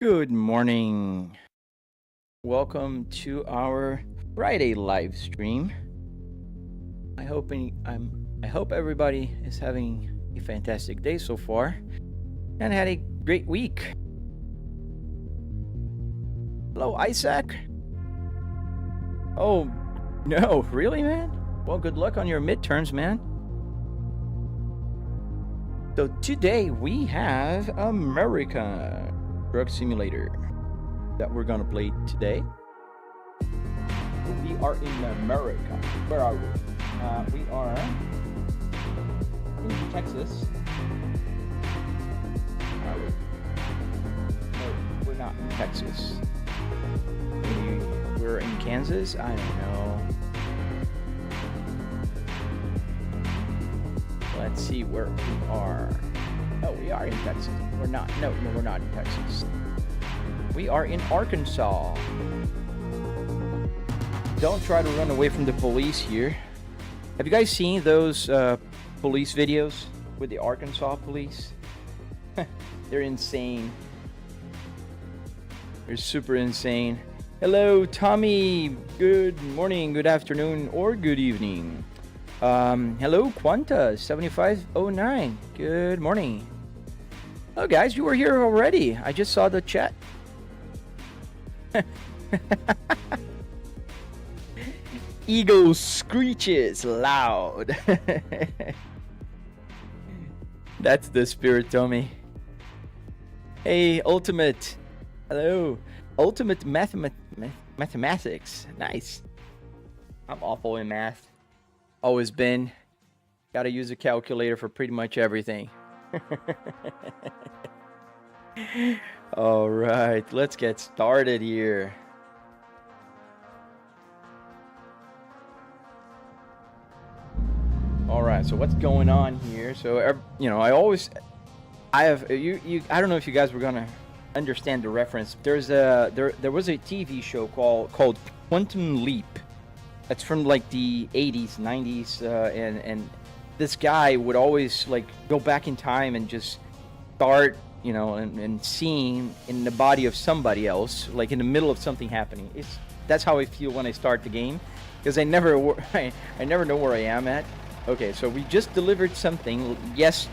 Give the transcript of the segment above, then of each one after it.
Good morning. Welcome to our Friday live stream. I hope everybody is having a fantastic day so far and had a great week. Hello, Isaac. Oh, no, really, man? Well, good luck on your midterms, man. So today we have America Truck Simulator that we're gonna play today. We are in America. Where are we? We are in Texas. No, we're not in Texas. We're in Kansas? I don't know. Let's see where we are. Oh, we are in Texas. We're not. No, we're not in Texas. We are in Arkansas. Don't try to run away from the police here. Have you guys seen those police videos with the Arkansas police? They're insane. They're super insane. Hello, Tommy. Good morning, good afternoon, or good evening. Hello, Quanta 7509. Good morning. Oh, guys, you were here already. I just saw the chat. Ego screeches loud. That's the spirit, Tommy. Hey, Ultimate. Hello. Ultimate mathematics. Nice. I'm awful in math. Always been. Gotta use a calculator for pretty much everything. All right, let's get started here. All right, so what's going on here? So, I don't know if you guys were gonna understand the reference. There was a TV show called Quantum Leap. That's from like the 80s, 90s, and this guy would always like go back in time and just start, and seeing in the body of somebody else, like in the middle of something happening. That's how I feel when I start the game, because I never know where I am at. Okay, so we just delivered something. Yes,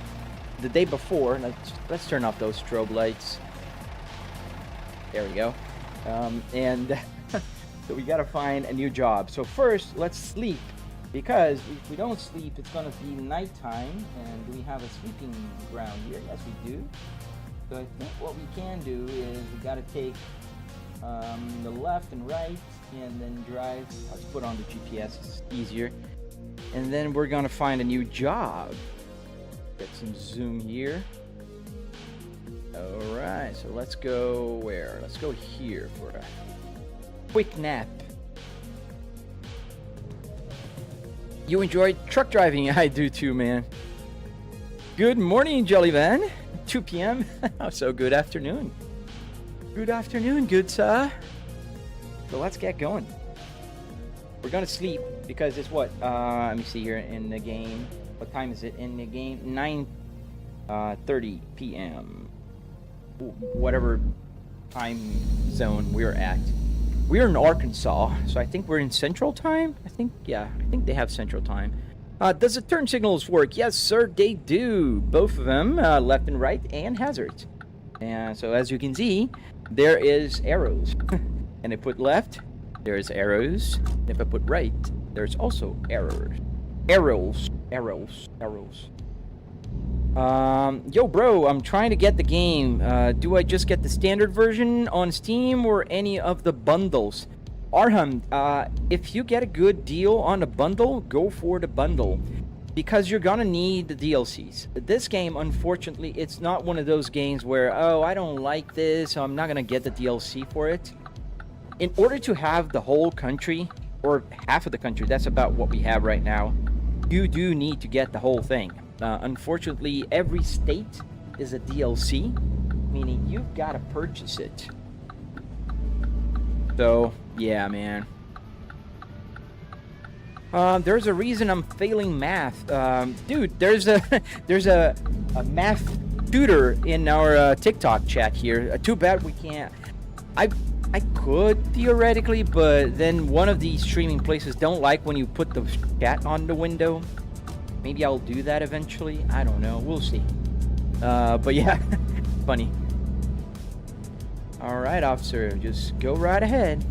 the day before. Let's turn off those strobe lights. There we go. So we gotta find a new job. So first, let's sleep, because if we don't sleep, it's gonna be nighttime. And do we have a sleeping ground here? Yes, we do. So I think what we can do is we gotta take the left and right, and then drive. Let's put on the GPS, it's easier. And then we're gonna find a new job. Get some zoom here. All right, so let's go where? Let's go here for a quick nap. You enjoyed truck driving? I do too, man. Good morning, Jellyvan. 2 p.m. So good afternoon. Good afternoon, good sir. So let's get going. We're gonna sleep because it's what? Let me see here in the game. What time is it in the game? 9:30 p.m. Whatever time zone we're at. We're in Arkansas, so I think we're in Central Time. I think they have Central Time. Does the turn signals work? Yes, sir, they do. Both of them, left and right, and hazards. And so as you can see, there is arrows. And if I put left, there's arrows. And if I put right, there's also arrows. Arrows. Yo, bro, I'm trying to get the game. Do I just get the standard version on Steam or any of the bundles? Arham, if you get a good deal on a bundle, go for the bundle, because you're gonna need the DLCs. This game, unfortunately, it's not one of those games where, oh, I don't like this, so I'm not gonna get the DLC for it. In order to have the whole country, or half of the country, that's about what we have right now, you do need to get the whole thing. Unfortunately, every state is a DLC, meaning you've got to purchase it. So, yeah, man. There's a reason I'm failing math. Dude, there's a math shooter in our TikTok chat here. Too bad we can't. I could theoretically, but then one of these streaming places don't like when you put the chat on the window. Maybe I'll do that eventually. I don't know. We'll see. But yeah, funny. All right, officer, just go right ahead.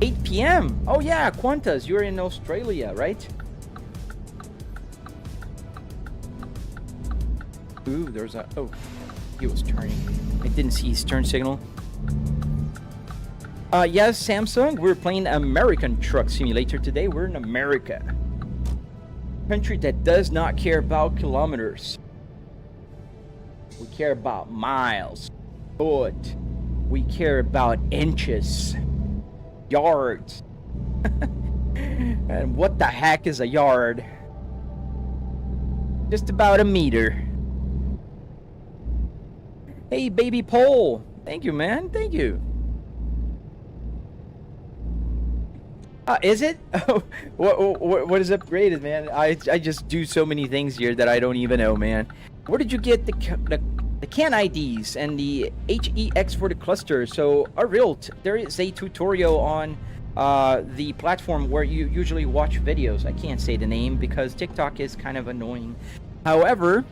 8 p.m. Oh yeah, Qantas, you're in Australia, right? Ooh, there's a... Oh, he was turning. I didn't see his turn signal. Yes, Samsung, we're playing American Truck Simulator today. We're in America. Country that does not care about kilometers. We care about miles, foot. We care about inches, yards. And what the heck is a yard? Just about a meter. Hey, baby Pole. Thank you, man. Thank you. Is it? Oh, what is upgraded, man? I just do so many things here that I don't even know, man. Where did you get the CAN IDs and the HEX for the cluster? So, there is a tutorial on the platform where you usually watch videos. I can't say the name because TikTok is kind of annoying. However,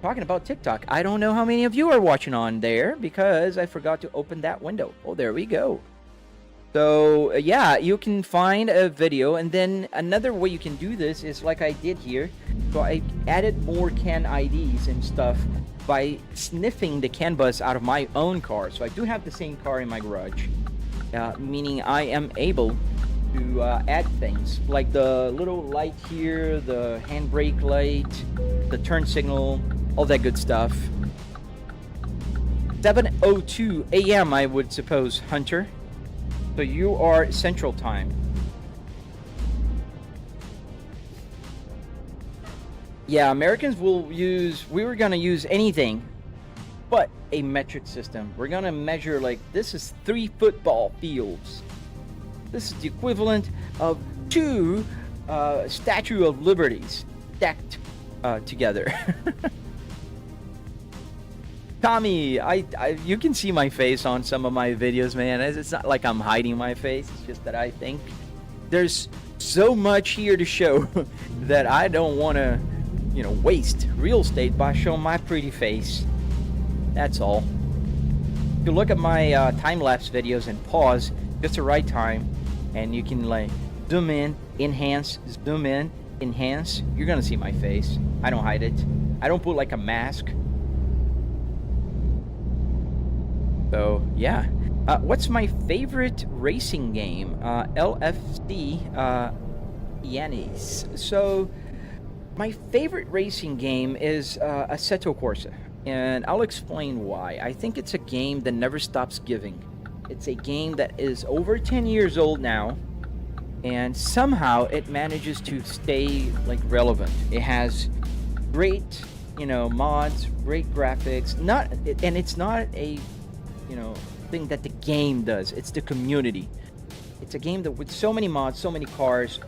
talking about TikTok, I don't know how many of you are watching on there because I forgot to open that window. Oh, there we go. So, yeah, you can find a video, and then another way you can do this is like I did here. So I added more CAN IDs and stuff by sniffing the CAN bus out of my own car. So I do have the same car in my garage, meaning I am able to add things like the little light here, the handbrake light, the turn signal, all that good stuff. 7:02 a.m. I would suppose, Hunter. So you are Central Time. Yeah, Americans will use... We were going to use anything but a metric system. We're going to measure like... This is 3 football fields. This is the equivalent of 2 Statue of Liberties stacked together. Tommy, you can see my face on some of my videos, man. It's not like I'm hiding my face. It's just that I think there's so much here to show that I don't want to, waste real estate by showing my pretty face. That's all. If you look at my time-lapse videos and pause just the right time, and you can like zoom in, enhance, zoom in, enhance, you're gonna see my face. I don't hide it. I don't put like a mask. So, yeah. What's my favorite racing game? LFC Yanis. So, my favorite racing game is Assetto Corsa. And I'll explain why. I think it's a game that never stops giving. It's a game that is over 10 years old now. And somehow it manages to stay like relevant. It has great, mods, great graphics. And it's not a thing that the game does. It's the community. It's a game that with so many mods, so many cars,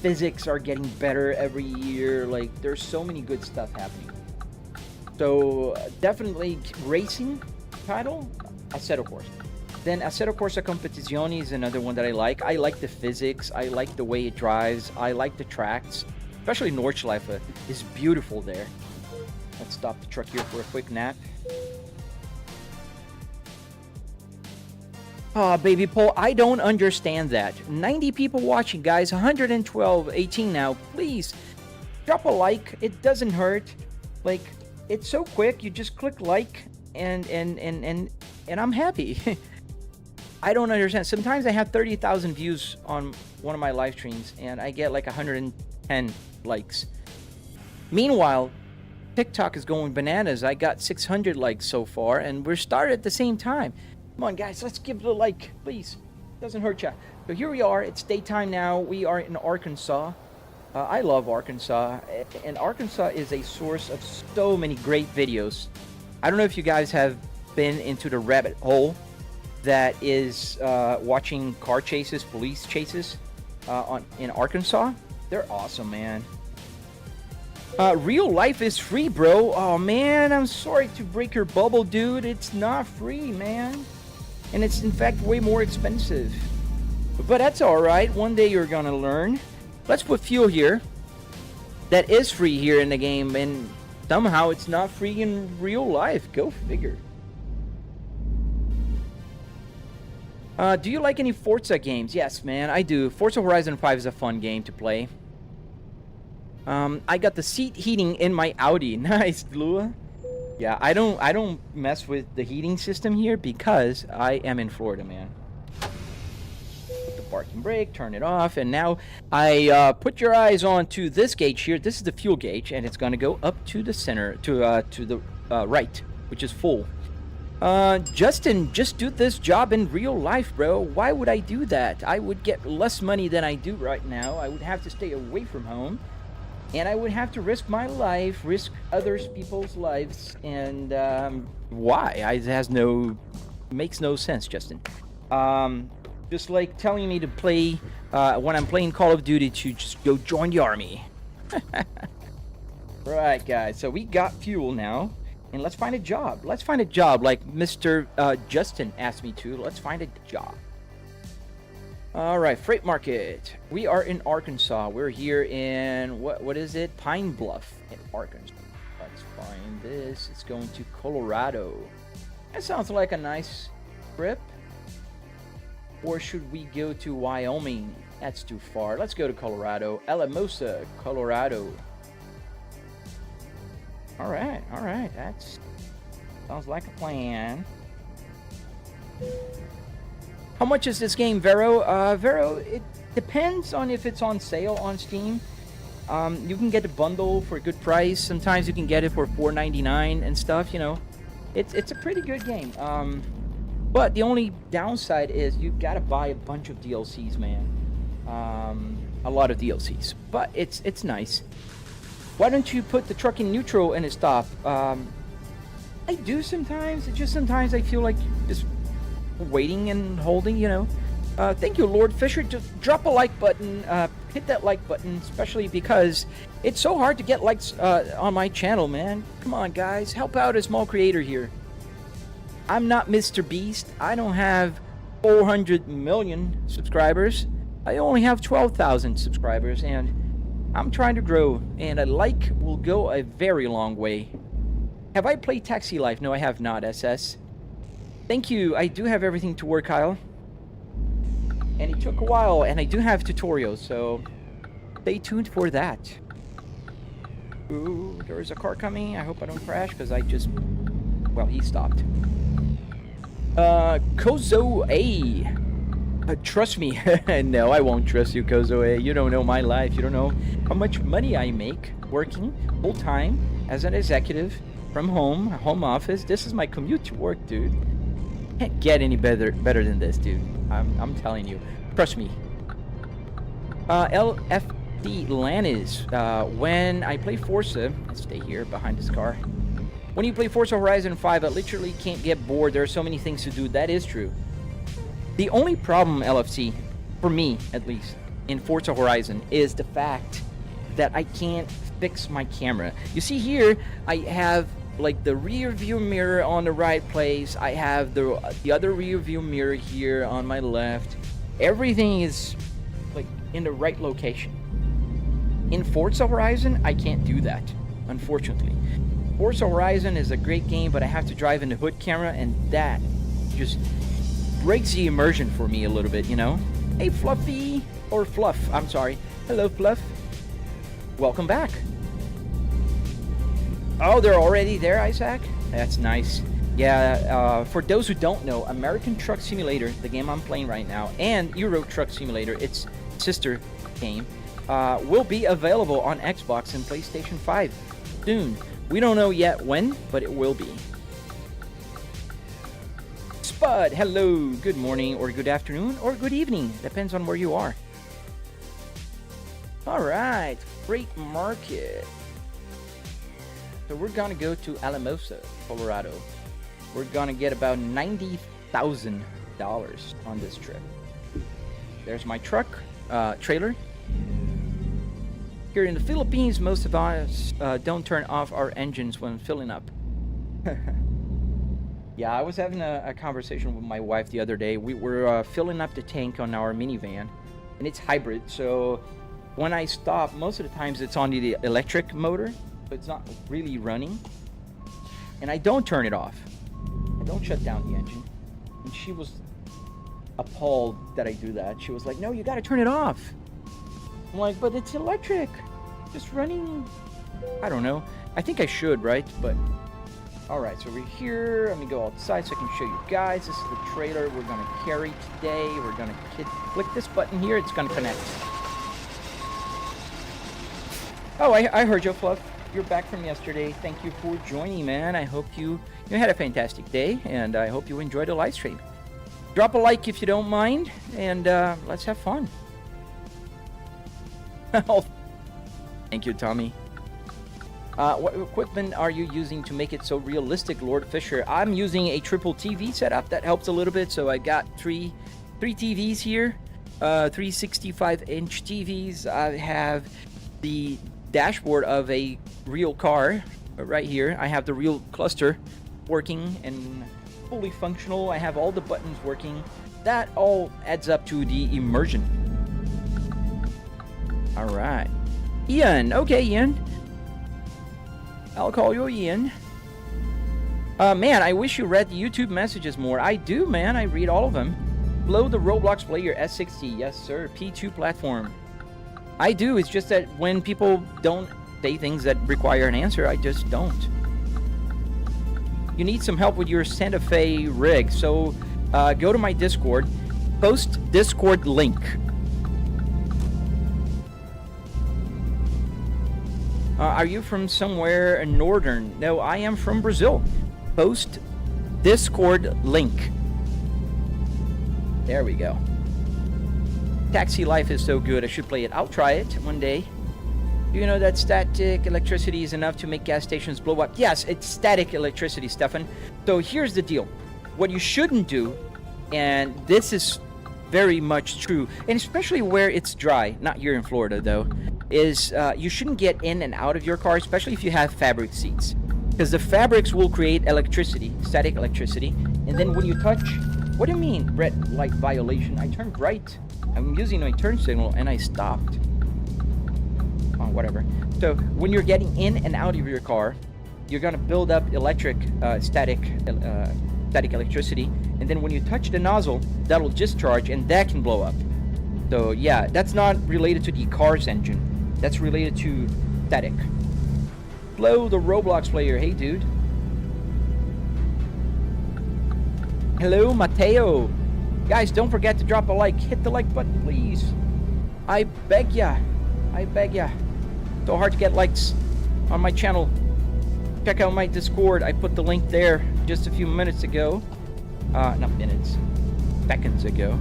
physics are getting better every year. Like there's so many good stuff happening. So definitely racing title, Assetto Corsa. Then Assetto Corsa Competizione is another one that I like. I like the physics. I like the way it drives. I like the tracks, especially Nordschleife is beautiful there. Let's stop the truck here for a quick nap. Baby Paul, I don't understand that. 90 people watching, guys. 112, 18 now. Please, drop a like. It doesn't hurt. Like, it's so quick. You just click like, and I'm happy. I don't understand. Sometimes I have 30,000 views on one of my live streams, and I get like 110 likes. Meanwhile, TikTok is going bananas. I got 600 likes so far, and we're started at the same time. Come on, guys, let's give it a like, please. Doesn't hurt ya. So here we are. It's daytime now. We are in Arkansas. I love Arkansas. And Arkansas is a source of so many great videos. I don't know if you guys have been into the rabbit hole that is watching car chases, police chases in Arkansas. They're awesome, man. Real life is free, bro. Oh, man, I'm sorry to break your bubble, dude. It's not free, man. And it's, in fact, way more expensive. But that's all right. One day you're going to learn. Let's put fuel here. That is free here in the game, and somehow it's not free in real life. Go figure. Do you like any Forza games? Yes, man, I do. Forza Horizon 5 is a fun game to play. I got the seat heating in my Audi. Nice, Lua. Yeah, I don't mess with the heating system here because I am in Florida, man. Put the parking brake, turn it off, and now I put your eyes onto this gauge here. This is the fuel gauge, and it's gonna go up to the center, to the right, which is full. Justin, just do this job in real life, bro. Why would I do that? I would get less money than I do right now. I would have to stay away from home. And I would have to risk my life, risk other people's lives, and why? It makes no sense, Justin. Just like telling me to play, when I'm playing Call of Duty, to just go join the army. Right, guys, so we got fuel now, and let's find a job. Let's find a job like Mr. Justin asked me to. Let's find a job. All right, freight market. We are in Arkansas. We're here in, what is it? Pine Bluff in Arkansas. Let's find this. It's going to Colorado. That sounds like a nice trip. Or should we go to Wyoming? That's too far. Let's go to Colorado. Alamosa, Colorado. All right. That's sounds like a plan. How much is this game, Vero? Vero, it depends on if it's on sale on Steam. You can get a bundle for a good price. Sometimes you can get it for $4.99 and stuff, you know. It's a pretty good game. But the only downside is you've got to buy a bunch of DLCs, man. A lot of DLCs. But it's nice. Why don't you put the truck in neutral and it stop? I do sometimes. It's just sometimes I feel like just waiting and holding, you know. Thank you, Lord Fisher. Just drop a like button, hit that like button, especially because it's so hard to get likes on my channel, man. Come on, guys, help out a small creator here. I'm not Mr. Beast. I don't have 400 million subscribers. I only have 12,000 subscribers, and I'm trying to grow, and a like will go a very long way. Have I played Taxi Life? No, I have not, SS. Thank you. I do have everything to work, Kyle. And it took a while, and I do have tutorials, so stay tuned for that. Ooh, there is a car coming. I hope I don't crash, because I just... Well, he stopped. Kozo A. Trust me. No, I won't trust you, Kozo A. You don't know my life. You don't know how much money I make working full-time as an executive from home office. This is my commute to work, dude. Can't get any better than this, dude. I'm telling you. Trust me. LFD Lannis. When I play Forza, let's stay here behind this car. When you play Forza Horizon 5, I literally can't get bored. There are so many things to do. That is true. The only problem, LFC, for me at least, in Forza Horizon is the fact that I can't fix my camera. You see here, I have like the rear view mirror on the right place. I have the other rear view mirror here on my left. Everything is like in the right location. In Forza Horizon, I can't do that, unfortunately. Forza Horizon is a great game, but I have to drive in the hood camera, and that just breaks the immersion for me a little bit, you know? Hey, Fluffy, or Fluff, I'm sorry. Hello, Fluff. Welcome back. Oh, they're already there, Isaac? That's nice. Yeah, for those who don't know, American Truck Simulator, the game I'm playing right now, and Euro Truck Simulator, its sister game, will be available on Xbox and PlayStation 5 soon. We don't know yet when, but it will be. Spud, hello, good morning, or good afternoon, or good evening. Depends on where you are. Alright, freight market. So we're gonna go to Alamosa, Colorado. We're gonna get about $90,000 on this trip. There's my truck, trailer. Here in the Philippines, most of us don't turn off our engines when filling up. Yeah, I was having a conversation with my wife the other day. We were filling up the tank on our minivan, and it's hybrid, so when I stop, most of the times it's on the electric motor, so it's not really running. And I don't turn it off. I don't shut down the engine. And she was appalled that I do that. She was like, no, you gotta turn it off. I'm like, but it's electric. Just running. I don't know. I think I should, right? But, alright, so we're here. Let me go outside so I can show you guys. This is the trailer we're gonna carry today. We're gonna click this button here. It's gonna connect. Oh, I heard you, Fluff. You're back from yesterday. Thank you for joining, man. I hope you had a fantastic day, and I hope you enjoyed the live stream. Drop a like if you don't mind, and let's have fun. Oh, thank you, Tommy. What equipment are you using to make it so realistic, Lord Fisher? I'm using a triple TV setup. That helps a little bit. So I got three TVs here, 365-inch TVs. I have the dashboard of a real car right here. I have the real cluster working and fully functional. I have all the buttons working. That all adds up to the immersion. All right, Ian. Okay, Ian, I'll call you Ian. Man, I wish you read the YouTube messages more. I do, man. I read all of them. Blow the Roblox player S60. Yes, sir. P2 platform. I do. It's just that when people don't say things that require an answer, I just don't. You need some help with your Santa Fe rig, so go to my Discord. Post Discord link. Are you from somewhere northern? No, I am from Brazil. Post Discord link. There we go. Taxi Life is so good. I should play it. I'll try it one day. Do you know that static electricity is enough to make gas stations blow up? Yes, it's static electricity, Stefan. So here's the deal. What you shouldn't do, and this is very much true, and especially where it's dry, not here in Florida though, is you shouldn't get in and out of your car, especially if you have fabric seats. Because the fabrics will create electricity, static electricity, and then when you touch... What do you mean, red light violation? I turned right. I'm using my turn signal and I stopped. Oh, whatever. So when you're getting in and out of your car, you're gonna build up static electricity, and then when you touch the nozzle, that'll discharge and that can blow up. So yeah, that's not related to the car's engine. That's related to static. Blow the Roblox player. Hey, dude. Hello, Mateo. Guys, don't forget to drop a like. Hit the like button, please. I beg ya. I beg ya. So hard to get likes on my channel. Check out my Discord. I put the link there just a few minutes ago. Not minutes. Seconds ago.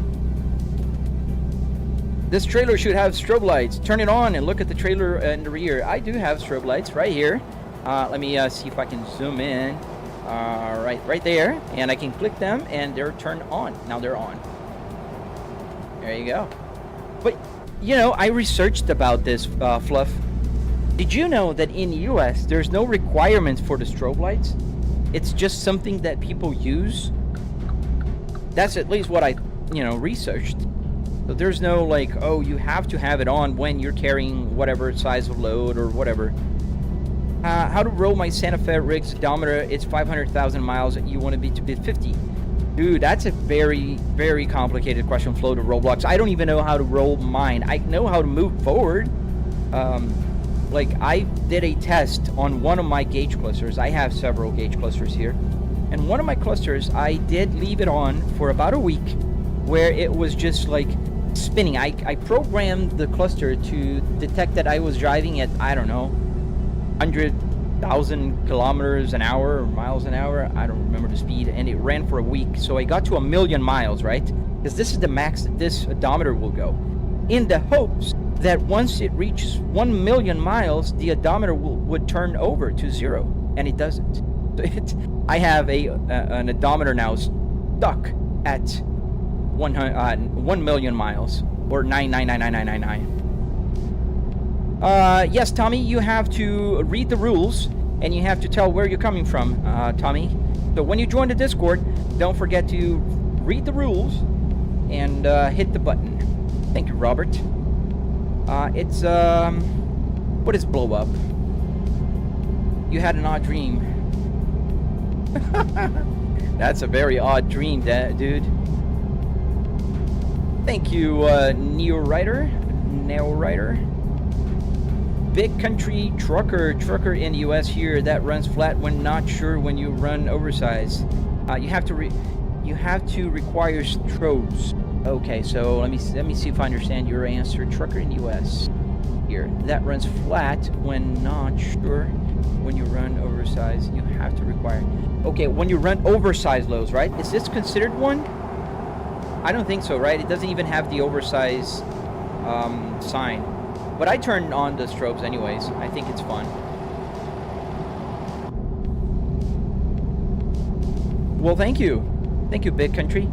This trailer should have strobe lights. Turn it on and look at the trailer in the rear. I do have strobe lights right here. Let me see if I can zoom in. Right there, and I can click them and they're turned on. Now they're on. There you go. But you know, I researched about this, Fluff. Did you know that in the US there's no requirements for the strobe lights? It's just something that people use. That's at least what I researched. So there's no like, oh, you have to have it on when you're carrying whatever size of load or whatever. How to roll my Santa Fe rig's odometer? It's 500,000 miles. You want to be 50. Dude, that's a very, very complicated question, Flow to Roblox. I don't even know how to roll mine. I know how to move forward. Like, I did a test on one of my gauge clusters. I have several gauge clusters here. And one of my clusters, I did leave it on for about a week, where it was just like spinning. I programmed the cluster to detect that I was driving at, I don't know, 100,000 kilometers an hour or miles an hour. I don't remember the speed, and it ran for a week. So I got to 1,000,000 miles, right? Because this is the max that this odometer will go, in the hopes that once it reaches 1,000,000 miles, the odometer would turn over to 0, and it doesn't. So I have an odometer now stuck at 1,000,000 miles, or 9999999. Yes, Tommy, you have to read the rules, and you have to tell where you're coming from, Tommy. So when you join the Discord, don't forget to read the rules and hit the button. Thank you, Robert. It's, what is blow up? You had an odd dream. That's a very odd dream, dude. Thank you, Neo Rider. Big country trucker in the US here that runs flat when not sure when you run oversized. You have to require strobes. Okay, so let me see if I understand your answer. Trucker in the US here that runs flat when not sure when you run oversized. You have to require. Okay, when you run oversized loads, right? Is this considered one? I don't think so, right? It doesn't even have the oversized sign. But I turned on the strobes anyways. I think it's fun. Well, thank you. Thank you, Big Country.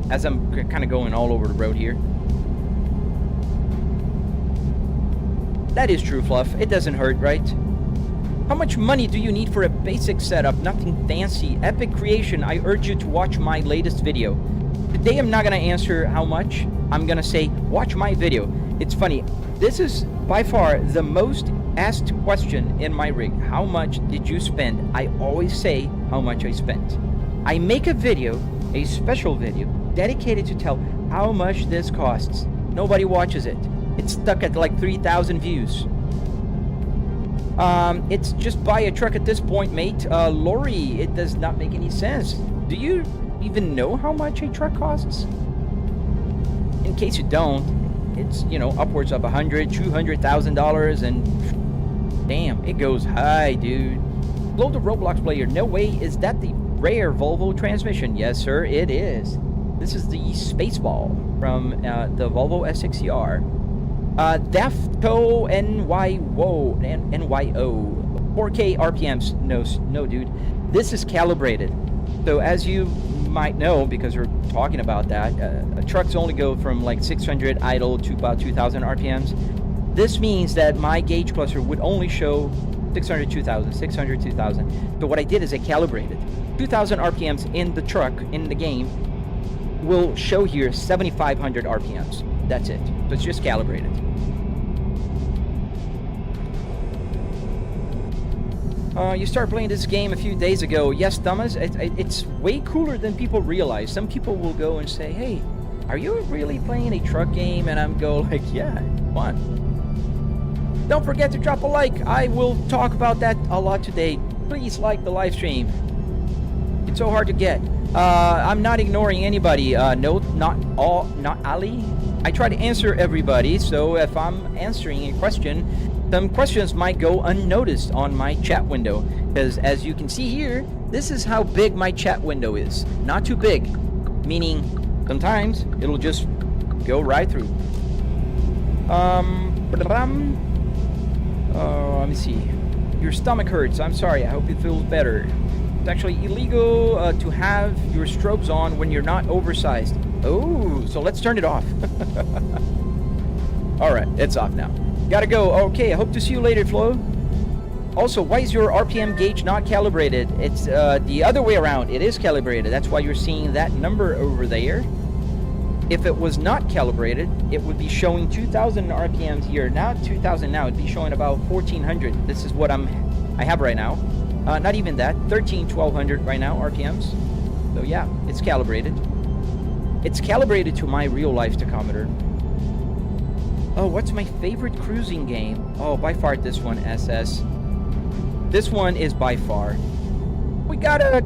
As I'm kind of going all over the road here. That is true, Fluff. It doesn't hurt, right? How much money do you need for a basic setup? Nothing fancy. Epic creation. I urge you to watch my latest video. Today I'm not going to answer how much. I'm going to say, watch my video. It's funny. This is by far the most asked question in my rig. How much did you spend? I always say how much I spent. I make a video, a special video, dedicated to tell how much this costs. Nobody watches it. It's stuck at like 3,000 views. It's just buy a truck at this point, mate. Lori, it does not make any sense. Do you even know how much a truck costs? In case you don't, it's, you know, upwards of $100,000, $200,000, and damn, it goes high, dude. Blow the Roblox player. No way. Is that the rare Volvo transmission? Yes, sir, it is. This is the Spaceball from the Volvo S60R. Defto NYO 4K RPMs. No, dude. This is calibrated. So as you might know, because we're talking about that, trucks only go from like 600 idle to about 2,000 RPMs. This means that my gauge cluster would only show 600, 2,000, 600, 2,000. So what I did is I calibrated. 2,000 RPMs in the truck, in the game, will show here 7,500 RPMs. That's it. So it's just calibrated. You started playing this game a few days ago. Yes, Thomas, it's way cooler than people realize. Some people will go and say, hey, are you really playing a truck game? And I'm go like, yeah, fun. Don't forget to drop a like. I will talk about that a lot today. Please like the live stream. It's so hard to get. I'm not ignoring anybody. No, not Ali. I try to answer everybody, so if I'm answering a question, some questions might go unnoticed on my chat window, because as you can see here, this is how big my chat window is. Not too big, meaning sometimes it'll just go right through. Let me see. Your stomach hurts. I'm sorry. I hope it feels better. It's actually illegal to have your strobes on when you're not oversized. Oh, so let's turn it off. All right, it's off now. Gotta go. Okay, I hope to see you later, Flo. Also, why is your RPM gauge not calibrated? It's the other way around. It is calibrated. That's why you're seeing that number over there. If it was not calibrated, it would be showing 2,000 RPMs here. Now 2,000 now. It'd be showing about 1,400. This is what I have right now. Not even that. 1,100 right now RPMs. So yeah, it's calibrated. It's calibrated to my real life tachometer. Oh, what's my favorite cruising game? Oh, by far this one, SS. This one is by far. We got a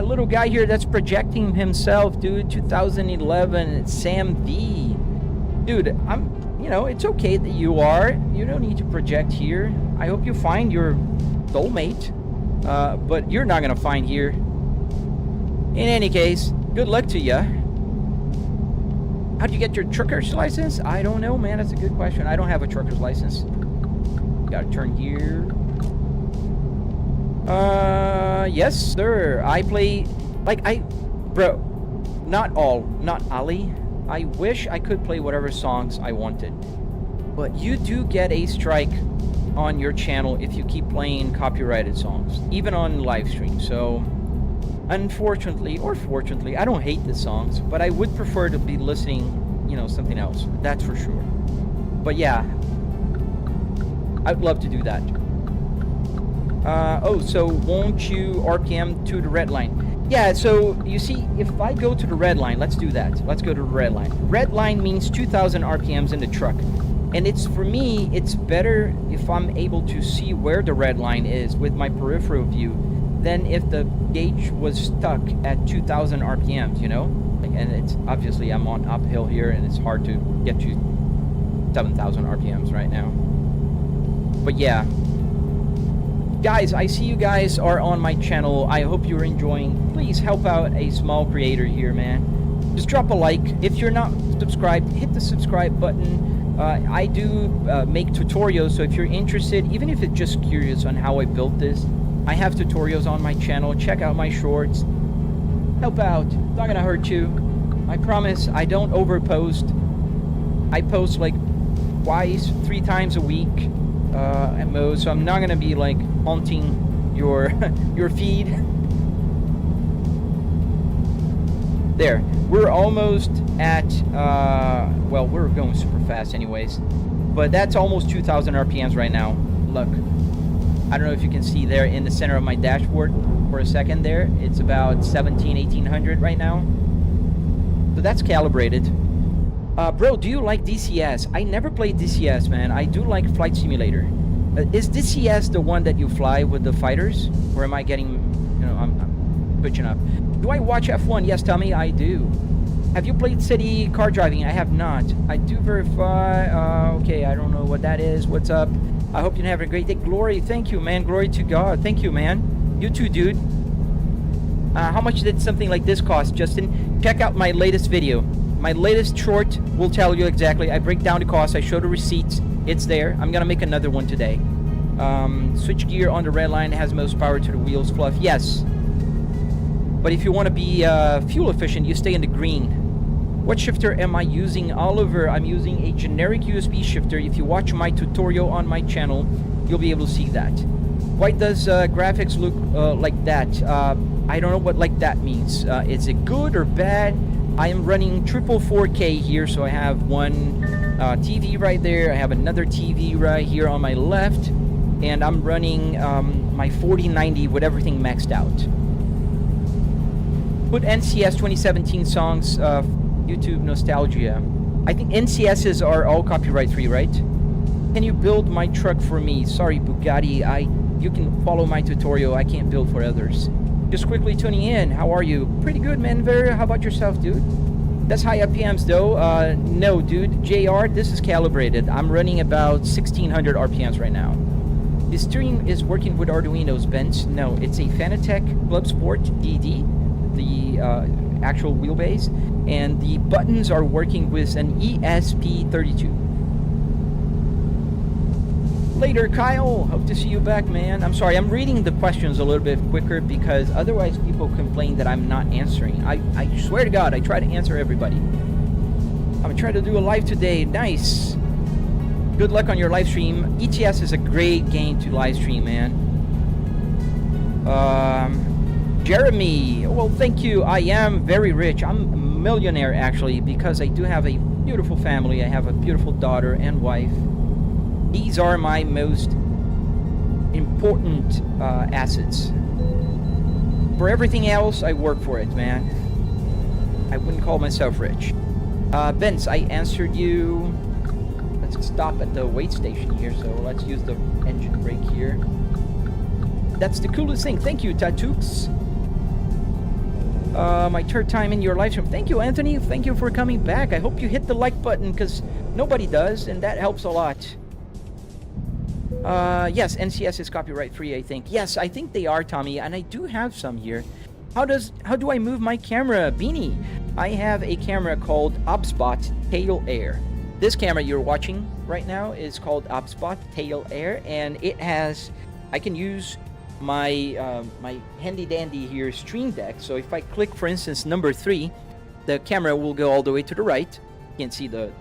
little guy here that's projecting himself, dude. 2011, it's Sam V. Dude, you know, it's okay that you are. You don't need to project here. I hope you find your soulmate. But you're not gonna find here. In any case, good luck to ya. How'd you get your trucker's license? I don't know, man. That's a good question. I don't have a trucker's license. Gotta turn here. Yes, sir. I play, bro, not Ali. I wish I could play whatever songs I wanted. but you do get a strike on your channel if you keep playing copyrighted songs, even on live stream. So unfortunately, or fortunately, I don't hate the songs, but I would prefer to be listening, you know, something else. That's for sure. But yeah, I'd love to do that. Oh, so won't you RPM to the red line? Yeah, so you see, if I go to the red line, let's do that. Let's go to the red line. Red line means 2,000 RPMs in the truck. And it's, for me, it's better if I'm able to see where the red line is with my peripheral view than if the gauge was stuck at 2,000 RPMs, you know? And it's, obviously, I'm on uphill here, and it's hard to get to 7,000 RPMs right now. But yeah. Guys, I see you guys are on my channel. I hope you're enjoying. Please help out a small creator here, man. Just drop a like. If you're not subscribed, hit the subscribe button. I do make tutorials, so if you're interested, even if it's just curious on how I built this, I have tutorials on my channel. Check out my shorts. Help out. It's not gonna hurt you. I promise I don't overpost. I post like twice, 3 times a week at most, so I'm not gonna be like haunting your your feed. There, we're almost at, well, we're going super fast anyways, but that's almost 2,000 RPMs right now. Look, I don't know if you can see there in the center of my dashboard for a second there. It's about 1800 right now. So that's calibrated. Bro, do you like DCS? I never played DCS, man. I do like Flight Simulator. Is DCS the one that you fly with the fighters? Or am I getting, you know, I'm switching up. Do I watch F1? Yes, Tommy, I do. Have you played city car driving? I have not. I do verify. Okay, I don't know what that is. What's up? I hope you're having a great day. Glory, thank you, man. Glory to God. Thank you, man. You too, dude. How much did something like this cost, Justin? Check out my latest video. My latest short will tell you exactly. I break down the cost. I show the receipts. It's there. I'm going to make another one today. Switch gear on the red line has most power to the wheels. Fluff. Yes. But if you want to be fuel efficient, you stay in the green. What shifter am I using, Oliver? I'm using a generic USB shifter. If you watch my tutorial on my channel, you'll be able to see that. Why does graphics look like that? I don't know what like that means. Is it good or bad? I am running triple 4K here, so I have one TV right there. I have another TV right here on my left, and I'm running my 4090 with everything maxed out. Put NCS 2017 songs, YouTube nostalgia. I think NCSs are all copyright free, right? Can you build my truck for me? Sorry, Bugatti. You can follow my tutorial. I can't build for others. Just quickly tuning in. How are you? Pretty good, man. How about yourself, dude? That's high RPMs, though. No, dude. JR, this is calibrated. I'm running about 1600 RPMs right now. The steering is working with Arduino's, Benz. No, it's a Fanatec Club Sport DD, the actual wheelbase, and the buttons are working with an ESP32. Later, Kyle. Hope to see you back, man. I'm sorry, I'm reading the questions a little bit quicker because otherwise people complain that I'm not answering. I swear to God, I try to answer everybody. I'm trying to do a live today. Nice. Good luck on your live stream. ATS is a great game to live stream, man. Jeremy. Well, thank you. I am very rich. I'm a millionaire, actually, because I do have a beautiful family. I have a beautiful daughter and wife. These are my most important assets. For everything else, I work for it, man. I wouldn't call myself rich. Vince, I answered you. Let's stop at the weight station here, so let's use the engine brake here. That's the coolest thing. Thank you, Tatooks. My third time in your live stream. Thank you, Anthony. Thank you for coming back. I hope you hit the like button, because nobody does, and that helps a lot. Yes, NCS is copyright free, I think. Yes, I think they are, Tommy, and I do have some here. How do I move my camera, Beanie? I have a camera called ObSpot Tail Air. This camera you're watching right now is called ObSpot Tail Air, and it has, I can use my my handy dandy here Stream Deck. So if I click, for instance, number 3, the camera will go all the way to the right. Can't see the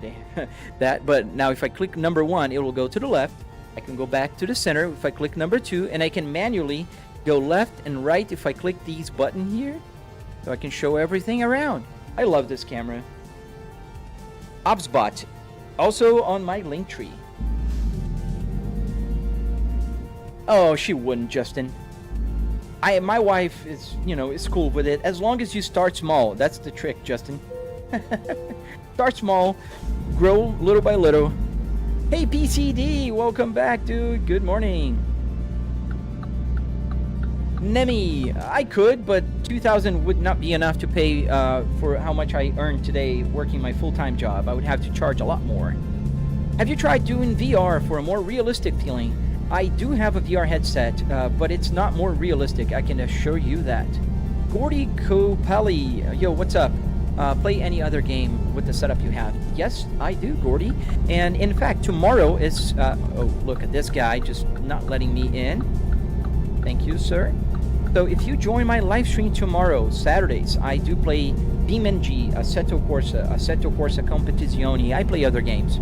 that, but now if I click number 1, it will go to the left. I can go back to the center if I click number 2, and I can manually go left and right if I click these buttons here, so I can show everything around. I love this camera. ObsBot, also on my link tree. Oh, she wouldn't, Justin. My wife is, is cool with it as long as you start small. That's the trick, Justin. Start small, grow little by little. Hey, PCD, welcome back, dude. Good morning. Nemi, I could, but 2,000 would not be enough to pay for how much I earned today working my full-time job. I would have to charge a lot more. Have you tried doing VR for a more realistic feeling? I do have a VR headset, but it's not more realistic. I can assure you that. Gordy Kopali, yo, what's up? Play any other game with the setup you have? Yes, I do, Gordy. And in fact, tomorrow is... oh, look at this guy just not letting me in. Thank you, sir. So if you join my live stream tomorrow, Saturdays, I do play BeamNG, Assetto Corsa Competizione. I play other games.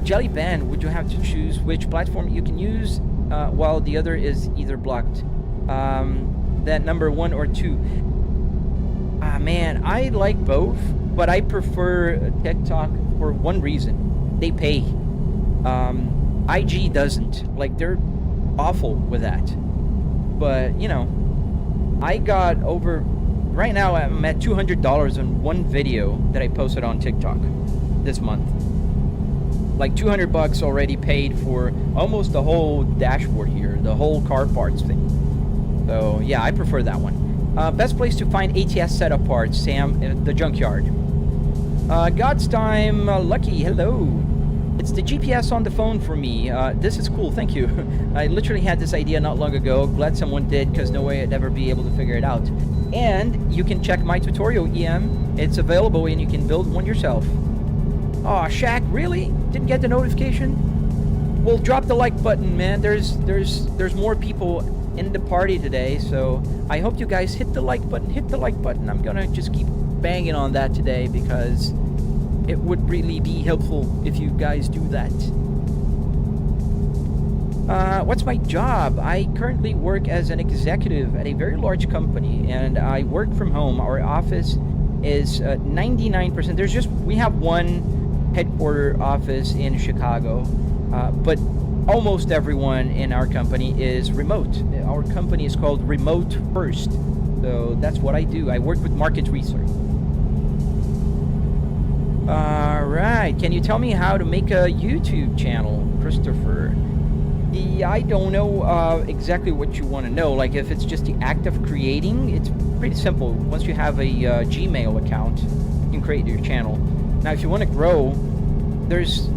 Jelly Band, would you have to choose which platform you can use while the other is either blocked? That number 1 or 2. Man, I like both, but I prefer TikTok for one reason. They pay. IG doesn't. Like, they're awful with that. But, I got over... Right now, I'm at $200 on one video that I posted on TikTok this month. Like 200 bucks already paid for almost the whole dashboard here, the whole car parts thing. So yeah, I prefer that one. Best place to find ATS setup parts, Sam, the junkyard. God's Time, Lucky, hello. It's the GPS on the phone for me. This is cool, thank you. I literally had this idea not long ago. Glad someone did, because no way I'd ever be able to figure it out. And you can check my tutorial, EM. It's available and you can build one yourself. Aw, Shaq, really? Didn't get the notification? Well, drop the like button, man. There's more people in the party today, so I hope you guys hit the like button. Hit the like button. I'm gonna just keep banging on that today because it would really be helpful if you guys do that. What's my job? I currently work as an executive at a very large company, and I work from home. Our office is 99%. We have one headquarter office in Chicago, but almost everyone in our company is remote. Our company is called Remote First, so that's what I do. I work with market research. All right, can you tell me how to make a YouTube channel, Christopher? I don't know exactly what you want to know. Like, if it's just the act of creating, it's pretty simple. Once you have a Gmail account, you can create your channel. Now, if you want to grow, there's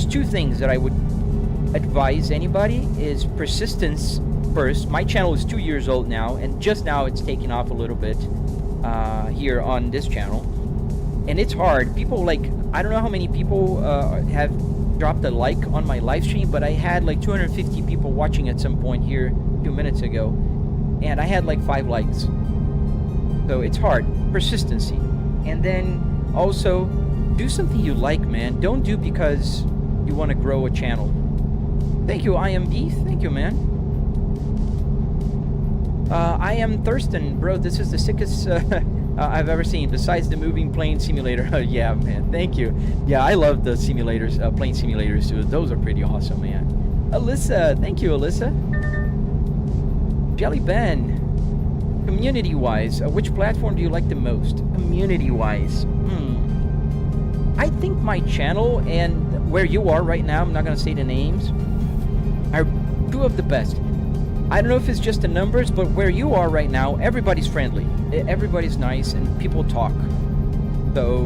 2 things that I would advise anybody is persistence first. My channel is 2 years old now, and just now it's taking off a little bit here on this channel. And it's hard. People, like, I don't know how many people have dropped a like on my live stream, but I had like 250 people watching at some point here 2 minutes ago, and I had like 5 likes. So it's hard. Persistency. And then also do something you like, man. Don't do because you want to grow a channel. Thank you, IMB. Thank you, man. I am Thurston, bro. This is the sickest I've ever seen, besides the moving plane simulator. Yeah, man. Thank you. Yeah, I love the simulators, plane simulators too. Those are pretty awesome, man. Alyssa, thank you, Alyssa. Jelly Ben. Community-wise, which platform do you like the most? Community-wise, I think my channel and where you are right now, I'm not going to say the names, are 2 of the best. I don't know if it's just the numbers, but where you are right now, everybody's friendly. Everybody's nice, and people talk. So,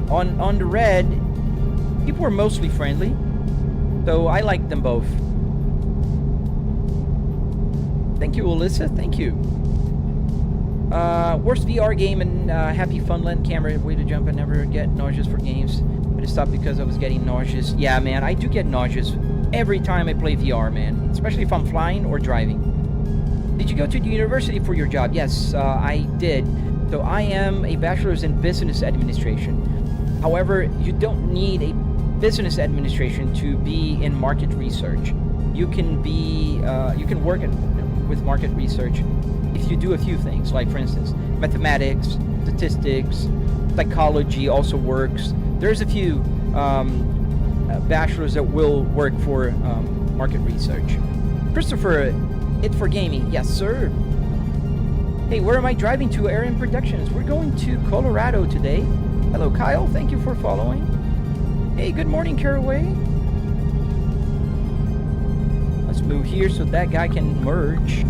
on the red, people are mostly friendly. So, I like them both. Thank you, Alyssa. Thank you. Worst VR game and Happy Funland camera. Way to jump and never get nauseous for games. I just stopped because I was getting nauseous. Yeah, man, I do get nauseous every time I play VR, man. Especially if I'm flying or driving. Did you go to the university for your job? Yes, I did. So I am a bachelor's in business administration. However, you don't need a business administration to be in market research. You can work with market research if you do a few things, like for instance, mathematics, statistics, psychology also works. There's a few bachelors that will work for market research. Christopher, it for gaming, yes sir. Hey, where am I driving to? Aaron Productions. We're going to Colorado today. Hello Kyle, thank you for following. Hey, good morning Caraway. Let's move here so that guy can merge.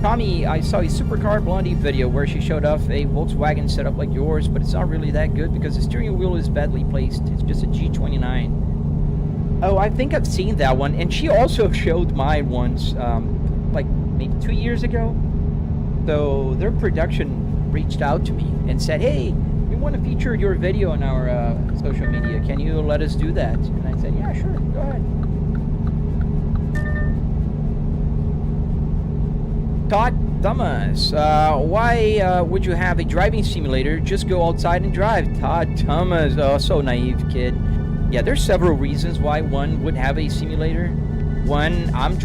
Tommy, I saw a Supercar Blondie video where she showed off a Volkswagen setup like yours, but it's not really that good because the steering wheel is badly placed. It's just a G29. Oh, I think I've seen that one, and she also showed mine once, like maybe 2 years ago. So their production reached out to me and said, hey, we want to feature your video on our social media. Can you let us do that? And I said, yeah, sure, go ahead. Todd Thomas, why would you have a driving simulator? Just go outside and drive. Todd Thomas, oh, so naive kid. Yeah, there's several reasons why one would have a simulator. One, I'm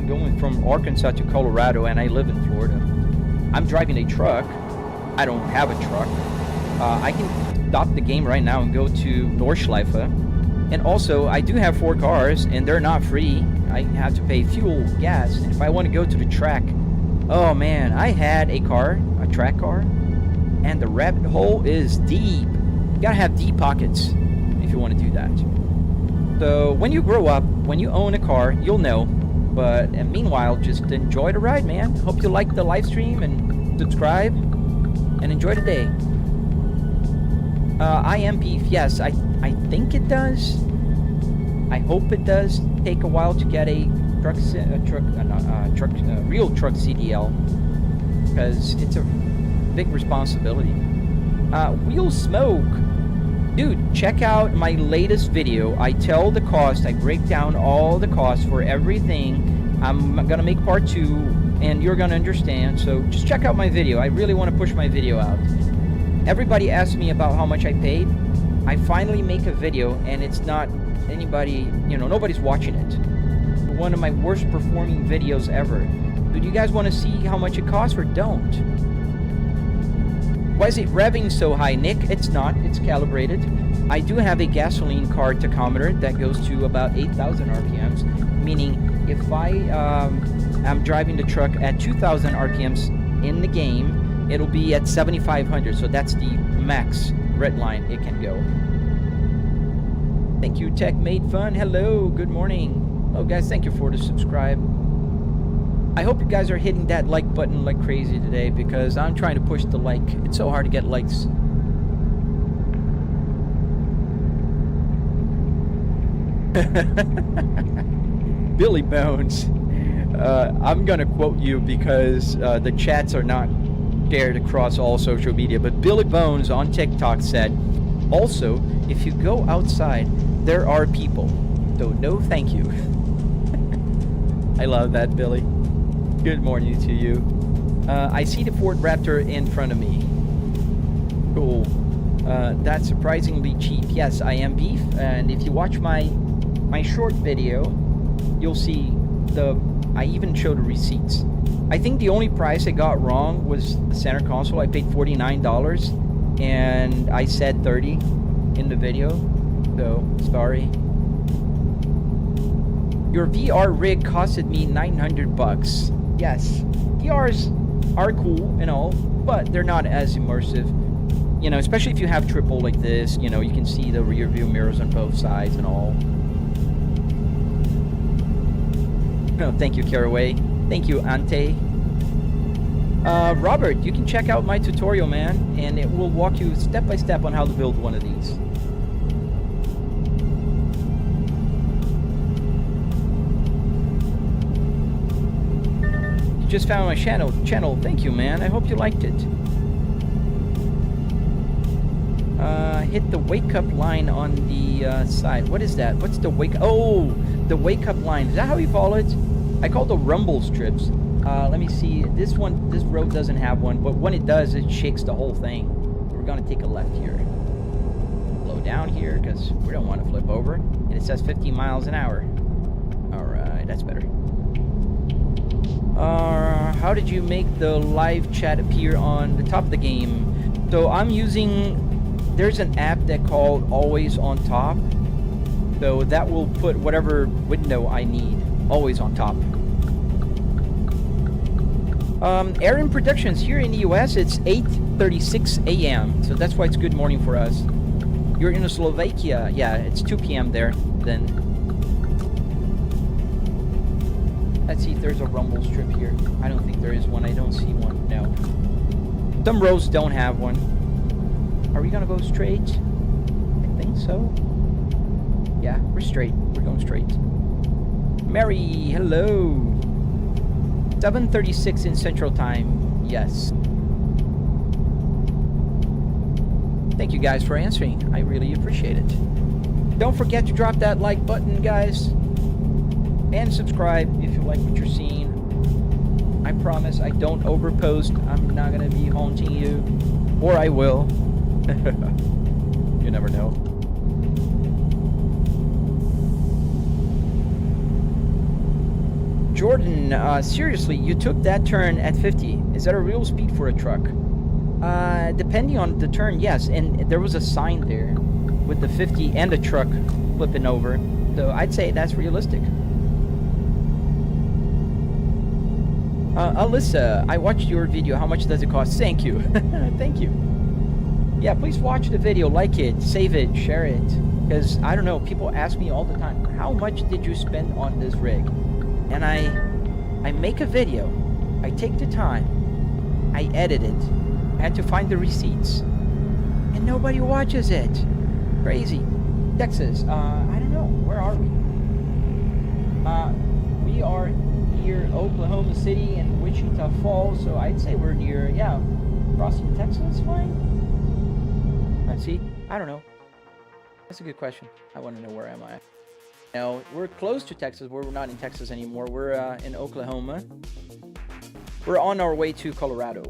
going from Arkansas to Colorado, and I live in Florida. I'm driving a truck. I don't have a truck. I can stop the game right now and go to Nordschleife. And also, I do have 4 cars, and they're not free. I have to pay fuel, gas, and if I want to go to the track, oh man, I had a track car, and the rabbit hole is deep. You gotta have deep pockets if you want to do that. So when you grow up, when you own a car, you'll know. But meanwhile, just enjoy the ride, man. Hope you like the live stream and subscribe and enjoy the day. I am beef. Yes, I think it does. I hope it does take a while to get a real truck CDL, because it's a big responsibility. Wheel Smoke, dude, check out my latest video. I tell the cost. I break down all the costs for everything. I'm gonna make part 2, and you're gonna understand. So just check out my video. I really want to push my video out. Everybody asks me about how much I paid. I finally make a video, and it's not anybody, nobody's watching it. One of my worst performing videos ever. Do you guys want to see how much it costs or don't? Why is it revving so high, Nick? It's not. It's calibrated. I do have a gasoline car tachometer that goes to about 8,000 RPMs, meaning if I am driving the truck at 2,000 RPMs in the game, it'll be at 7,500. So that's the max red line it can go. Thank you, Tech Made Fun. Hello, good morning. Oh, guys, thank you for the subscribe. I hope you guys are hitting that like button like crazy today, because I'm trying to push the like. It's so hard to get likes. Billy Bones. I'm gonna quote you because the chats are not shared across all social media, but Billy Bones on TikTok said, also, if you go outside, there are people. So no thank you. I love that, Billy. Good morning to you. I see the Ford Raptor in front of me. Cool. That's surprisingly cheap. Yes, I am beef. And if you watch my short video, you'll see I even showed the receipts. I think the only price I got wrong was the center console. I paid $49 and I said $30 in the video. So, sorry. Your VR rig costed me $900. Yes, VRs are cool and all, but they're not as immersive. Especially if you have triple like this, you can see the rear view mirrors on both sides and all. Oh, thank you, Caraway. Thank you, Ante. Robert, you can check out my tutorial, man, and it will walk you step by step on how to build one of these. You just found my channel. Thank you, man. I hope you liked it. Hit the wake up line on the side. What is that? What's the wake? Oh, the wake up line. Is that how you call it? I call it the rumble strips. Let me see. This road doesn't have one, but when it does, it shakes the whole thing. We're gonna take a left here. Slow down here, because we don't want to flip over. And it says 15 miles an hour. Alright, that's better. How did you make the live chat appear on the top of the game? So I'm using... There's an app that called Always on Top. So that will put whatever window I need always on top. Aaron Productions here in the US, it's 8:36 a.m. So that's why it's good morning for us. You're in Slovakia. Yeah, it's 2 p.m. there then. Let's see if there's a rumble strip here. I don't think there is one. I don't see one. No. Some roads don't have one. Are we gonna go straight? I think so. Yeah, we're straight. We're going straight. Mary, hello. 7:36 in Central Time. Yes. Thank you guys for answering. I really appreciate it. Don't forget to drop that like button, guys. And subscribe if you like what you're seeing. I promise I don't overpost. I'm not gonna be haunting you. Or I will. You never know. Jordan, seriously, you took that turn at 50. Is that a real speed for a truck? Depending on the turn, yes. And there was a sign there with the 50 and the truck flipping over. So I'd say that's realistic. Alyssa, I watched your video. How much does it cost? Thank you. Thank you. Yeah, please watch the video, like it, save it, share it. Because, I don't know, people ask me all the time, how much did you spend on this rig? And I make a video. I take the time. I edit it. I had to find the receipts. And nobody watches it. Crazy. Texas, I don't know. Where are we? We are near Oklahoma City and Wichita Falls, so I'd say we're near, yeah, crossing Texas, fine? Let's see. I don't know. That's a good question. I want to know where am I. No, we're close to Texas. We're not in Texas anymore. We're in Oklahoma. We're on our way to Colorado.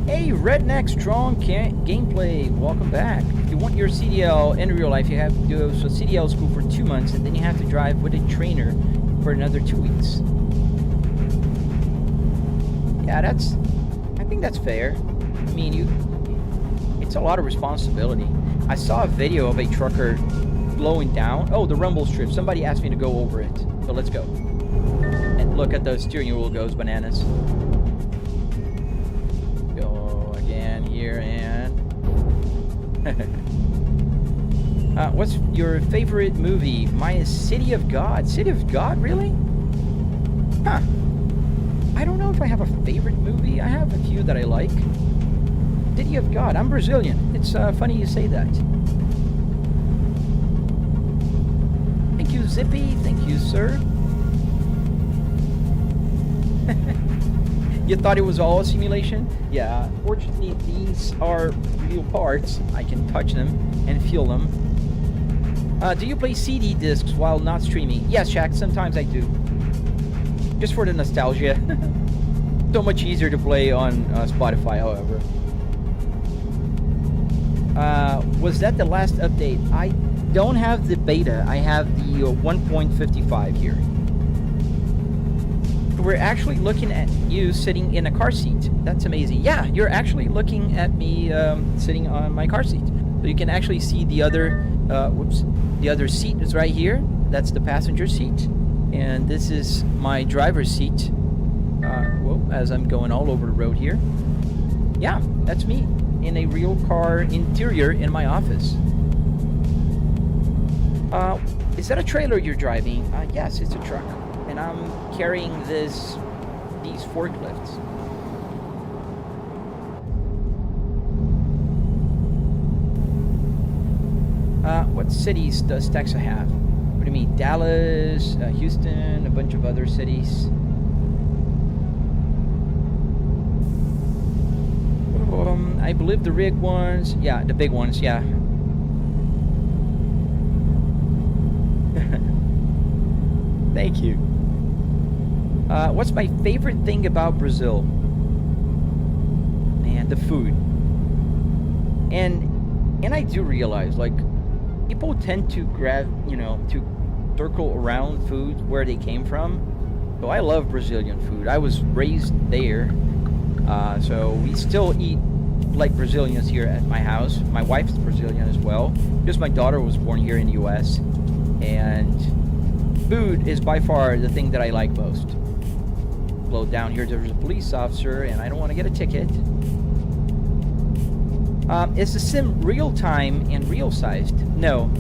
Hey, Redneck Strong Gameplay, welcome back. If you want your CDL in real life, you have to go to CDL school for 2 months, and then you have to drive with a trainer for another 2 weeks. Yeah, I think that's fair. I mean, it's a lot of responsibility. I saw a video of a trucker slowing down. Oh, the rumble strip. Somebody asked me to go over it. So let's go. And look at the steering wheel goes bananas. Go again here and... what's your favorite movie? My City of God. City of God, really? Huh. I don't know if I have a favorite movie. I have a few that I like. City of God. I'm Brazilian. It's funny you say that. Thank you, Zippy. Thank you, sir. You thought it was all a simulation? Yeah. Fortunately, these are real parts. I can touch them and feel them. Do you play CD discs while not streaming? Yes, Shaq. Sometimes I do. Just for the nostalgia. So much easier to play on Spotify, however. Was that the last update? I don't have the beta. I have the 1.55 here. We're actually looking at you sitting in a car seat. That's amazing. Yeah, you're actually looking at me sitting on my car seat. So you can actually see the other, the other seat is right here. That's the passenger seat. And this is my driver's seat. As I'm going all over the road here. Yeah, that's me in a real car interior in my office. Is that a trailer you're driving? Yes, it's a truck. And I'm carrying these forklifts. What cities does Texas have? What do you mean? Dallas, Houston, a bunch of other cities. I believe the rig ones, yeah, the big ones, yeah. Thank you. What's my favorite thing about Brazil? Man, the food. And I do realize, like, people tend to to circle around foods where they came from. So I love Brazilian food. I was raised there. So we still eat like Brazilians here at my house. My wife's Brazilian as well. Just my daughter was born here in the US. And food is by far the thing that I like most. Slow down here, there's a police officer and I don't want to get a ticket. Is the sim real-time and real-sized? No,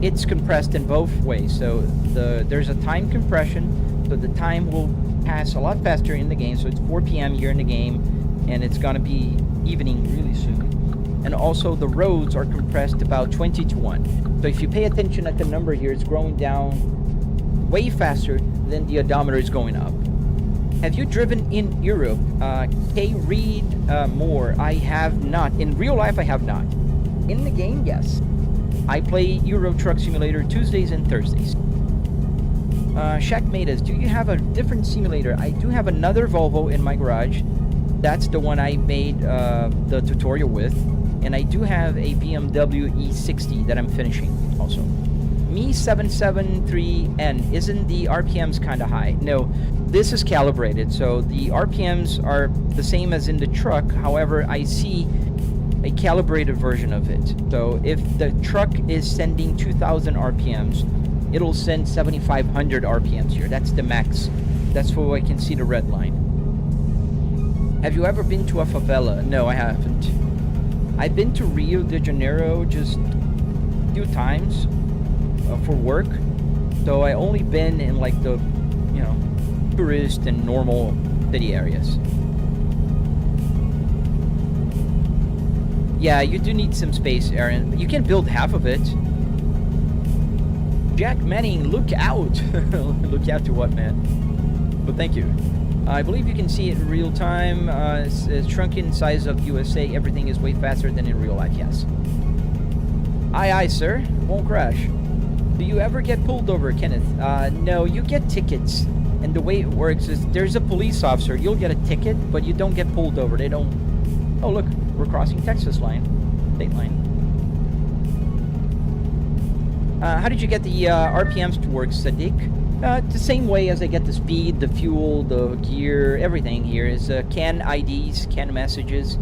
it's compressed in both ways. So there's a time compression, so the time will pass a lot faster in the game. So it's 4 p.m. here in the game, and it's gonna be evening really soon. And also the roads are compressed about 20:1. So if you pay attention at the number here, it's growing down way faster than the odometer is going up. Have you driven in Europe? Read more. I have not. In real life, I have not. In the game, yes. I play Euro Truck Simulator Tuesdays and Thursdays. Shaq Matas, do you have a different simulator? I do have another Volvo in my garage. That's the one I made the tutorial with. And I do have a BMW E60 that I'm finishing also. Me 773N, isn't the RPMs kind of high? No, this is calibrated, so the RPMs are the same as in the truck. However, I see a calibrated version of it. So if the truck is sending 2,000 RPMs, it'll send 7,500 RPMs here. That's the max. That's where I can see the red line. Have you ever been to a favela? No, I haven't. I've been to Rio de Janeiro just a few times for work. So I only been in like the, tourist and normal city areas. Yeah, you do need some space, Aaron. You can build half of it. Jack Manning, look out. Look out to what, man? But thank you. I believe you can see it in real time. Shrunken size of USA. Everything is way faster than in real life, yes. Aye, aye, sir. Won't crash. Do you ever get pulled over, Kenneth? No, you get tickets. And the way it works is there's a police officer. You'll get a ticket, but you don't get pulled over. They don't... Oh, look. We're crossing Texas line. State line. How did you get the RPMs to work, Sadiq? The same way as I get the speed, the fuel, the gear, everything here is CAN IDs, CAN messages.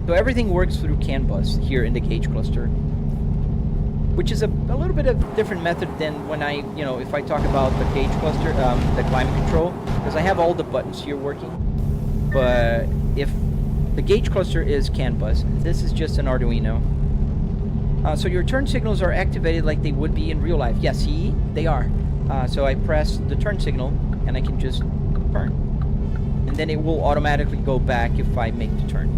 So everything works through CAN bus here in the gauge cluster. Which is a little bit of different method than when I, if I talk about the gauge cluster, the climate control, because I have all the buttons here working. But if the gauge cluster is CAN bus, this is just an Arduino. So your turn signals are activated like they would be in real life. Yes, see, they are. So I press the turn signal and I can just turn. And then it will automatically go back if I make the turn.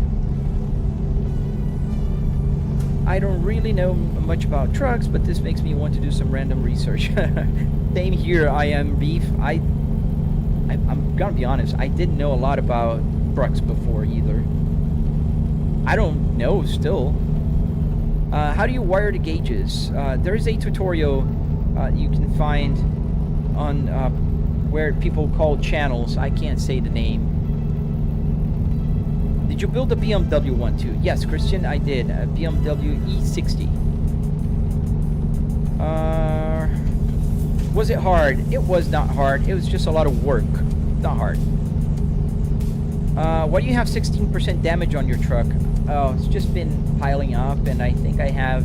I don't really know much about trucks, but this makes me want to do some random research. Same here, I am Beef. I'm gonna be honest, I didn't know a lot about trucks before either. I don't know still. How do you wire the gauges? There's a tutorial you can find on where people call channels. I can't say the name. Did you build a BMW one too? Yes, Christian, I did. A BMW E60. Was it hard? It was not hard. It was just a lot of work. Not hard. Why do you have 16% damage on your truck? Oh, it's just been piling up, and I think I have...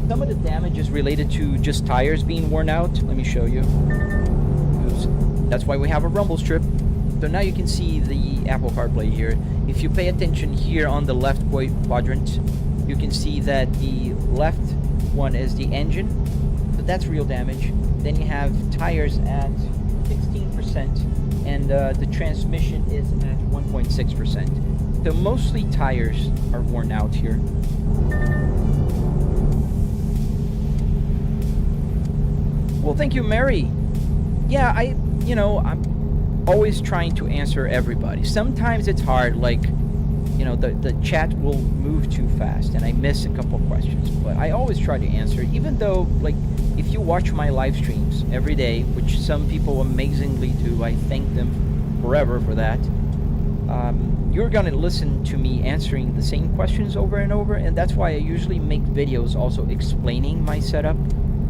Some of the damage is related to just tires being worn out. Let me show you. Oops. That's why we have a rumble strip. So now you can see the Apple CarPlay here. If you pay attention here on the left quadrant, you can see that the left one is the engine. So that's real damage. Then you have tires at 16%, and the transmission is at 1.6%. So mostly tires are worn out here. Well, thank you, Mary. Yeah, I'm always trying to answer everybody. Sometimes it's hard, like the chat will move too fast and I miss a couple questions. But I always try to answer, even though, like, if you watch my live streams every day, which some people amazingly do, I thank them forever for that. You're gonna listen to me answering the same questions over and over, and that's why I usually make videos also explaining my setup.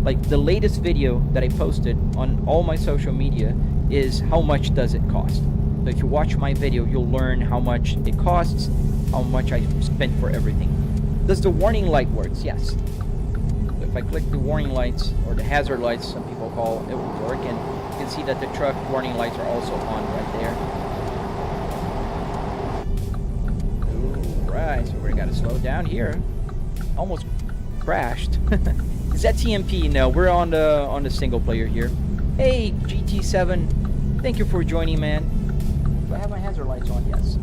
Like the latest video that I posted on all my social media is how much does it cost. So if you watch my video, you'll learn how much it costs, how much I spent for everything. Does the warning light work? Yes. So if I click the warning lights, or the hazard lights some people call it, will work, and you can see that the truck warning lights are also on right there. Alright, so we gotta slow down here. Almost crashed. Is that TMP? No, we're on the single player here. Hey, GT7, thank you for joining, man. Do I have my hazard lights on? Yes.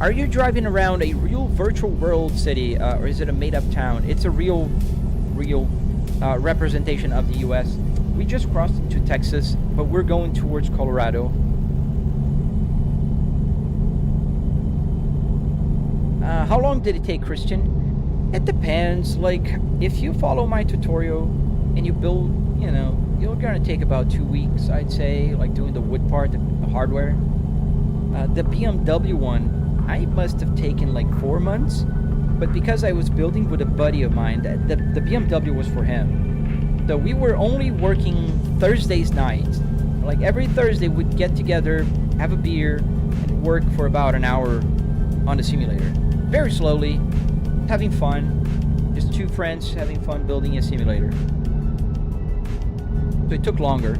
Are you driving around a real virtual world city, or is it a made-up town? It's a real representation of the U.S. We just crossed into Texas, but we're going towards Colorado. How long did it take, Christian? It depends. Like, if you follow my tutorial and you build, you're gonna take about 2 weeks, I'd say, like doing the wood part, the hardware. The BMW one, I must have taken like 4 months, but because I was building with a buddy of mine, the BMW was for him. So we were only working Thursdays nights. Like every Thursday we'd get together, have a beer, and work for about an hour on the simulator. Very slowly, having fun, just two friends having fun building a simulator. So it took longer.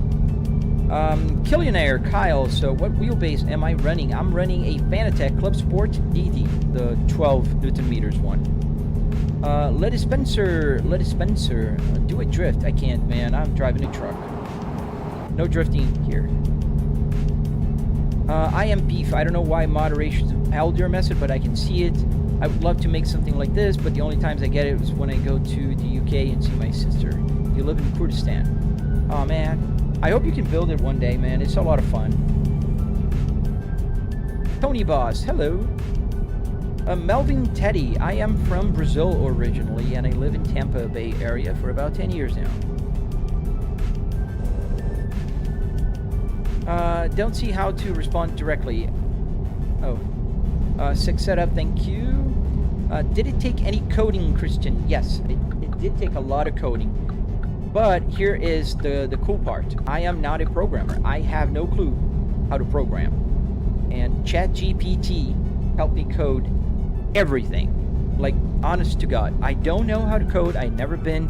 Killionaire Kyle, so what wheelbase am I running? I'm running a Fanatec Club Sport DD, the 12 Newton meters one. Letty Spencer, do a drift. I can't, man, I'm driving a truck. No drifting here. I am beef. I don't know why moderation held your message, but I can see it. I would love to make something like this, but the only times I get it is when I go to the UK and see my sister. You live in Kurdistan. Oh man, I hope you can build it one day, man. It's a lot of fun. Tony Boss, hello. Melvin Teddy, I am from Brazil originally, and I live in Tampa Bay area for about 10 years now. Don't see how to respond directly. Oh. Sick setup, thank you. Did it take any coding, Christian? Yes, it did take a lot of coding. But here is the cool part. I am not a programmer. I have no clue how to program. And ChatGPT helped me code everything. Like, honest to God. I don't know how to code. I've never been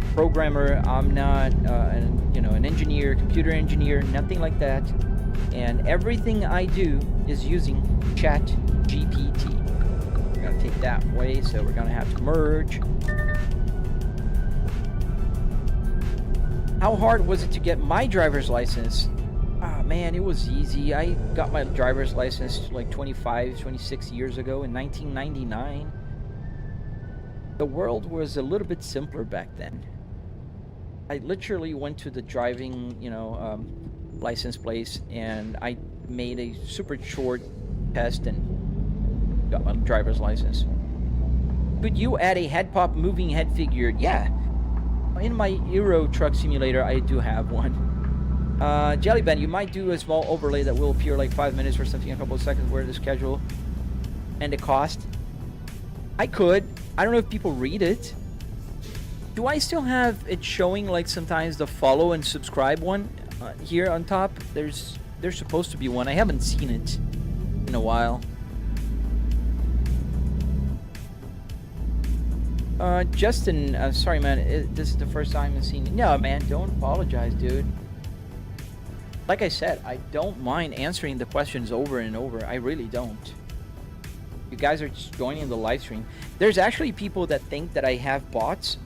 a programmer. I'm not an engineer, computer engineer, nothing like that. And everything I do is using ChatGPT. We're gonna take that way, so we're gonna have to merge. How hard was it to get my driver's license? Ah, man, it was easy. I got my driver's license like 26 years ago in 1999. The world was a little bit simpler back then. I literally went to the driving, license place, and I made a super short test and got my driver's license. Could you add a head pop moving head figure? Yeah. In my Euro truck simulator, I do have one. Jellyben, you might do a small overlay that will appear like 5 minutes or something, a couple of seconds, where the schedule and the cost. I could. I don't know if people read it. Do I still have it showing like sometimes the follow and subscribe one here on top? There's supposed to be one. I haven't seen it in a while. Justin, sorry man, this is the first time I've seen it. No man, don't apologize, dude. Like I said, I don't mind answering the questions over and over. I really don't. You guys are just joining the live stream. There's actually people that think that I have bots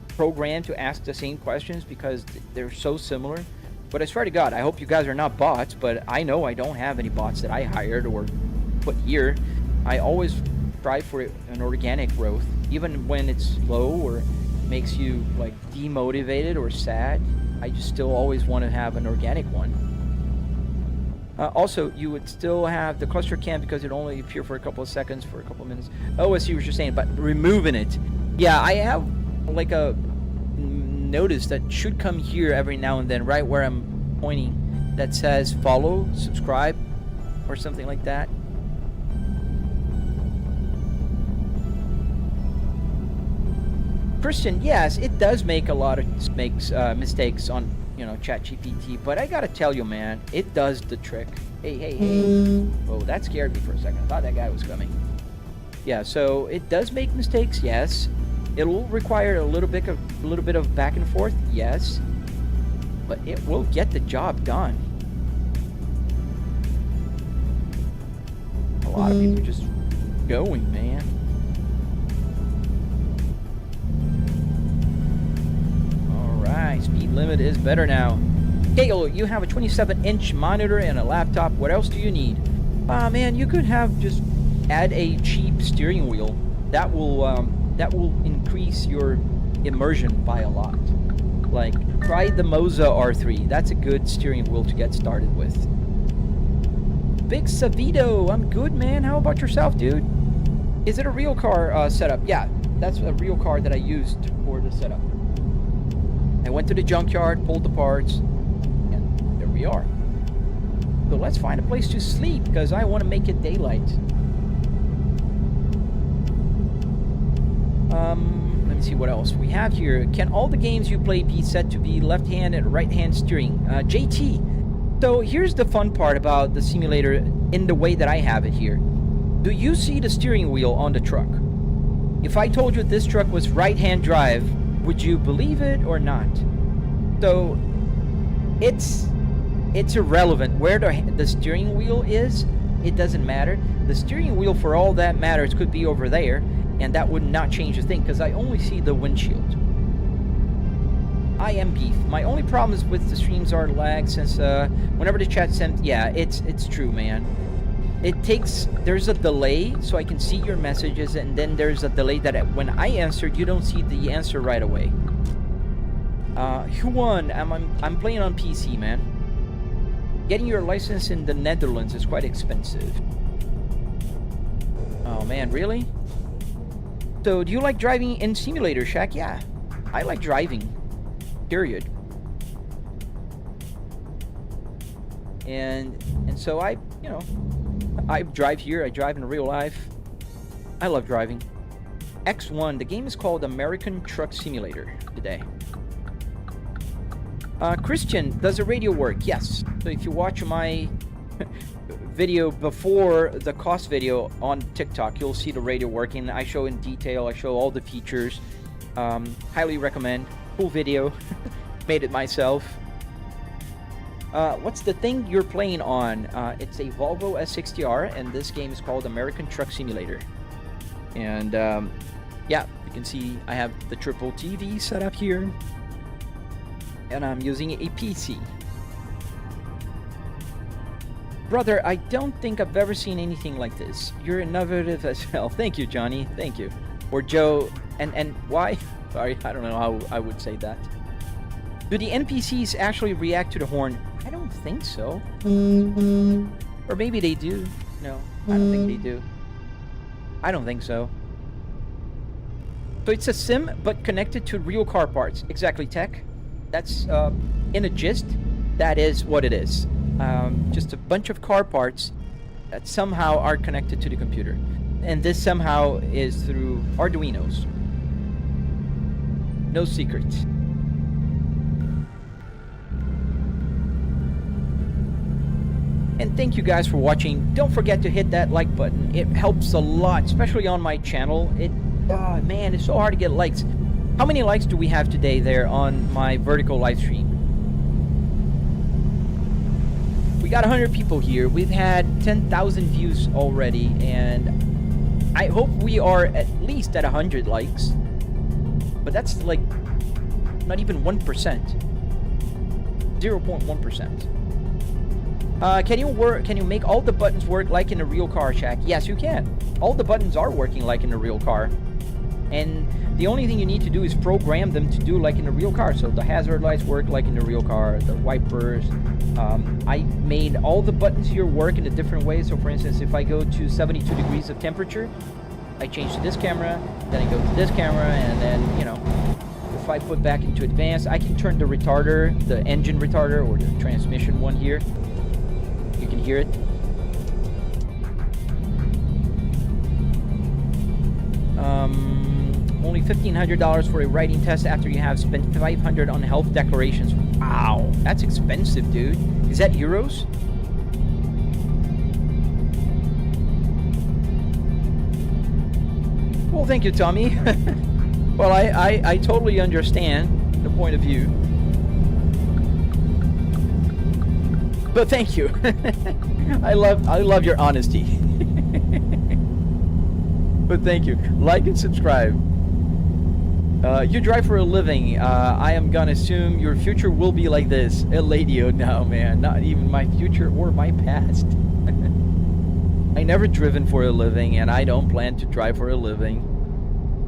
programmed to ask the same questions because they're so similar. But I swear to God, I hope you guys are not bots, but I know I don't have any bots that I hired or put here. I always strive for an organic growth, even when it's slow or makes you like demotivated or sad. I just still always want to have an organic one. Also, you would still have the cluster cam because it only appear for a couple of seconds, for a couple of minutes. Oh, I see what you're saying, but removing it. Yeah, I have like a notice that should come here every now and then, right where I'm pointing, that says follow, subscribe, or something like that. Christian, yes, it does make a lot of mistakes on, you know, ChatGPT, but I gotta tell you, man, it does the trick. Hey. Oh, that scared me for a second. I thought that guy was coming. Yeah, so it does make mistakes, yes. It'll require a little bit of back and forth, yes. But it will get the job done. A lot of people just going, man. Alright, speed limit is better now. Kale, you have a 27-inch monitor and a laptop. What else do you need? Man, you could have just add a cheap steering wheel. That will increase your immersion by a lot. Like, try the Moza R3. That's a good steering wheel to get started with. Big Savito, I'm good, man. How about yourself, dude? Is it a real car setup? Yeah, that's a real car that I used for the setup. I went to the junkyard, pulled the parts, and there we are. So let's find a place to sleep, because I want to make it daylight. Let me see what else we have here. Can all the games you play be set to be left-hand and right-hand steering? JT. So here's the fun part about the simulator in the way that I have it here. Do you see the steering wheel on the truck? If I told you this truck was right-hand drive, would you believe it or not? So it's irrelevant where the steering wheel is. It doesn't matter. The steering wheel, for all that matters, could be over there, and that would not change a thing because I only see the windshield. I am beef. My only problems with the streams are lag, since whenever the chat sends, yeah, it's true, man. It takes, there's a delay, so I can see your messages, and then there's a delay that when I answered, you don't see the answer right away. Who won? I'm playing on PC, man. Getting your license in the Netherlands is quite expensive. Oh man, really? So, do you like driving in simulator, Shaq? Yeah, I like driving. Period. And so I drive here. I drive in real life. I love driving. X1. The game is called American Truck Simulator today. Christian, does the radio work? Yes. So if you watch my video before the cost video on TikTok, you'll see the radio working. I show in detail. I show all the features. Highly recommend. Cool video. Made it myself. What's the thing you're playing on? It's a Volvo S60R, and this game is called American Truck Simulator. And yeah, you can see I have the triple TV set up here, and I'm using a PC. Brother, I don't think I've ever seen anything like this. You're innovative as hell. Thank you, Johnny. Thank you. Or Joe. And why? Sorry, I don't know how I would say that. Do the NPCs actually react to the horn? I don't think so. Or maybe they do. No, I don't think they do. I don't think so. So it's a sim, but connected to real car parts. Exactly, Tech. That's, in a gist, that is what it is. Just a bunch of car parts that somehow are connected to the computer. And this somehow is through Arduinos. No secret. And thank you guys for watching. Don't forget to hit that like button. It helps a lot, especially on my channel. Oh man, it's so hard to get likes. How many likes do we have today there on my vertical live stream? We got 100 people here. We've had 10,000 views already, and I hope we are at least at 100 likes. But that's like not even 1%. 0.1%. Can you make all the buttons work like in a real car, Shaq? Yes, you can. All the buttons are working like in a real car. And the only thing you need to do is program them to do like in a real car. So the hazard lights work like in a real car, the wipers, I made all the buttons here work in a different way. So for instance, if I go to 72 degrees of temperature, I change to this camera, then I go to this camera, and then, you know, if I put back into advanced, I can turn the retarder, the engine retarder, or the transmission one here. You can hear it. Only $1,500 for a writing test after you have spent $500 on health declarations. Wow, that's expensive, dude. Is that euros? Well, thank you, Tommy. Well, I totally understand the point of view. But thank you. I love your honesty. But thank you. Like and subscribe. You drive for a living. I am gonna assume your future will be like this. Eladio, no man, not even my future or my past. I never driven for a living, and I don't plan to drive for a living.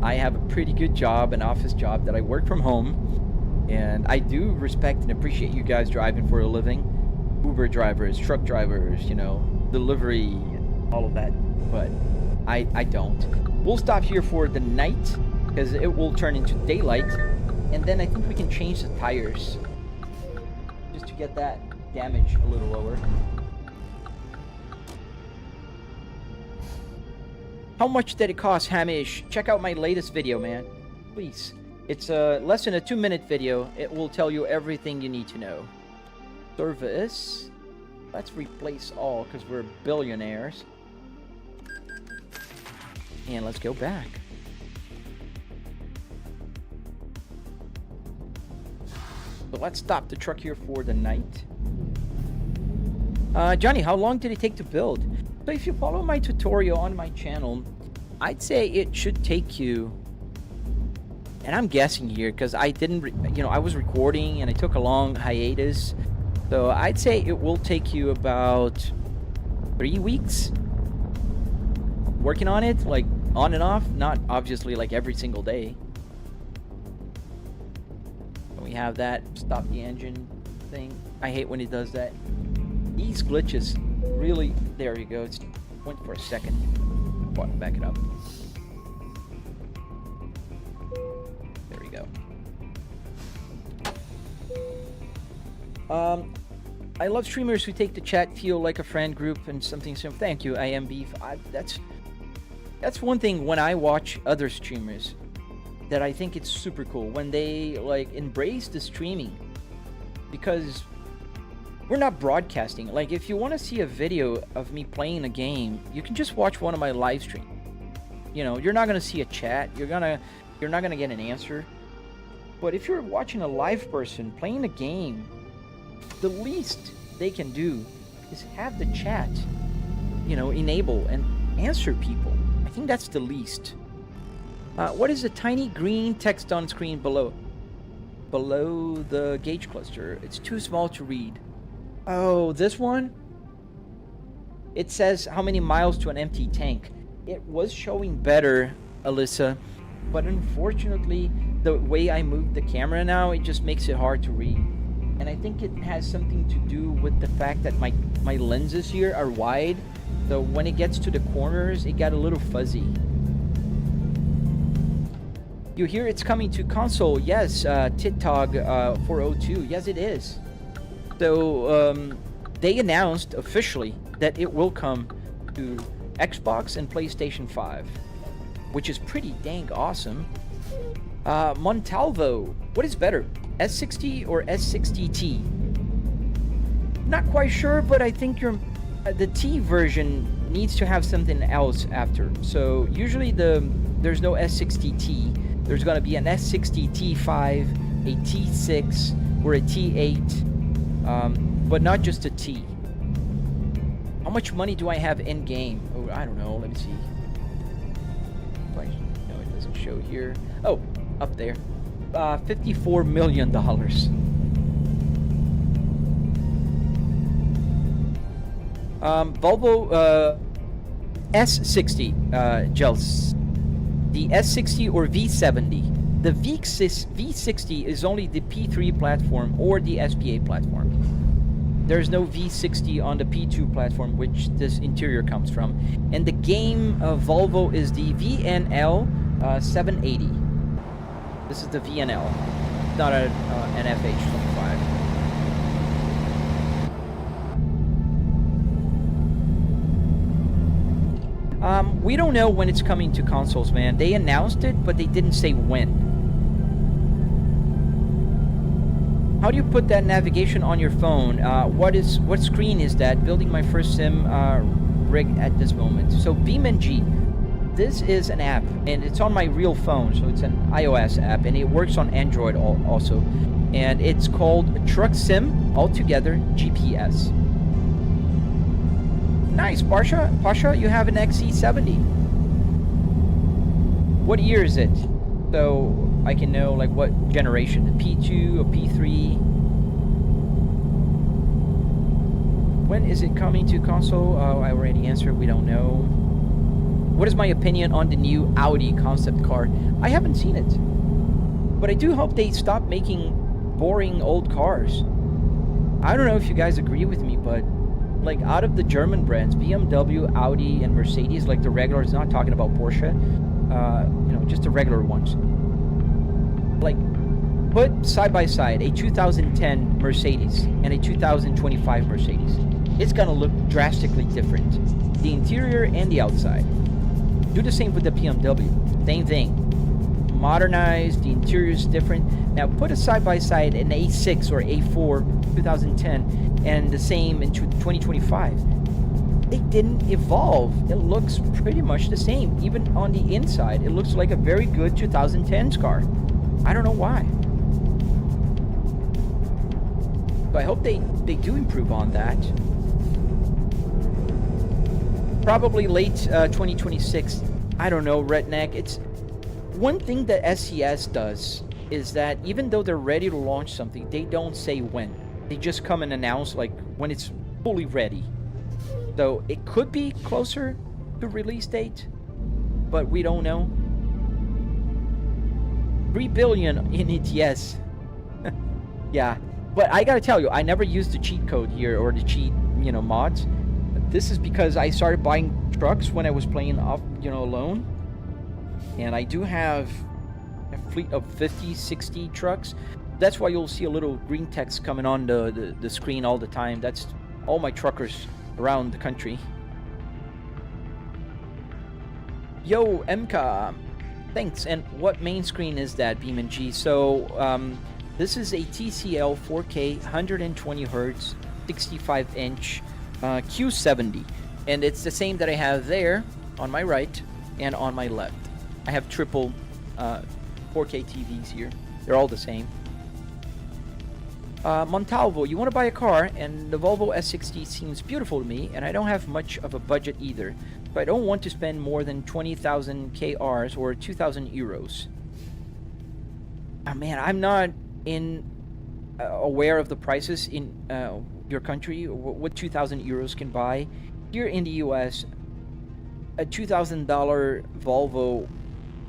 I have a pretty good job, an office job that I work from home, and I do respect and appreciate you guys driving for a living. Uber drivers, truck drivers, you know, delivery, all of that. But I don't. We'll stop here for the night, because it will turn into daylight, and then I think we can change the tires just to get that damage a little lower. How much did it cost, Hamish? Check out my latest video, man. Please. It's less than a 2-minute video. It will tell you everything you need to know. Service. Let's replace all, because we're billionaires. And let's go back. So let's stop the truck here for the night. Johnny, how long did it take to build? So if you follow my tutorial on my channel, I'd say it should take you, and I'm guessing here because I didn't, I was recording and I took a long hiatus. So I'd say it will take you about 3 weeks working on it, like on and off, not obviously like every single day. We have that stop the engine thing. I hate when it does that. These glitches really, there you go. It went for a second. Back it up. There we go. I love streamers who take the chat feel like a friend group and something similar. Thank you, I am Beef. That's one thing when I watch other streamers that I think it's super cool when they like embrace the streaming, because we're not broadcasting. Like if you want to see a video of me playing a game, you can just watch one of my live stream. You know, you're not gonna see a chat. You're not gonna get an answer. But if you're watching a live person playing a game, the least they can do is have the chat, enable and answer people. I think that's the least. What is the tiny green text on screen below the gauge cluster? It's too small to read. Oh, this one? It says how many miles to an empty tank. It was showing better, Alyssa, but unfortunately, the way I move the camera now, it just makes it hard to read. And I think it has something to do with the fact that my lenses here are wide, so when it gets to the corners, it got a little fuzzy. You hear it's coming to console. Yes, Titog 402. Yes, it is. So they announced officially that it will come to Xbox and PlayStation 5, which is pretty dang awesome. Montalvo, what is better, S60 or S60T? Not quite sure, but I think the T version needs to have something else after. So usually there's no S60T. There's going to be an S60T5, a T6, or a T8, but not just a T. How much money do I have in game? Oh, I don't know. Let me see. No, it doesn't show here. Oh, up there. $54 million. Volvo S60 gels. The S60 or V70. The V60 is only the P3 platform or the SPA platform. There's no V60 on the P2 platform, which this interior comes from. And the game Volvo is the VNL 780. This is the VNL, not an FH25. We don't know when it's coming to consoles, man. They announced it, but they didn't say when. How do you put that navigation on your phone? What screen is that? Building my first sim rig at this moment. So BeamNG, this is an app, and it's on my real phone, so it's an iOS app, and it works on Android also. And it's called Truck Sim Altogether GPS. Nice, Pasha, you have an XC70. What year is it? So I can know like what generation, a P2, a P3. When is it coming to console? Oh, I already answered, we don't know. What is my opinion on the new Audi concept car? I haven't seen it, but I do hope they stop making boring old cars. I don't know if you guys agree with me, but like out of the German brands, BMW, Audi, and Mercedes, like the regulars, not talking about Porsche, you know, just the regular ones. Like, put side by side a 2010 Mercedes and a 2025 Mercedes. It's gonna look drastically different. The interior and the outside. Do the same with the BMW. Same thing. Modernized, the interior is different. Now put a side by side an A6 or A4 2010 and the same in 2025. They didn't evolve. It looks pretty much the same. Even on the inside, it looks like a very good 2010s car. I don't know why. So I hope they do improve on that. Probably late 2026. I don't know, Redneck. It's one thing that SCS does is that even though they're ready to launch something, they don't say when. They just come and announce like when it's fully ready. So it could be closer to release date, but we don't know. 3 billion in ATS. Yeah, but I gotta tell you, I never used the cheat code here or the cheat, you know, mods. This is because I started buying trucks when I was playing off, you know, alone. And I do have a fleet of 50, 60 trucks. That's why you'll see a little green text coming on the screen all the time. That's all my truckers around the country. Yo, MK. Thanks. And what main screen is that, BeamNG? So, this is a TCL 4K 120 Hz 65-inch Q70. And it's the same that I have there on my right and on my left. I have triple 4K TVs here. They're all the same. Montalvo, you want to buy a car, and the Volvo S60 seems beautiful to me, and I don't have much of a budget either. But I don't want to spend more than 20,000 KRs or 2,000 euros. Oh, man, I'm not aware of the prices in your country, what 2,000 euros can buy. Here in the US, a $2,000 Volvo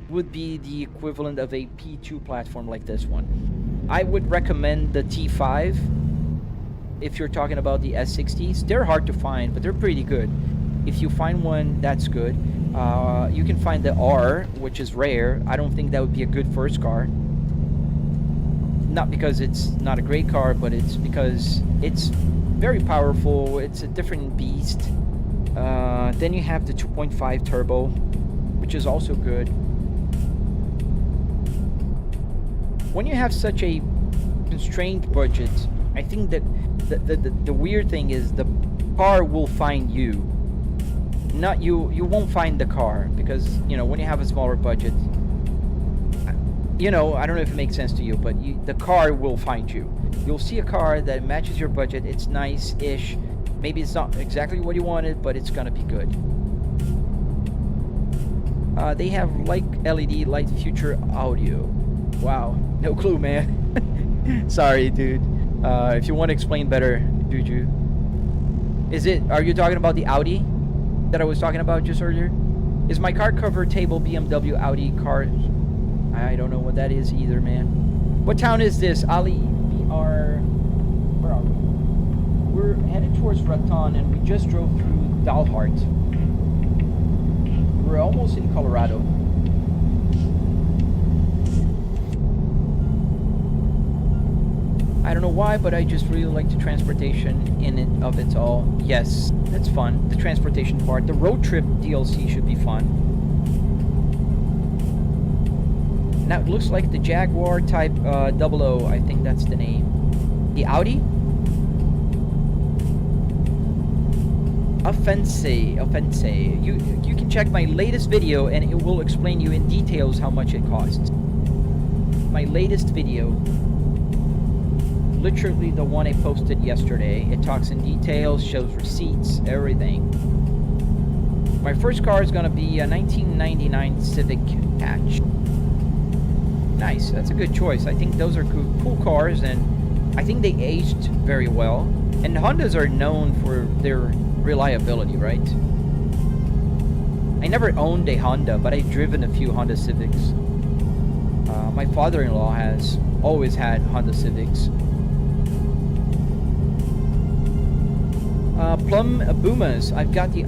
would be the equivalent of a P2 platform like this one. I would recommend the T5 if you're talking about the S60s. They're hard to find, but they're pretty good. If you find one, that's good. You can find the R, which is rare. I don't think that would be a good first car. Not because it's not a great car, but it's because it's very powerful. It's a different beast. Then you have the 2.5 turbo, which is also good. When you have such a constrained budget, I think that the weird thing is the car will find you. Not you. You won't find the car, because, you know, when you have a smaller budget, you know, I don't know if it makes sense to you, but the car will find you. You'll see a car that matches your budget. It's nice-ish. Maybe it's not exactly what you wanted, but it's gonna be good. They have like LED light future audio. Wow, no clue, man. Sorry, dude. If you want to explain better, Juju. Are you talking about the Audi that I was talking about just earlier? Is my car cover table BMW Audi car? I don't know what that is either, man. What town is this? Ali, we are... Where are we? we're headed towards Raton, and we just drove through Dalhart. We're almost in Colorado. I don't know why, but I just really like the transportation in it of it all. Yes, that's fun. The transportation part. The road trip DLC should be fun. Now it looks like the Jaguar Type 00, I think that's the name. The Audi? Offense. You can check my latest video and it will explain you in details how much it costs. My latest video, literally the one I posted yesterday. It talks in details, shows receipts, everything. My first car is gonna be a 1999 Civic Hatch. Nice, that's a good choice. I think those are cool cars, and I think they aged very well. And Hondas are known for their reliability, right? I never owned a Honda, but I've driven a few Honda Civics. My father-in-law has always had Honda Civics. Plum Boomas, I've got the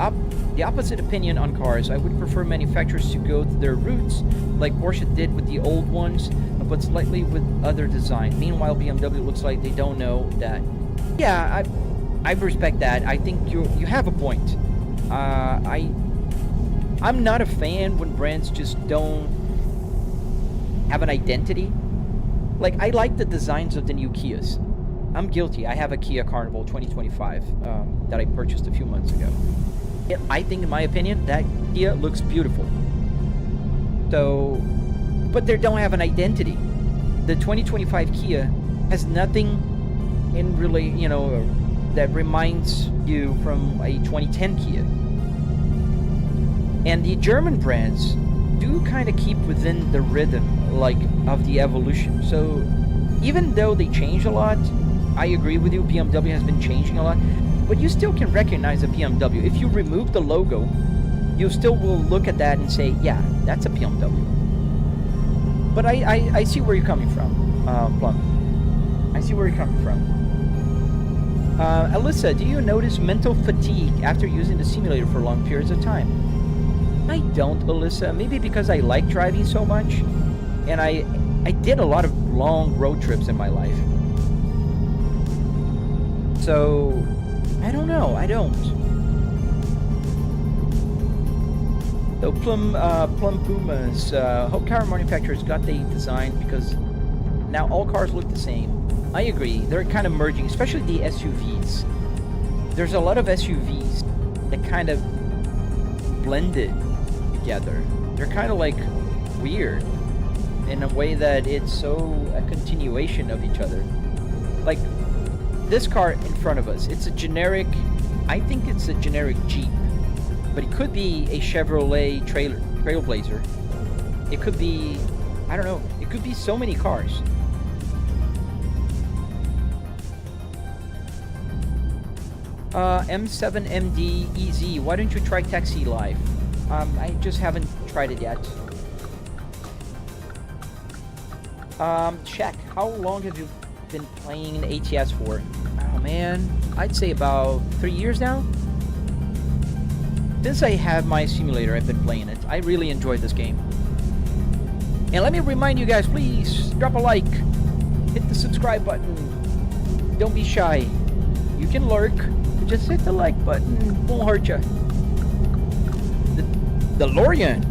opposite opinion on cars. I would prefer manufacturers to go to their roots, like Porsche did with the old ones, but slightly with other design. Meanwhile, BMW looks like they don't know that. Yeah, I respect that. I think you have a point. I'm not a fan when brands just don't have an identity. Like, I like the designs of the new Kias. I'm guilty. I have a Kia Carnival 2025 that I purchased a few months ago. Yeah, I think, in my opinion, that Kia looks beautiful. So, but they don't have an identity. The 2025 Kia has nothing in really, that reminds you from a 2010 Kia. And the German brands do kind of keep within the rhythm, like, of the evolution. So, even though they change a lot, I agree with you, BMW has been changing a lot, but you still can recognize a BMW. If you remove the logo, you still will look at that and say, yeah, that's a BMW. But I see where you're coming from, Plum. I see where you're coming from. Alyssa, do you notice mental fatigue after using the simulator for long periods of time? I don't, Alyssa. Maybe because I like driving so much, and I did a lot of long road trips in my life. So, I don't know. I don't. So Plum Pumas, hope car manufacturers got the design, because now all cars look the same. I agree. They're kind of merging, especially the SUVs. There's a lot of SUVs that kind of blended together. They're kind of like weird in a way that it's so a continuation of each other. Like, this car in front of us, it's a generic, I think it's a generic Jeep, but it could be a Chevrolet Trailblazer. It could be, I don't know, it could be so many cars. M7MD EZ, why don't you try Taxi Life? I just haven't tried it yet. Check, how long have you been playing ATS for? Oh man, I'd say about 3 years now. Since I have my simulator, I've been playing it. I really enjoyed this game. And let me remind you guys, please drop a like, hit the subscribe button. Don't be shy. You can lurk, just hit the like button. Won't hurt you. The DeLorean.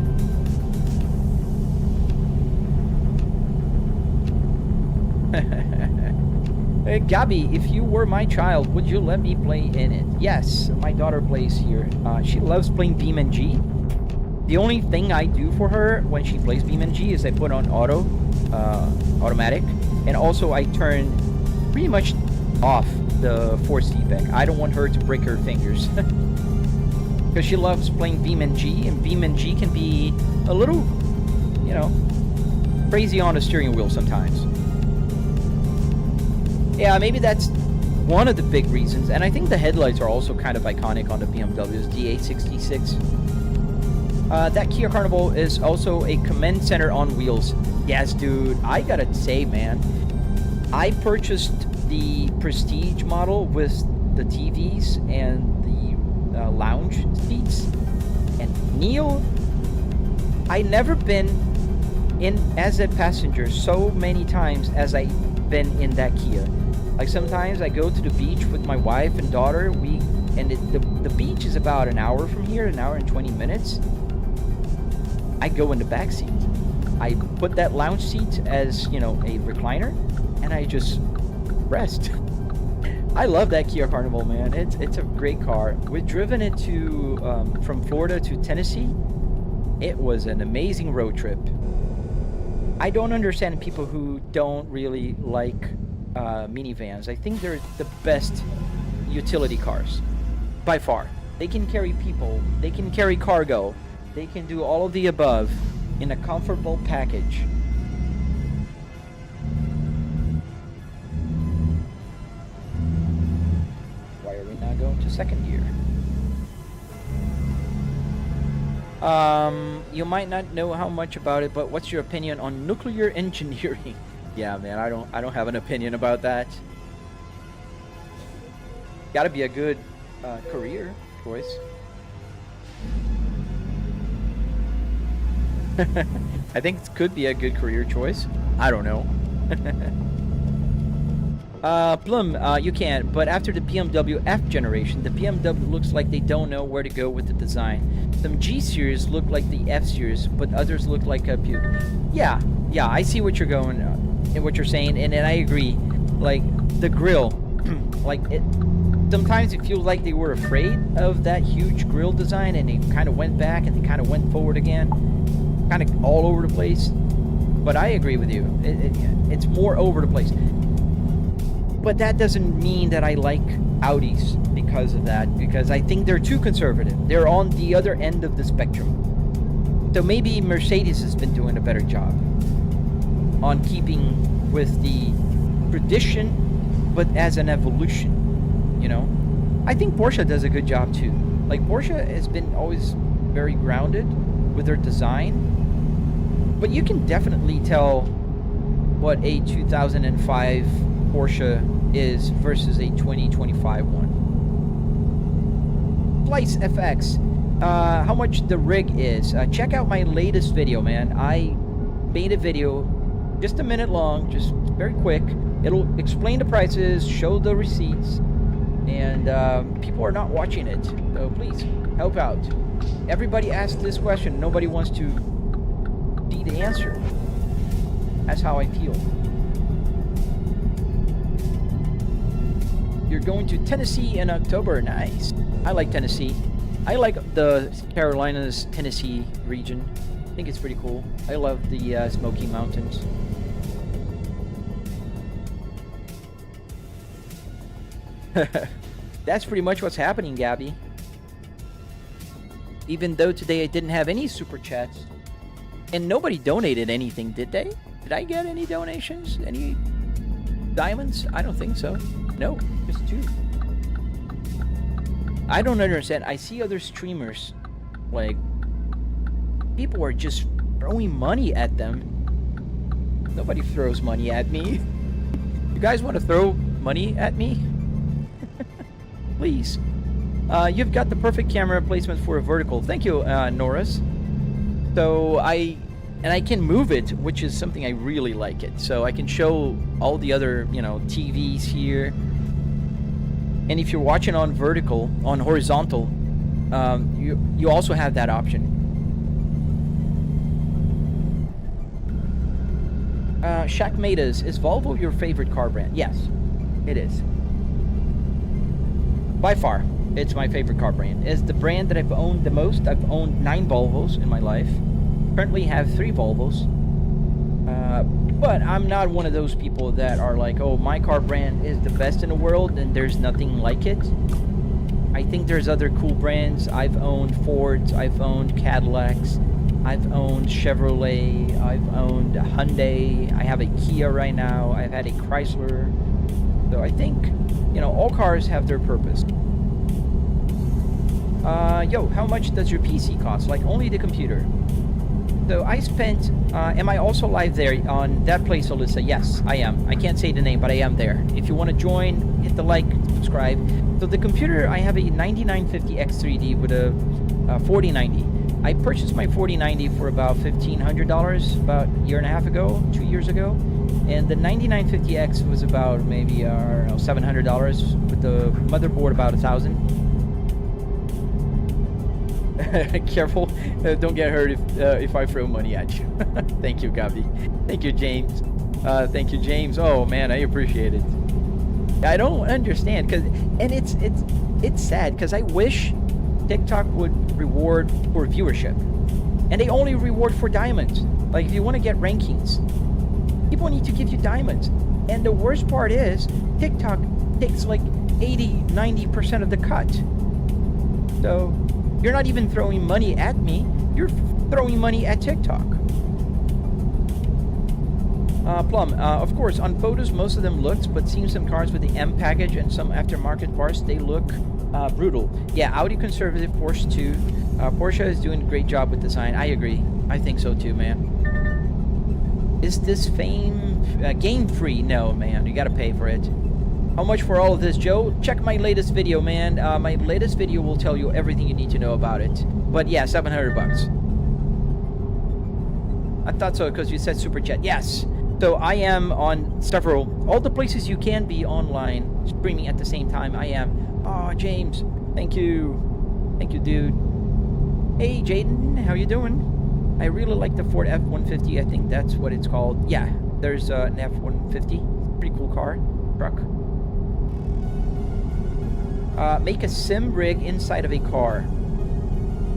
Hey, Gabi, if you were my child, would you let me play in it? Yes, my daughter plays here. She loves playing BeamNG. The only thing I do for her when she plays BeamNG is I put on automatic, and also I turn pretty much off the force feedback. I don't want her to break her fingers. Because she loves playing BeamNG, and BeamNG can be a little, crazy on a steering wheel sometimes. Yeah, maybe that's one of the big reasons. And I think the headlights are also kind of iconic on the BMWs, the 866. That Kia Carnival is also a command center on wheels. Yes, dude, I gotta say, man, I purchased the Prestige model with the TVs and the lounge seats. And Neil, I never been in as a passenger so many times as I've been in that Kia. Like sometimes I go to the beach with my wife and daughter. The beach is about an hour from here, an hour and 20 minutes. I go in the back seat. I put that lounge seat as, you know, a recliner, and I just rest. I love that Kia Carnival, man. It's a great car. We've driven it to from Florida to Tennessee. It was an amazing road trip. I don't understand people who don't really like minivans. I think they're the best utility cars by far. They can carry people, they can carry cargo, they can do all of the above in a comfortable package. Why are we not going to second gear? You might not know how much about it, but what's your opinion on nuclear engineering? Yeah, man, I don't have an opinion about that. Gotta be a good career choice. I think it could be a good career choice. I don't know. Plum, you can, but after the BMW F generation, the BMW looks like they don't know where to go with the design. Some G series look like the F series, but others look like a puke. Yeah, I see what you're going, and what you're saying, and I agree. Like the grille, like it. Sometimes it feels like they were afraid of that huge grille design, and they kind of went back and they kind of went forward again, kind of all over the place. But I agree with you. It's more over the place. But that doesn't mean that I like Audis because of that, because I think they're too conservative. They're on the other end of the spectrum. So maybe Mercedes has been doing a better job on keeping with the tradition, but as an evolution, you know? I think Porsche does a good job too. Like Porsche has been always very grounded with their design, but you can definitely tell what a 2005 Porsche is versus a 2025 one. Slice FX, how much the rig is. Check out my latest video, man. I made a video just a minute long, just very quick. It'll explain the prices, show the receipts, and people are not watching it, so please help out. Everybody asks this question, nobody wants to see the answer. That's how I feel. You're going to Tennessee in October. Nice. I like Tennessee. I like the Carolinas, Tennessee region. I think it's pretty cool. I love the Smoky Mountains. That's pretty much what's happening, Gabby. Even though today I didn't have any super chats. And nobody donated anything, did they? Did I get any donations? Any diamonds? I don't think so. No, just 2. I don't understand. I see other streamers, like, people are just throwing money at them. Nobody throws money at me. You guys want to throw money at me? Please. You've got the perfect camera placement for a vertical. Thank you, Norris. So I can move it, which is something I really like it. So I can show all the other, you know, TVs here. And if you're watching on vertical, on horizontal, you also have that option. Shaq Madas, is Volvo your favorite car brand? Yes, it is. By far, it's my favorite car brand. It's the brand that I've owned the most. I've owned 9 Volvos in my life. Currently have 3 Volvos. But I'm not one of those people that are like, oh, my car brand is the best in the world and there's nothing like it. I think there's other cool brands. I've owned Fords, I've owned Cadillacs, I've owned Chevrolet, I've owned a Hyundai, I have a Kia right now, I've had a Chrysler. So I think, you know, all cars have their purpose. Yo, how much does your PC cost? Like, only the computer. So I spent, am I also live there on that place, Alyssa? Yes, I am. I can't say the name, but I am there. If you want to join, hit the like, subscribe. So the computer, I have a 9950X3D with a 4090. I purchased my 4090 for about $1,500 about a year and a half ago, 2 years ago. And the 9950X was about maybe $700 with the motherboard about $1,000. Careful, don't get hurt if I throw money at you. Thank you, Gabi. Thank you, James. Thank you, James. Oh man, I appreciate it. I don't understand and it's sad because I wish TikTok would reward for viewership, and they only reward for diamonds. Like if you want to get rankings, people need to give you diamonds. And the worst part is TikTok takes like 80-90% of the cut. So you're not even throwing money at me, you're throwing money at TikTok. Plum, of course, on photos most of them looked, but seeing some cars with the M package and some aftermarket parts, they look brutal. Yeah, Audi conservative, Porsche too. Porsche is doing a great job with design. I agree. I think so too, man. Is this fame game free? No, man. You gotta pay for it. How much for all of this, Joe? Check my latest video, man. My latest video will tell you everything you need to know about it. But yeah, $700. I thought so because you said super chat. Yes. So I am on all the places you can be online streaming at the same time. I am. Oh, James, thank you. Thank you, dude. Hey, Jaden, how you doing? I really like the Ford F-150. I think that's what it's called. Yeah, there's an F-150. Pretty cool car. Truck. Make a sim rig inside of a car.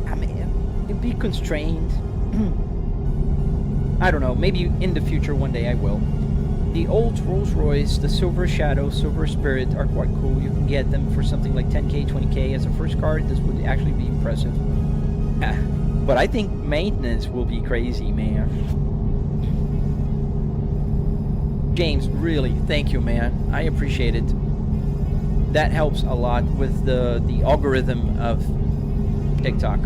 I mean, it'd be constrained. I don't know, maybe in the future one day I will. The old Rolls Royce, the Silver Shadow, Silver Spirit are quite cool. You can get them for something like 10K, 20K as a first car. This would actually be impressive. But I think maintenance will be crazy, man. James, really, thank you, man. I appreciate it. That helps a lot with the algorithm of TikTok.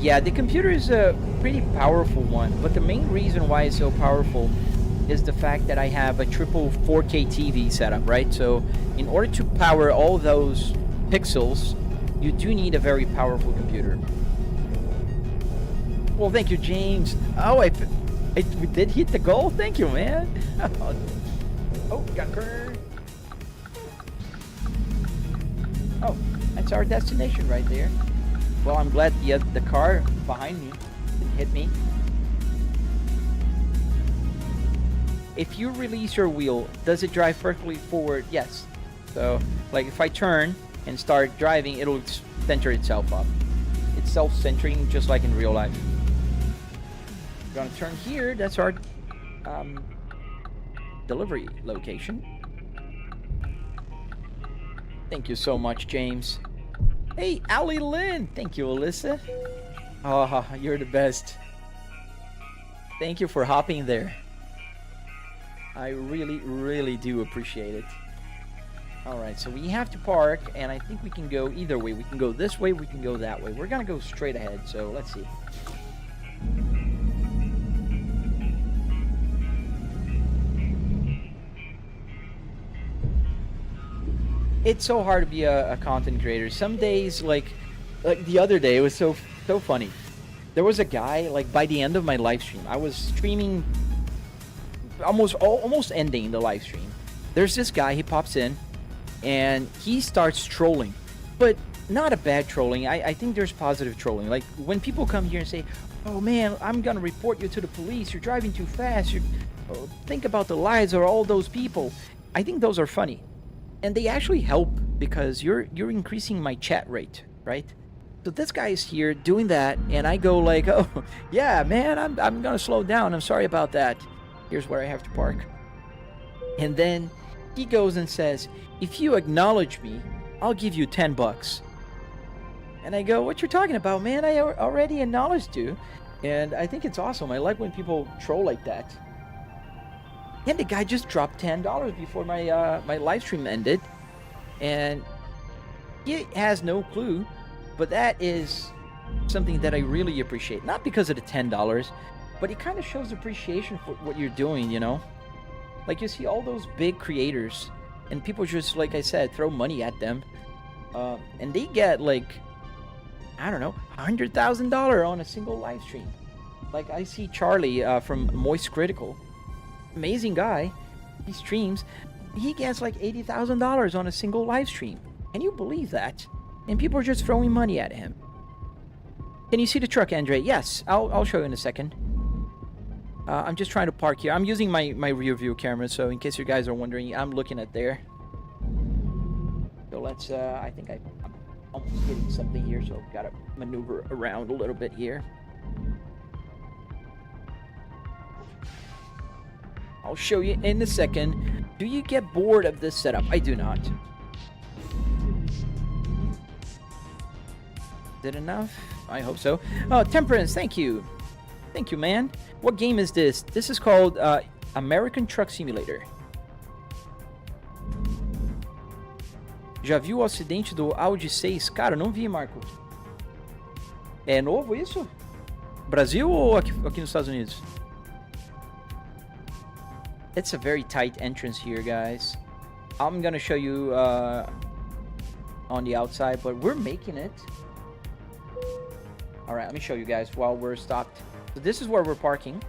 Yeah, the computer is a pretty powerful one, but the main reason why it's so powerful is the fact that I have a triple 4K TV setup, right? So in order to power all those pixels, you do need a very powerful computer. Well, thank you, James. Oh, we did hit the goal. Thank you, man. Oh, got burned. Oh, that's our destination right there. Well, I'm glad the car behind me didn't hit me. If you release your wheel, does it drive perfectly forward? Yes. So, like if I turn and start driving, it'll center itself up. It's self-centering just like in real life. We're gonna turn here. That's our delivery location. Thank you so much, James. Hey, Ali Lynn. Thank you, Alyssa. Oh, you're the best. Thank you for hopping there. I really, really do appreciate it. Alright, so we have to park, and I think we can go either way. We can go this way, we can go that way. We're gonna go straight ahead, so let's see. It's so hard to be a content creator. Some days, like the other day, it was so funny. There was a guy, like by the end of my live stream, I was streaming, almost ending the live stream. There's this guy, he pops in, and he starts trolling, but not a bad trolling. I think there's positive trolling. Like when people come here and say, "Oh man, I'm gonna report you to the police. You're driving too fast. Think about the lives of all those people." I think those are funny. And they actually help because you're increasing my chat rate, right? So this guy is here doing that, and I go like, "Oh, yeah, man, I'm gonna slow down. I'm sorry about that. Here's where I have to park." And then he goes and says, "If you acknowledge me, I'll give you $10." And I go, "What you're talking about, man? I already acknowledged you." And I think it's awesome. I like when people troll like that. And the guy just dropped $10 before my my live stream ended, and he has no clue But that is something that I really appreciate. Not because of the $10, but it kind of shows appreciation for what you're doing, you know? Like, you see all those big creators, and people just, like I said, throw money at them. And they get, like, I don't know, $100,000 on a single live stream. Like, I see Charlie from Moist Critical. Amazing guy. He streams. He gets, like, $80,000 on a single live stream. Can you believe that? And people are just throwing money at him. Can you see the truck, Andre? Yes, I'll show you in a second. I'm just trying to park here. I'm using my rear view camera, so in case you guys are wondering, I'm looking at there. So let's, I think I'm almost hitting something here, so I've got to maneuver around a little bit here. I'll show you in a second. Do you get bored of this setup? I do not. Is it enough? I hope so. Oh, Temperance, thank you. Thank you, man. What game is this? This is called American Truck Simulator. Já viu o acidente do Audi 6? Cara, não vi, Marcos. É novo isso? Brasil ou aqui nos Estados Unidos? It's a very tight entrance here, guys. I'm gonna show you on the outside, but we're making it. All right, let me show you guys while we're stopped. So this is where we're parking.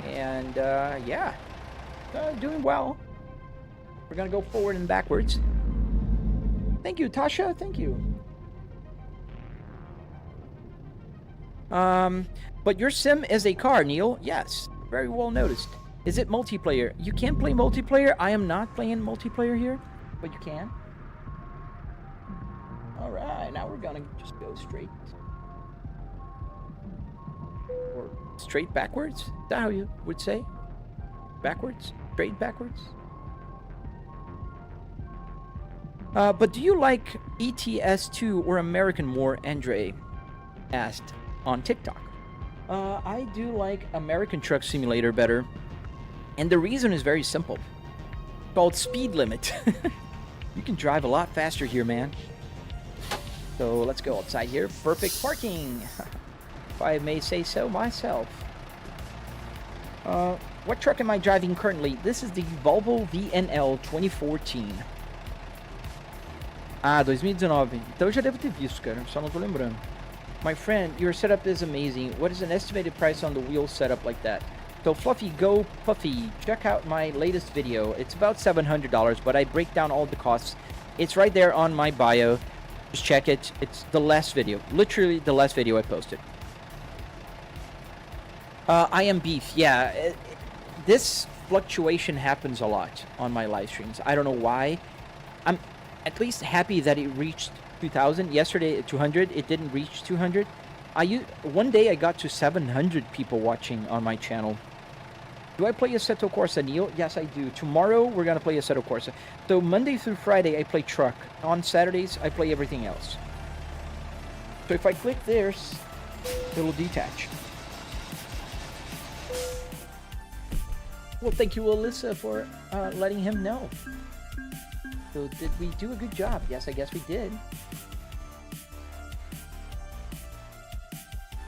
And yeah, doing well. We're gonna go forward and backwards. Thank you, Tasha. Thank you. But your sim is a car, Neil. Yes, very well noticed. Is it multiplayer? You can play multiplayer. I am not playing multiplayer here, but you can. All right, now we're gonna just go straight. Or straight backwards? Is that how you would say? Backwards? Straight backwards? But do you like ATS 2 or American more? Andre asked on TikTok. I do like American Truck Simulator better. And the reason is very simple. It's called speed limit. You can drive a lot faster here, man. So let's go outside here. Perfect parking. If I may say so myself. What truck am I driving currently? This is the Volvo VNL 2014. Ah, 2019. Então eu já devo ter visto, cara. Só não tô lembrando. My friend, your setup is amazing. What is an estimated price on the wheel setup like that? So Fluffy, go Puffy. Check out my latest video. It's about $700, but I break down all the costs. It's right there on my bio. Just check it. It's the last video. Literally the last video I posted. I am beef. Yeah, this fluctuation happens a lot on my live streams. I don't know why. I'm at least happy that it reached 2,000. Yesterday at 200. It didn't reach 200. One day I got to 700 people watching on my channel. Do I play Assetto Corsa, Neil? Yes, I do. Tomorrow we're gonna play Assetto Corsa. So Monday through Friday I play truck. On Saturdays I play everything else. So if I click this, it'll detach. Well, thank you, Alyssa, for letting him know. So did we do a good job? Yes, I guess we did.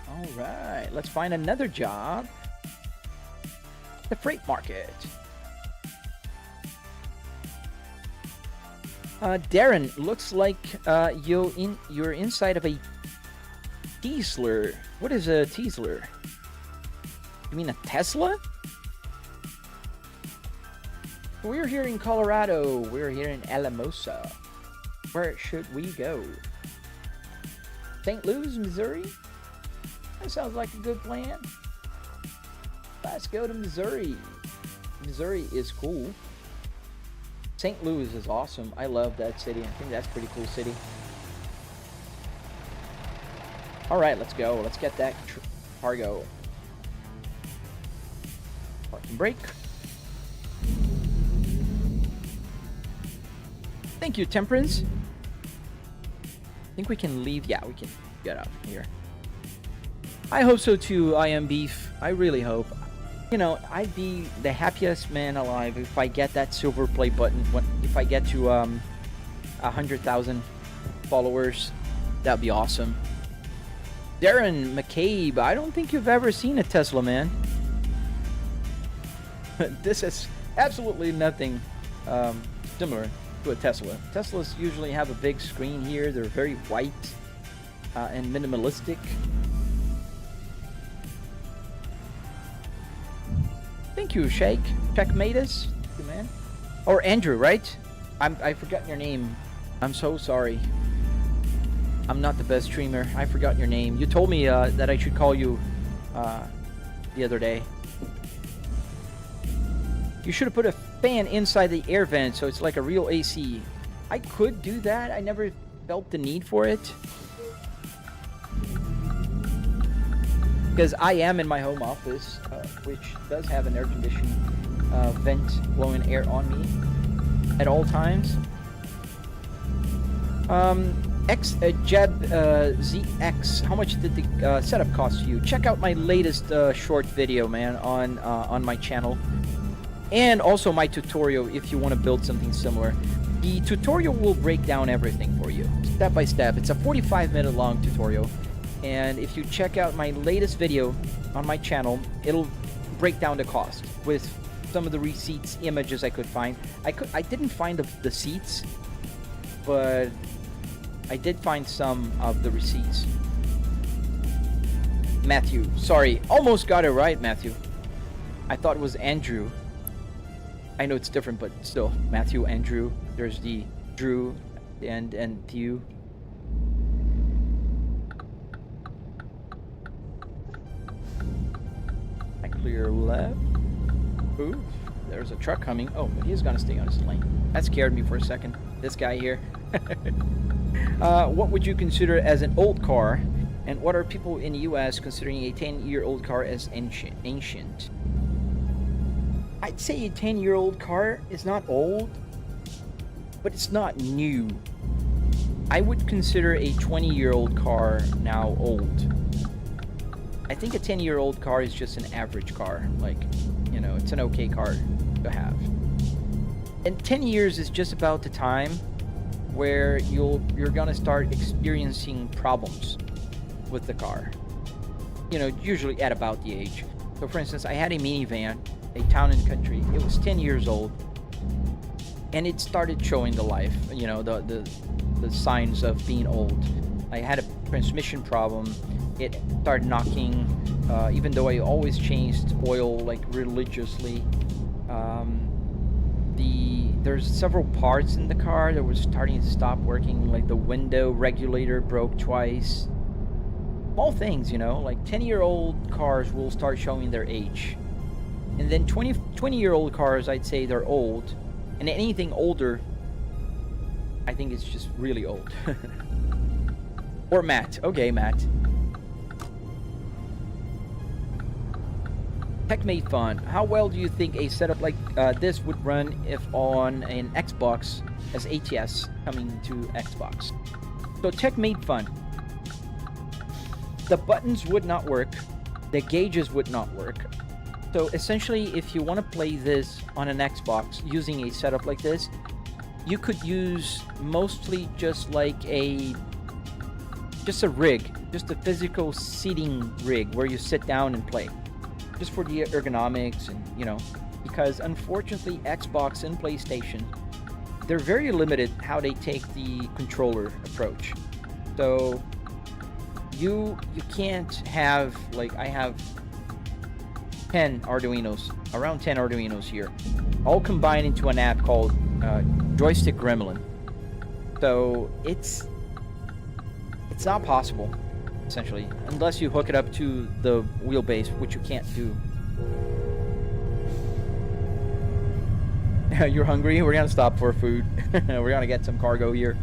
All right, let's find another job. The freight market. Darren, looks like you're inside of a Tesla. What is a Tesla? You mean a Tesla? We're here in Colorado. We're here in Alamosa. Where should we go? St. Louis, Missouri? That sounds like a good plan. Let's go to Missouri. Missouri is cool. St. Louis is awesome. I love that city. I think that's a pretty cool city. All right, let's go. Let's get that cargo. Parking brake. Thank you, Temperance. I think we can leave. Yeah, we can get out from here. I hope so too, I am beef. I really hope. You know, I'd be the happiest man alive if I get that silver play button. If I get to 100,000 followers. That'd be awesome. Darren McCabe, I don't think you've ever seen a Tesla, man. This is absolutely nothing similar to a Tesla. Teslas usually have a big screen here. They're very white and minimalistic. Thank you, Shake. Checkmatus. Thank you, man. Or Andrew, right? I forgot your name. I'm so sorry. I'm not the best streamer. I forgot your name. You told me that I should call you the other day. You should have put a fan inside the air vent so it's like a real AC. I could do that. I never felt the need for it. Because I am in my home office, which does have an air conditioning vent blowing air on me at all times. ZX, how much did the setup cost you? Check out my latest short video, man, on my channel. And also my tutorial if you want to build something similar. The tutorial will break down everything for you, step by step. It's a 45-minute long tutorial. And if you check out my latest video on my channel, it'll break down the cost with some of the receipts, images I could find. I didn't find the seats, but I did find some of the receipts. Matthew, sorry, almost got it right, Matthew. I thought it was Andrew. I know it's different, but still, Matthew, Andrew. There's the Drew and Thew. I clear left. Ooh, there's a truck coming. Oh, but he's gonna stay on his lane. That scared me for a second. This guy here. What would you consider as an old car? And what are people in the US considering a 10-year-old car as ancient? I'd say a 10-year-old car is not old, but it's not new. I would consider a 20-year-old car now old. I think a 10-year-old car is just an average car. Like, you know, it's an okay car to have. And 10 years is just about the time where you're gonna start experiencing problems with the car. You know, usually at about the age. So for instance, I had a minivan, a town and country. It was 10 years old, and it started showing the life, you know, the signs of being old. I had a transmission problem. It started knocking, even though I always changed oil like religiously. There's several parts in the car that were starting to stop working, like the window regulator broke twice. Small things, you know, like 10-year-old cars will start showing their age. And then 20-year-old cars, I'd say they're old. And anything older, I think it's just really old. Or Matt. Okay, Matt. TechMate Fun. How well do you think a setup like this would run if on an Xbox as ATS coming to Xbox? So TechMate Fun. The buttons would not work. The gauges would not work. So essentially, if you want to play this on an Xbox using a setup like this, you could use mostly just like a rig, just a physical seating rig where you sit down and play. Just for the ergonomics and, you know, because unfortunately Xbox and PlayStation, they're very limited how they take the controller approach. So you can't have, like, I have 10 Arduinos, around 10 Arduinos here, all combined into an app called Joystick Gremlin. So it's not possible, essentially, unless you hook it up to the wheelbase, which you can't do. You're hungry? We're gonna stop for food. We're gonna get some cargo here.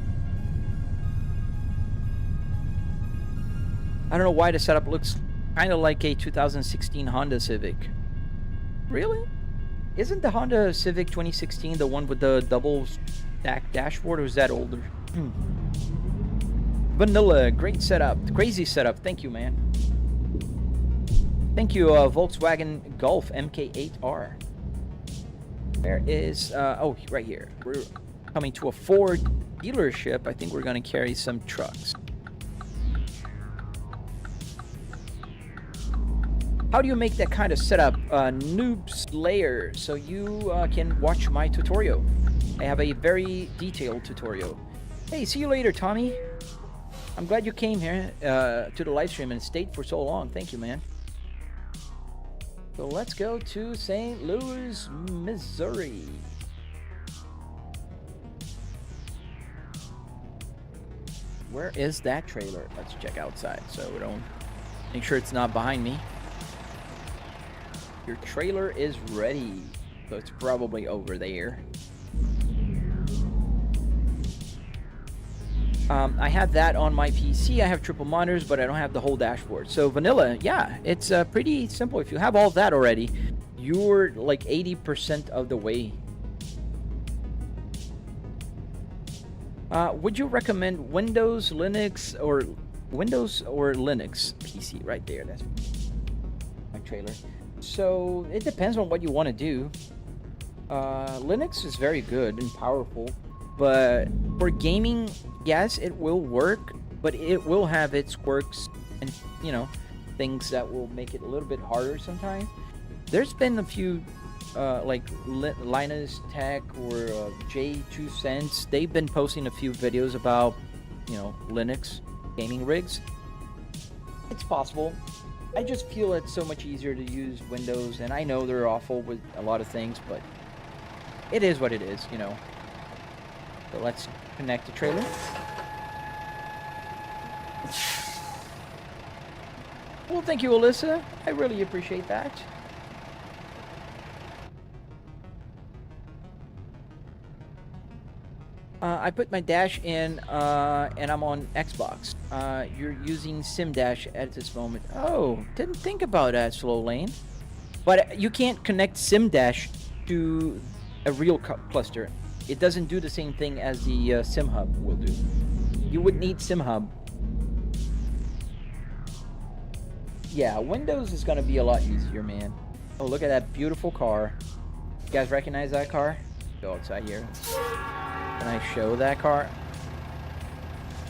I don't know why the setup looks kind of like a 2016 Honda Civic. Really? Isn't the Honda Civic 2016 the one with the double stack dashboard, or is that older? Vanilla, great setup. Crazy setup. Thank you, man. Thank you, Volkswagen Golf MK8R. There is, oh, right here. We're coming to a Ford dealership, I think we're going to carry some trucks. How do you make that kind of setup? Noob Slayer, so you can watch my tutorial. I have a very detailed tutorial. Hey, see you later, Tommy. I'm glad you came here to the live stream and stayed for so long. Thank you, man. So let's go to St. Louis, Missouri. Where is that trailer? Let's check outside so we don't make sure it's not behind me. Your trailer is ready, so it's probably over there. I have that on my PC. I have triple monitors, but I don't have the whole dashboard. So vanilla, yeah, it's pretty simple. If you have all that already, you're like 80% of the way. Would you recommend Windows, Linux, or Linux PC? Right there, that's my trailer. So it depends on what you want to do. Linux is very good and powerful, but for gaming, yes, it will work, but it will have its quirks and, you know, things that will make it a little bit harder sometimes. There's been a few like Linus Tech or J2 Cents. They've been posting a few videos about, you know, Linux gaming rigs. It's possible. I just feel it's so much easier to use Windows, and I know they're awful with a lot of things, but it is what it is, you know. So let's connect the trailer. Well, thank you, Alyssa. I really appreciate that. I put my dash in, and I'm on Xbox. You're using Sim Dash at this moment. Oh, didn't think about that, Slow Lane. But you can't connect Sim Dash to a real cluster. It doesn't do the same thing as the Sim Hub will do. You would need Sim Hub. Yeah, Windows is gonna be a lot easier, man. Oh, look at that beautiful car. You guys recognize that car? Go outside here. Can I show that car?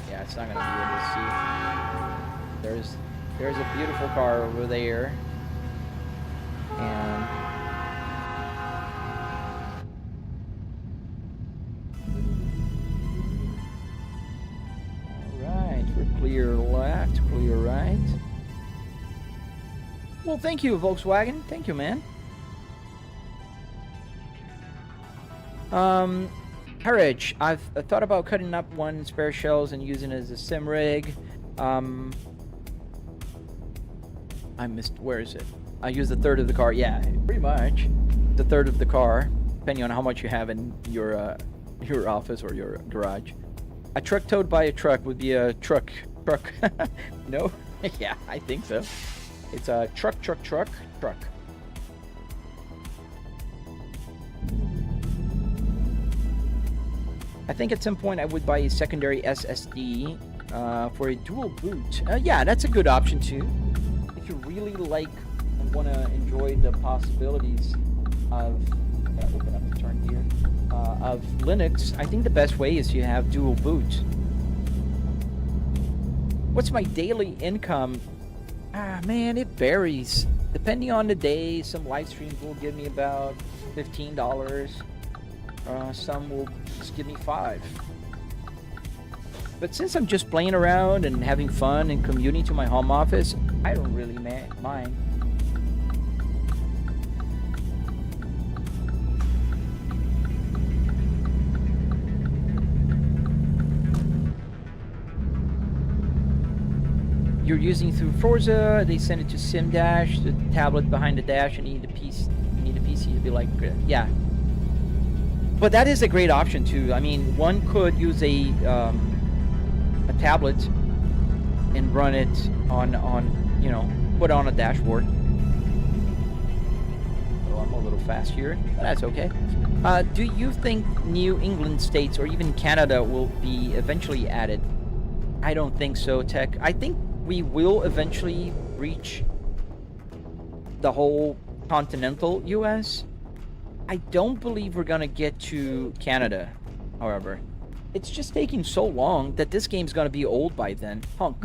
Yeah, it's not gonna be able to see. There's a beautiful car over there. And alright, we're clear left, clear right. Well, thank you, Volkswagen. Thank you, man. Courage. I've thought about cutting up one spare shells and using it as a sim rig. I missed. Where is it? I used a third of the car. Yeah, pretty much the third of the car, depending on how much you have in your office or your garage. A truck towed by a truck would be a truck. No? Yeah, I think so. It's a truck. I think at some point I would buy a secondary SSD for a dual boot. Yeah, that's a good option too. If you really like and want to enjoy the possibilities of, open up the turn here, of Linux, I think the best way is you have dual boot. What's my daily income? Man, it varies. Depending on the day, some live streams will give me about $15. Some will just give me $5. But since I'm just playing around and having fun and commuting to my home office, I don't really mind. You're using through Forza, they send it to Sim Dash, the tablet behind the dash, and you need a PC to be like, yeah. But that is a great option too. I mean, one could use a tablet and run it on you know, put on a dashboard. Oh, I'm a little fast here, but that's okay. Do you think New England states or even Canada will be eventually added? I don't think so, Tech. I think we will eventually reach the whole continental US. I don't believe we're gonna get to Canada, however. It's just taking so long that this game's gonna be old by then. Hunk.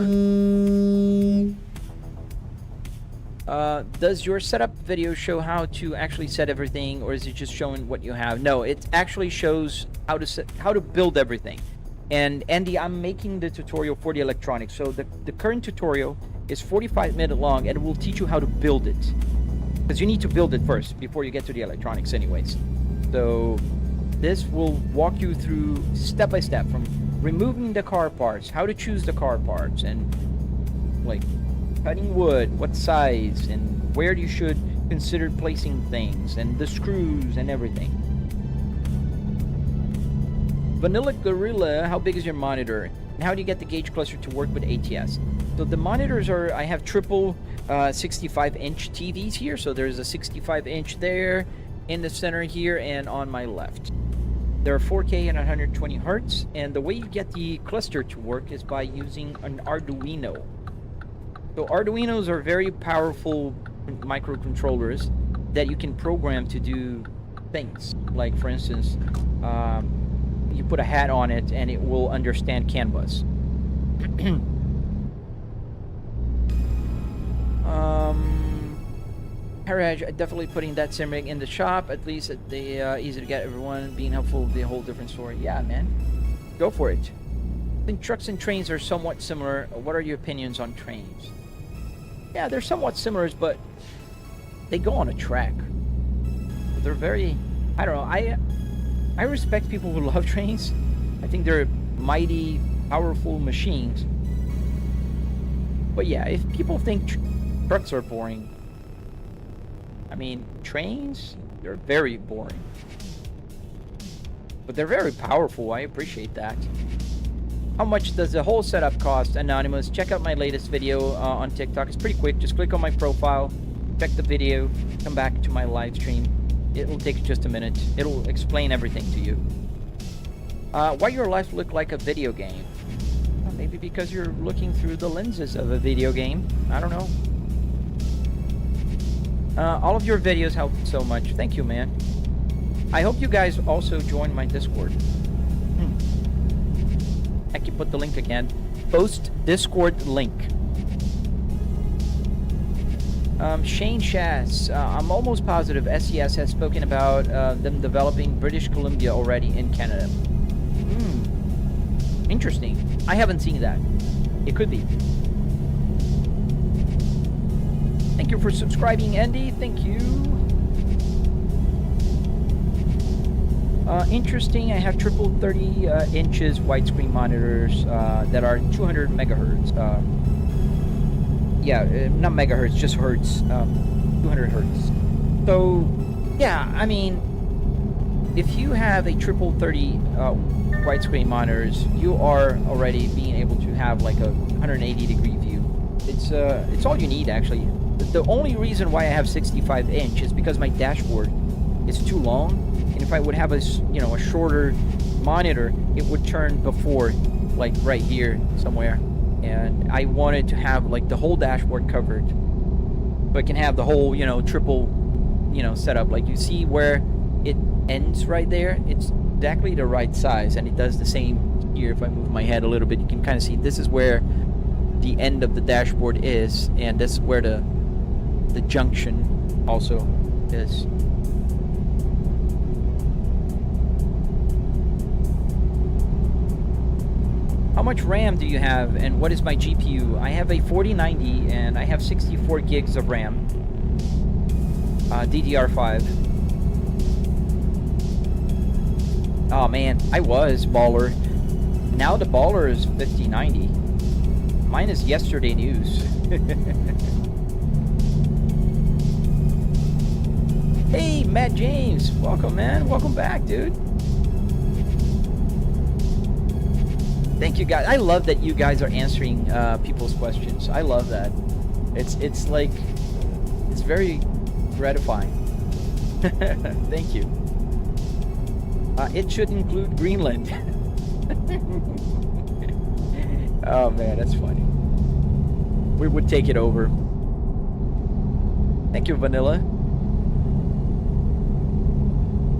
Does your setup video show how to actually set everything, or is it just showing what you have? No, it actually shows how to build everything. And Andy, I'm making the tutorial for the electronics. So the current tutorial is 45-minute long, and it will teach you how to build it. Because you need to build it first before you get to the electronics anyways. So this will walk you through step by step, from removing the car parts, how to choose the car parts, and like cutting wood, what size, and where you should consider placing things, and the screws and everything. Vanilla Gorilla, how big is your monitor? And how do you get the gauge cluster to work with ATS? So the monitors are, I have triple 65-inch TVs here. So there's a 65-inch there, in the center here, and on my left. They're 4K and 120 hertz. And the way you get the cluster to work is by using an Arduino. So Arduinos are very powerful microcontrollers that you can program to do things. Like, for instance, you put a hat on it and it will understand CAN bus. Haraj, definitely putting that simmering in the shop. At least they easy to get, everyone being helpful will be a whole different story. Yeah, man, go for it. I think trucks and trains are somewhat similar. What are your opinions on trains? Yeah, they're somewhat similar, but they go on a track. They're very, I don't know, I respect people who love trains. I think they're mighty, powerful machines. But yeah, if people think trucks are boring, I mean, trains, they're very boring. But they're very powerful. I appreciate that. How much does the whole setup cost? Anonymous, check out my latest video on TikTok. It's pretty quick. Just click on my profile, check the video, come back to my live stream. It will take just a minute. It'll explain everything to you. Why your life look like a video game? Well, maybe because you're looking through the lenses of a video game. I don't know. All of your videos help so much. Thank you, man. I hope you guys also join my Discord. I can put the link again. Post Discord link. Shane Shass, I'm almost positive SES has spoken about them developing British Columbia already in Canada. Interesting. I haven't seen that. It could be. Thank you for subscribing, Andy. Thank you. Interesting. I have triple 30 inches widescreen monitors that are 200 megahertz. Yeah, not megahertz, just hertz. 200 hertz. So, yeah, I mean, if you have a triple 30 widescreen monitors, you are already being able to have like a 180 degree view. It's all you need, actually. The only reason why I have 65 inch is because my dashboard is too long, and if I would have a shorter monitor, it would turn before, like right here somewhere, and I wanted to have like the whole dashboard covered, so I can have the whole triple setup. Like, you see where it ends right there, it's exactly the right size, and it does the same here. If I move my head a little bit, you can kind of see this is where the end of the dashboard is, and this is where the junction also is. How much RAM do you have, and what is my GPU? I have a 4090 and I have 64 gigs of RAM. DDR5. Oh man, I was baller. Now the baller is 5090. Mine is yesterday news. Hey, Matt James. Welcome, man. Welcome back, dude. Thank you, guys. I love that you guys are answering people's questions. I love that. It's like, it's very gratifying. Thank you. It should include Greenland. Oh man, that's funny. We would take it over. Thank you, Vanilla.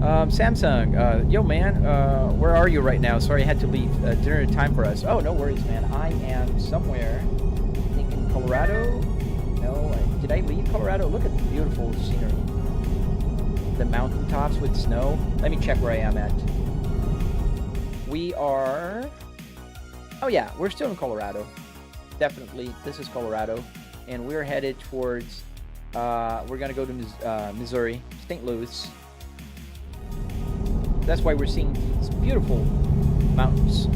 Samsung, yo man, where are you right now? Sorry, I had to leave. Dinner time for us. Oh, no worries, man. I am somewhere, I think in Colorado. No, did I leave Colorado? Look at the beautiful scenery. The mountaintops with snow. Let me check where I am at. We are... Oh yeah, we're still in Colorado. Definitely, this is Colorado. And we're headed towards... we're gonna go to Missouri, St. Louis. That's why we're seeing these beautiful mountains.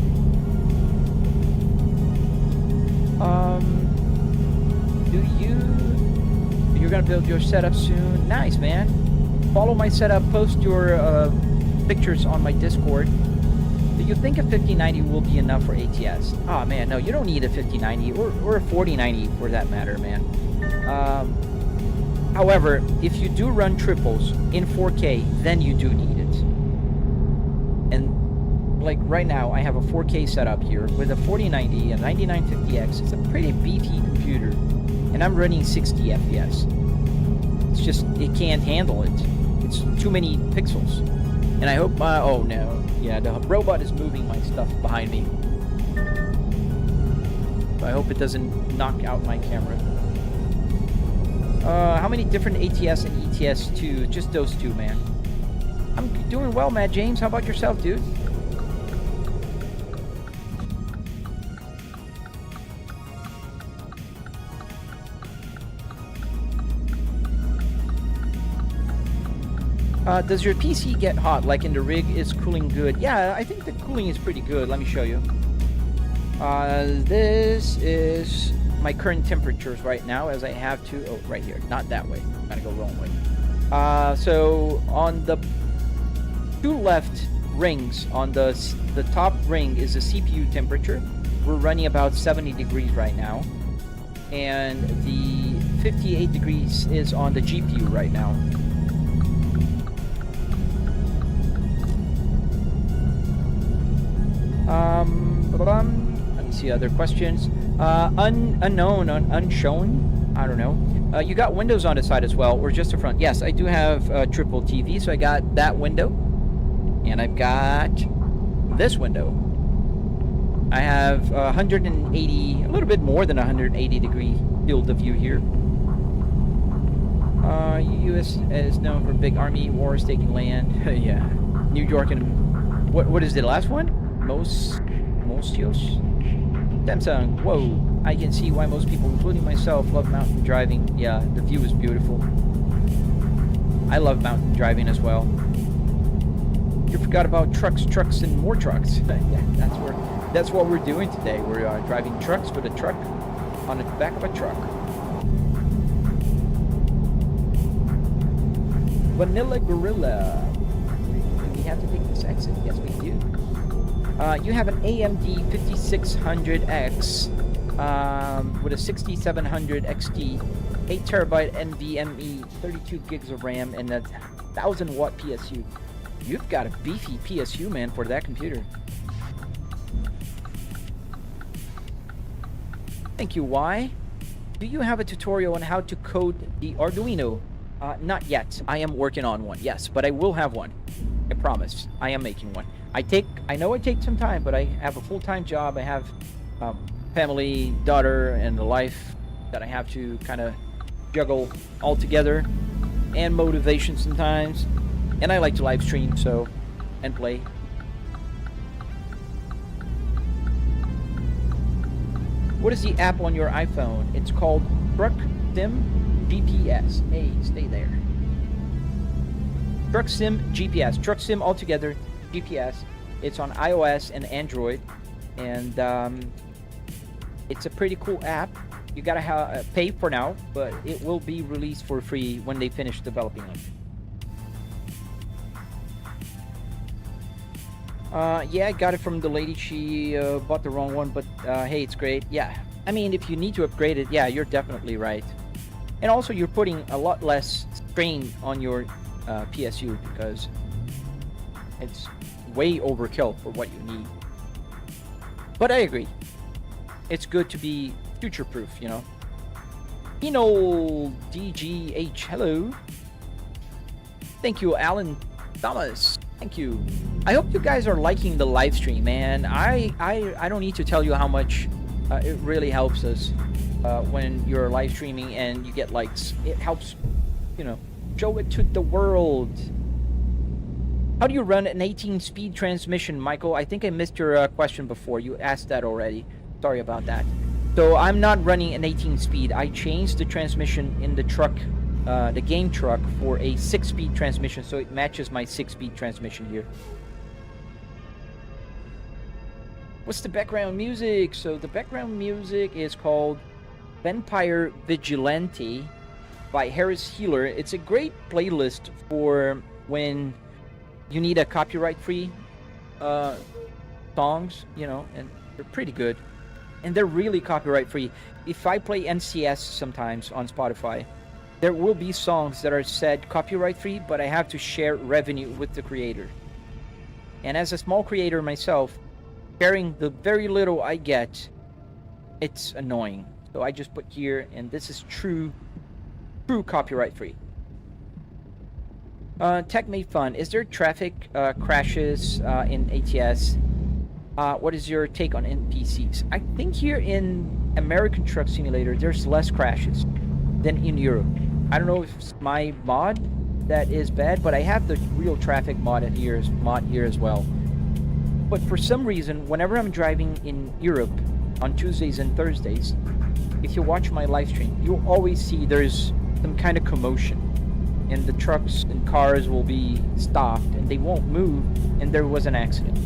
You're gonna build your setup soon? Nice, man. Follow my setup. Post your pictures on my Discord. Do you think a 5090 will be enough for ATS? Oh man, no. You don't need a 5090 or a 4090 for that matter, man. However, if you do run triples in 4K, then you do need it. And like right now, I have a 4K setup here with a 4090 and 9950X. It's a pretty beefy computer, and I'm running 60 FPS. It's just, it can't handle it. It's too many pixels. And I hope oh no. Yeah, the robot is moving my stuff behind me. So I hope it doesn't knock out my camera. How many different ATS and ETS two? Just those two, man. I'm doing well, Matt James. How about yourself, dude? Does your PC get hot like in the rig? Is cooling good? Yeah, I think the cooling is pretty good. Let me show you. This is my current temperatures right now as I have to... Oh, right here. Not that way. I'm gonna go wrong way. So on the two left rings, on the top ring is the CPU temperature. We're running about 70 degrees right now. And the 58 degrees is on the GPU right now. Let me see other questions. Unknown, unshown. I don't know. You got windows on the side as well, or just the front? Yes, I do have a triple TV, so I got that window, and I've got this window. I have 180, a little bit more than 180 degree field of view here. U.S. is known for big army wars taking land. Yeah, New York and what is the last one? Mostios? Samsung, whoa, I can see why most people, including myself, love mountain driving. Yeah, the view is beautiful. I love mountain driving as well. You forgot about trucks, and more trucks. Yeah, that's what we're doing today. We're driving trucks with a truck on the back of a truck. Vanilla Gorilla. Do we have to take this exit? Yes, we do. You have an AMD 5600X with a 6700 XT, 8 terabyte NVMe, 32 gigs of RAM, and a 1000 watt PSU. You've got a beefy PSU, man, for that computer. Thank you, Y. Do you have a tutorial on how to code the Arduino? Not yet. I am working on one, yes, but I will have one. I promise. I am making one. I know it takes some time, but I have a full-time job. I have family, daughter, and a life that I have to kind of juggle all together, and motivation sometimes. And I like to live stream, and play. What is the app on your iPhone? It's called Truck Sim GPS. Hey, stay there. Truck Sim GPS. Truck Sim altogether. GPS. It's on iOS and Android, and it's a pretty cool app. You gotta pay for now, but it will be released for free when they finish developing it. Yeah, I got it from the lady. She bought the wrong one, but hey, it's great. Yeah, I mean, if you need to upgrade it, yeah, you're definitely right. And also, you're putting a lot less strain on your PSU because it's way overkill for what you need. But I agree. It's good to be future-proof, you know. DGH, hello. Thank you, Alan Thomas, thank you. I hope you guys are liking the live stream, man. I don't need to tell you how much it really helps us when you're live streaming and you get likes. It helps, you know, show it to the world. How do you run an 18-speed transmission, Michael? I think I missed your question before. You asked that already. Sorry about that. So I'm not running an 18-speed. I changed the transmission in the truck, the game truck, for a 6-speed transmission, so it matches my 6-speed transmission here. What's the background music? So the background music is called Vampire Vigilante by Harris Healer. It's a great playlist for when you need a copyright-free songs, you know, and they're pretty good. And they're really copyright-free. If I play NCS sometimes on Spotify, there will be songs that are said copyright-free, but I have to share revenue with the creator. And as a small creator myself, sharing the very little I get, it's annoying. So I just put here, and this is true copyright-free. Tech made fun. Is there traffic crashes in ATS? What is your take on NPCs? I think here in American Truck Simulator, there's less crashes than in Europe. I don't know if it's my mod that is bad, but I have the real traffic mod here as well. But for some reason, whenever I'm driving in Europe on Tuesdays and Thursdays, if you watch my live stream, you'll always see there's some kind of commotion. And the trucks and cars will be stopped and they won't move, and there was an accident.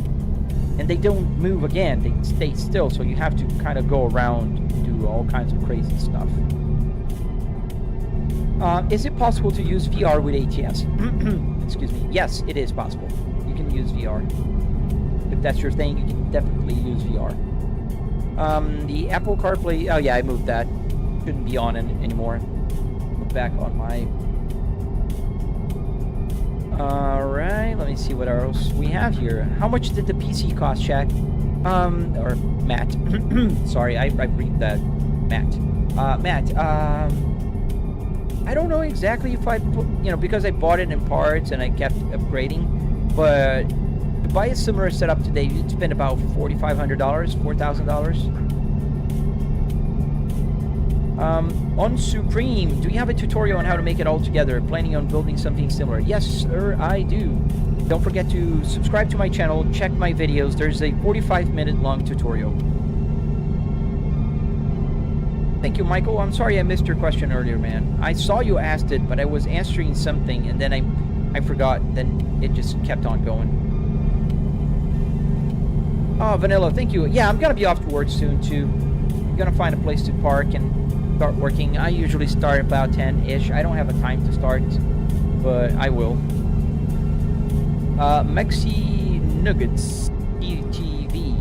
And they don't move again, they stay still, so you have to kind of go around and do all kinds of crazy stuff. Is it possible to use VR with ATS? Excuse me. Yes, it is possible. You can use VR. If that's your thing, you can definitely use VR. The Apple CarPlay... Oh yeah, I moved that. Shouldn't be on anymore. Put back on my... Alright, let me see what else we have here. How much did the PC cost, Shaq? Or Matt. Sorry, I read that. Matt, I don't know exactly if I put, you know, because I bought it in parts and I kept upgrading, but to buy a similar setup today, you'd spend about $4,500, $4,000. On Supreme, do you have a tutorial on how to make it all together? Planning on building something similar? Yes, sir, I do. Don't forget to subscribe to my channel, check my videos. There's a 45-minute long tutorial. Thank you, Michael. I'm sorry I missed your question earlier, man. I saw you asked it, but I was answering something, and then I forgot. Then it just kept on going. Oh, Vanilla, thank you. Yeah, I'm going to be off to work soon, too. I'm going to find a place to park and start working. I usually start about 10-ish. I don't have a time to start, but I will. Mexi Nuggets TV.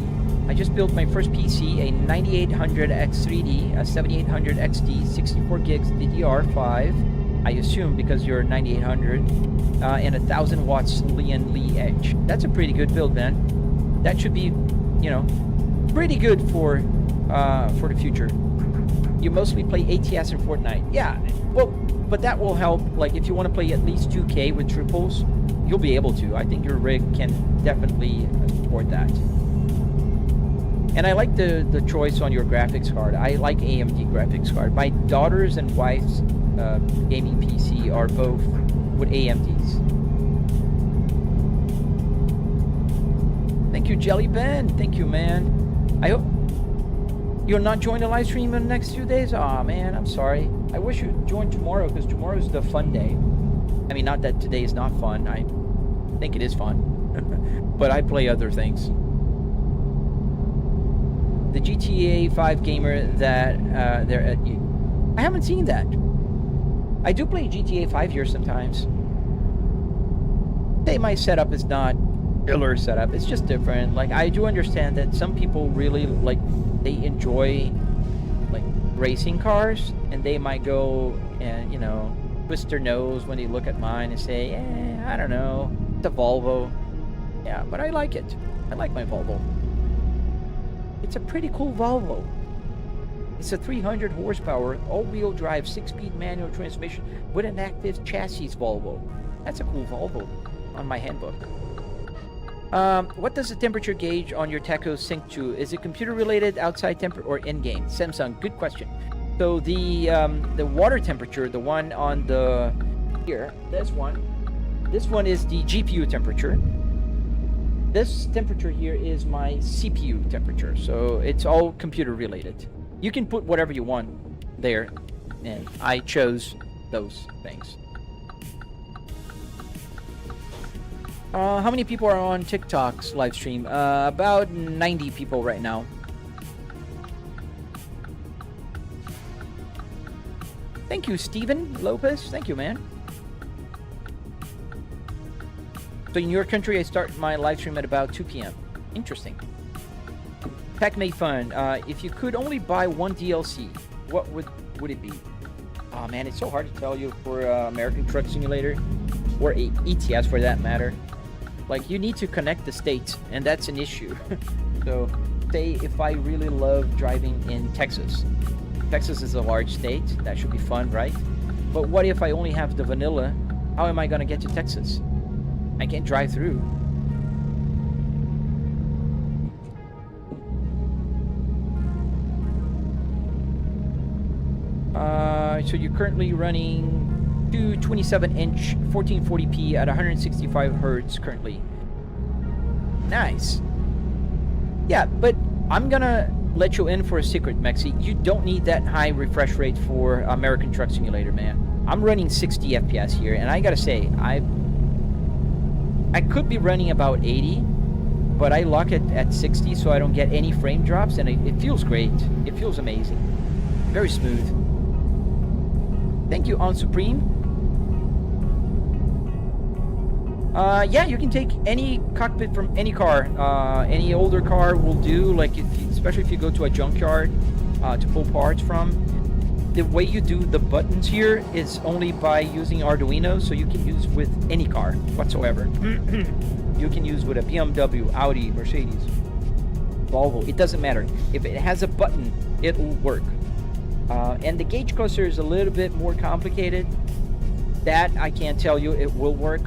I just built my first PC, a 9800 X3D, a 7800 XT, 64 gigs DDR5, I assume because you're 9800, and 1000 watts Lian Li Edge. That's a pretty good build, man. That should be, you know, pretty good for the future. You mostly play ATS and Fortnite. Yeah, well, but that will help. Like, if you want to play at least 2K with triples, you'll be able to. I think your rig can definitely support that. And I like the choice on your graphics card. I like AMD graphics card. My daughters and wife's gaming PC are both with AMDs. Thank you, Jelly Ben. Thank you, man. I hope you'll not join the live stream in the next few days. Aw, man, I'm sorry. I wish you'd join tomorrow, because tomorrow's the fun day. I mean, not that today is not fun. I think it is fun. But I play other things. The GTA 5 gamer that they're at you. I haven't seen that. I do play GTA 5 here sometimes. Say my setup is not killer setup. It's just different. Like, I do understand that some people really like, they enjoy like racing cars, and they might go and, you know, twist their nose when they look at mine and say, I don't know, it's a Volvo. Yeah, but I like it. I like my Volvo. It's a pretty cool Volvo. It's a 300 horsepower, all-wheel drive, 6-speed manual transmission with an active chassis Volvo. That's a cool Volvo. on my handbook. What does the temperature gauge on your taco sync to? Is it computer related, outside temperature, or in-game? Samsung, good question. So the water temperature, the one on the here, this one is the GPU temperature. This temperature here is my CPU temperature. So it's all computer related. You can put whatever you want there, and I chose those things. How many people are on TikTok's live stream? About 90 people right now. Thank you, Steven Lopez. Thank you, man. So in your country, I start my live stream at about 2 p.m. Interesting. Tech made fun. If you could only buy one DLC, what would it be? Oh man, it's so hard to tell you for American Truck Simulator, or ATS for that matter. Like, you need to connect the states, and that's an issue. So, say if I really love driving in Texas. Texas is a large state. That should be fun, right? But what if I only have the vanilla? How am I going to get to Texas? I can't drive through. So you're currently running 27-inch 1440p at 165 hertz currently. Nice. Yeah, but I'm gonna let you in for a secret, Mexi. You don't need that high refresh rate for American Truck Simulator, man. I'm running 60 FPS here, and I gotta say, I could be running about 80, but I lock it at 60 so I don't get any frame drops, and it feels great. It feels amazing. Very smooth. Thank you, On Supreme. Yeah, you can take any cockpit from any car. Any older car will do, like especially if you go to a junkyard to pull parts from. The way you do the buttons here is only by using Arduino, so you can use with any car whatsoever. You can use with a BMW, Audi, Mercedes, Volvo. It doesn't matter. If it has a button, it will work. And the gauge cluster is a little bit more complicated. That I can't tell you it will work,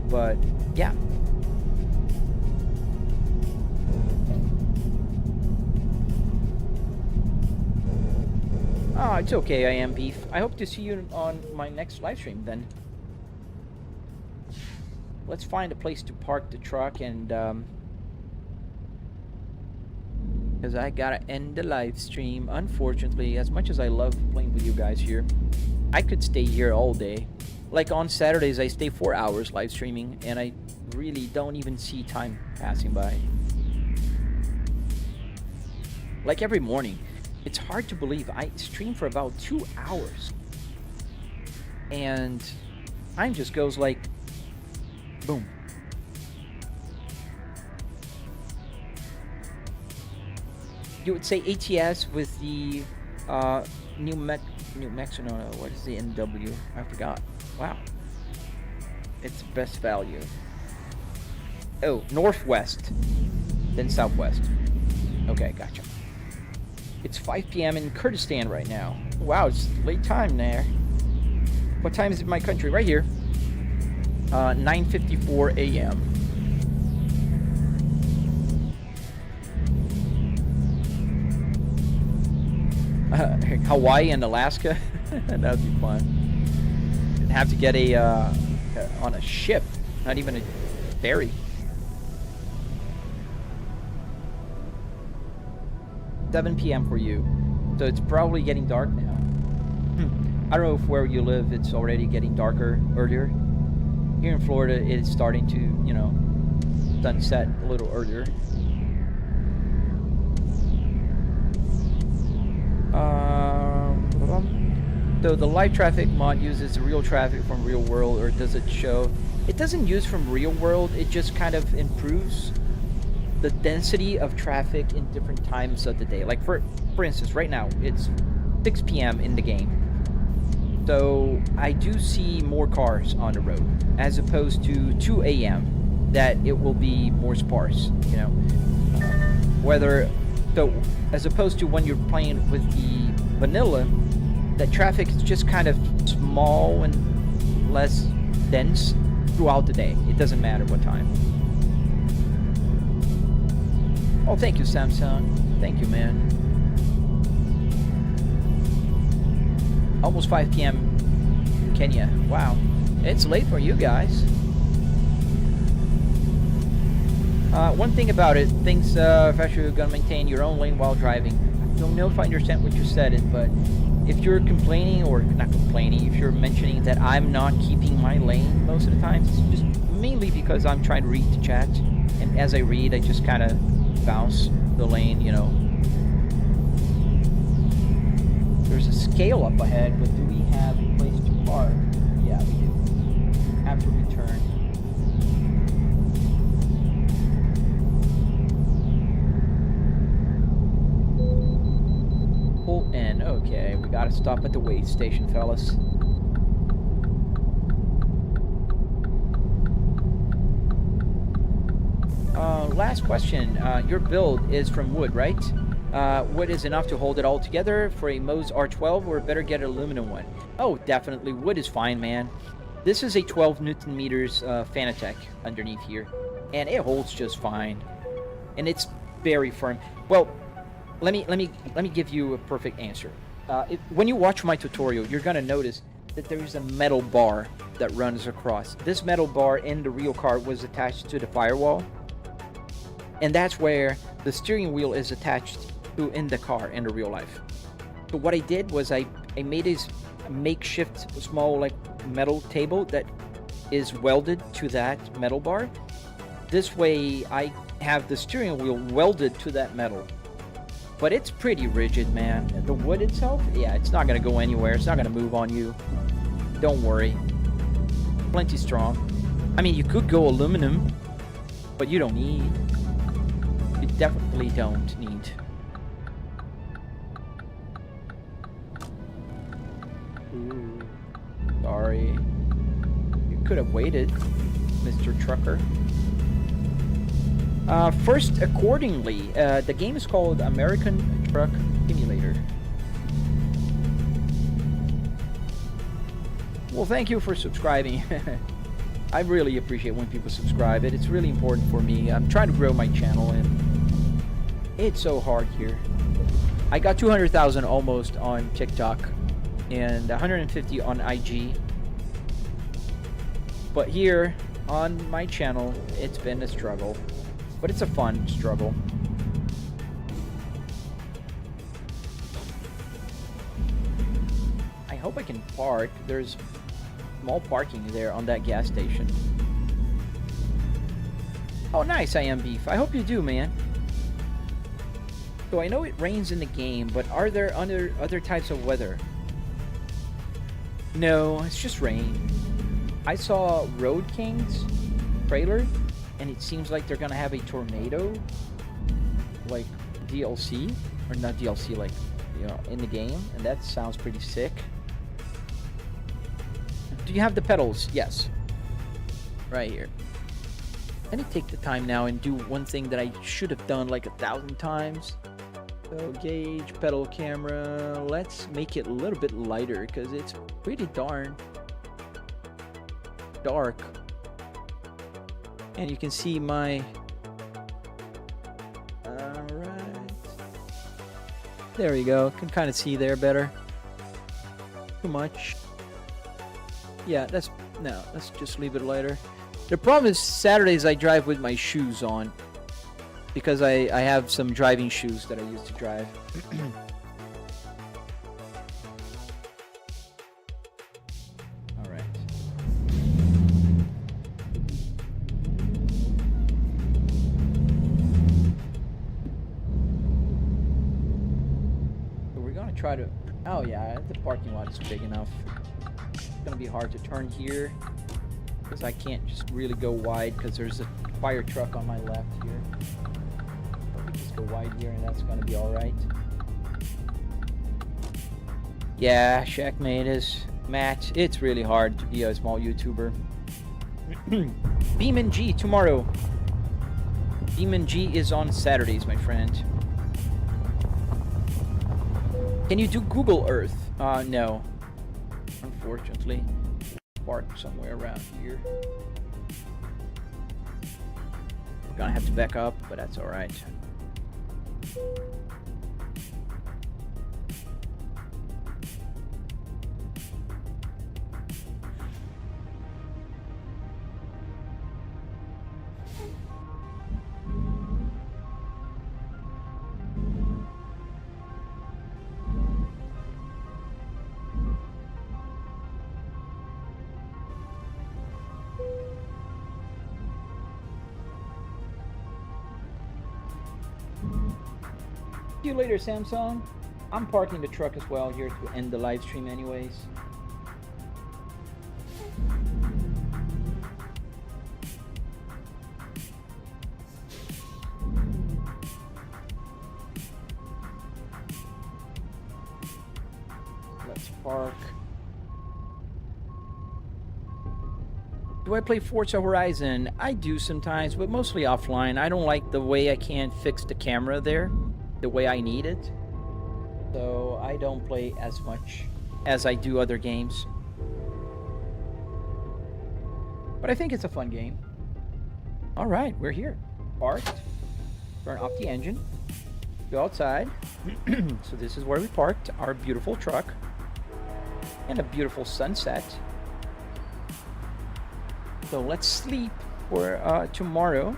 but yeah. Oh, it's okay, I am Beef. I hope to see you on my next live stream then. Let's find a place to park the truck, and because I gotta end the live stream. Unfortunately, as much as I love playing with you guys here, I could stay here all day. Like on Saturdays, I stay 4 hours live streaming, and I really don't even see time passing by. Like every morning, it's hard to believe I stream for about 2 hours, and time just goes like boom. You would say ATS with the New Mexico, no, what is the NW? I forgot. Wow. It's best value. Oh, northwest, then southwest. Okay, gotcha. It's 5 p.m. in Kurdistan right now. Wow, it's late time there. What time is it in my country? Right here. 9:54 a.m. Hawaii and Alaska. That would be fun. I'd have to get on a ship, not even a ferry. $7 p.m. for you, so it's probably getting dark now. I don't know if where you live it's already getting darker earlier. Here in Florida, it's starting to, you know, sunset a little earlier. So the live traffic mod uses real traffic from real world, or does it show? It doesn't use from real world, it just kind of improves the density of traffic in different times of the day. Like for instance, right now it's 6 p.m. in the game. So I do see more cars on the road as opposed to 2 a.m. that it will be more sparse, you know. So as opposed to when you're playing with the vanilla, the traffic is just kind of small and less dense. throughout the day. It doesn't matter what time. Oh, thank you, Samsung. Thank you, man. Almost 5 p.m. Kenya. Wow. It's late for you guys. One thing about it, things if actually you're gonna maintain your own lane while driving. I don't know if I understand what you said it, but if you're complaining, or not complaining, if you're mentioning that I'm not keeping my lane most of the time, it's just mainly because I'm trying to read the chat, and as I read, I just kind of bounce the lane, you know. There's a scale up ahead, but do we have a place to park? Yeah, we do. After we turn. Pull in. Okay, we gotta stop at the weigh station, fellas. Last question. Your build is from wood, right? Wood is enough to hold it all together for a Moe's R12, or better get an aluminum one? Oh, definitely. Wood is fine, man. This is a 12 Newton meters Fanatec underneath here, and it holds just fine, and it's very firm. Well, let me give you a perfect answer. When you watch my tutorial, you're gonna notice that there is a metal bar that runs across. This metal bar in the real car was attached to the firewall, and that's where the steering wheel is attached to in the car in the real life. So what I did was I made a makeshift small like metal table that is welded to that metal bar. This way I have the steering wheel welded to that metal. But it's pretty rigid, man. The wood itself, yeah, it's not gonna go anywhere. It's not gonna move on you. Don't worry. Plenty strong. I mean, you could go aluminum, but you don't need. You definitely don't need. Ooh, sorry. You could have waited, Mr. Trucker. First, accordingly, the game is called American Truck Simulator. Well, thank you for subscribing. I really appreciate when people subscribe. It's really important for me. I'm trying to grow my channel, and it's so hard here. I got 200,000 almost on TikTok, and 150 on IG. But here, on my channel, it's been a struggle. But it's a fun struggle. I hope I can park. There's small parking there on that gas station. Oh, nice, I am beef. I hope you do, man. So I know it rains in the game, but are there other types of weather? No, it's just rain. I saw Road King's trailer, and it seems like they're gonna have a tornado, like DLC, or not DLC, like, you know, in the game, and that sounds pretty sick. Do you have the pedals? Yes. Right here. Let me take the time now and do one thing that I should have done like 1,000 times. So gauge, pedal, camera. Let's make it a little bit lighter because it's pretty darn dark. And you can see my... Alright. There we go. Can kind of see there better. Too much. Yeah, let's just leave it lighter. The problem is Saturdays I drive with my shoes on. Because I have some driving shoes that I use to drive. Alright. So we're gonna try to... Oh yeah, the parking lot is big enough. It's gonna be hard to turn here. Because I can't just really go wide because there's a fire truck on my left here. Just go wide here and that's gonna be alright. Yeah, Shackmate is Matt. It's really hard to be a small YouTuber. Beeman G tomorrow. Beeman G is on Saturdays, my friend. Can you do Google Earth? No. Unfortunately. park somewhere around here. We're gonna have to back up, but that's all right. See you later, Samsung. I'm parking the truck as well here to end the live stream anyways. Let's park. Do I play Forza Horizon? I do sometimes, but mostly offline. I don't like the way I can't fix the camera there the way I need it. So I don't play as much as I do other games. But I think it's a fun game. All right, we're here. Parked. Turn off the engine. Go outside. So this is where we parked our beautiful truck. And a beautiful sunset. So let's sleep for tomorrow.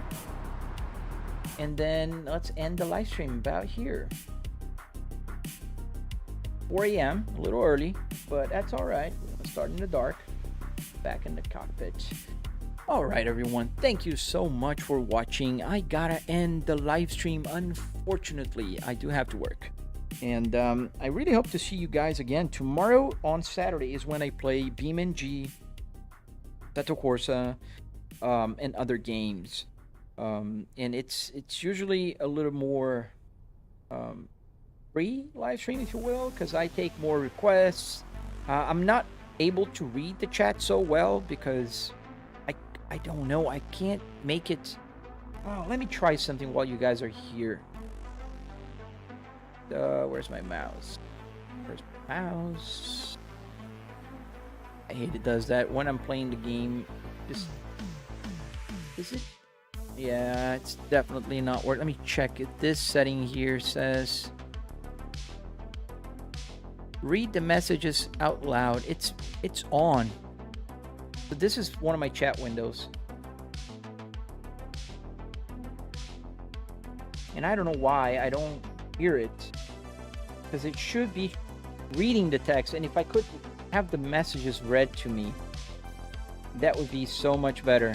And then let's end the live stream about here. 4 a.m. a little early, but that's all right. We're gonna start in the dark. Back in the cockpit. All right, everyone. Thank you so much for watching. I gotta end the live stream. Unfortunately, I do have to work. And I really hope to see you guys again. Tomorrow on Saturday is when I play BeamNG, Assetto Corsa, and other games. And it's usually a little more free live stream, if you will, because I take more requests. I'm not able to read the chat so well because I don't know, I can't make it. Oh, let me try something while you guys are here. Where's my mouse? Where's my mouse? I hate it does that when I'm playing the game. Just is it? Yeah, it's definitely not working. Let me check it. This setting here says read the messages out loud. It's on. But this is one of my chat windows. And I don't know why I don't hear it. Because it should be reading the text. And if I could have the messages read to me, that would be so much better.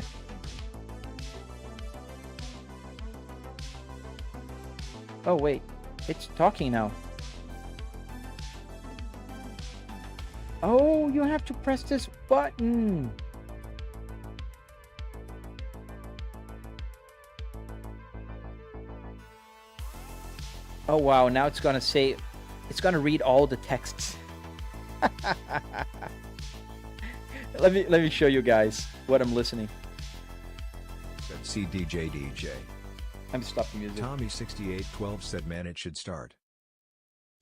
Oh wait, it's talking now. Oh, you have to press this button. Oh wow, now it's gonna say, it's gonna read all the texts. Let me show you guys what I'm listening. CDJ. I'm stopping music. Tommy6812 said man it should start.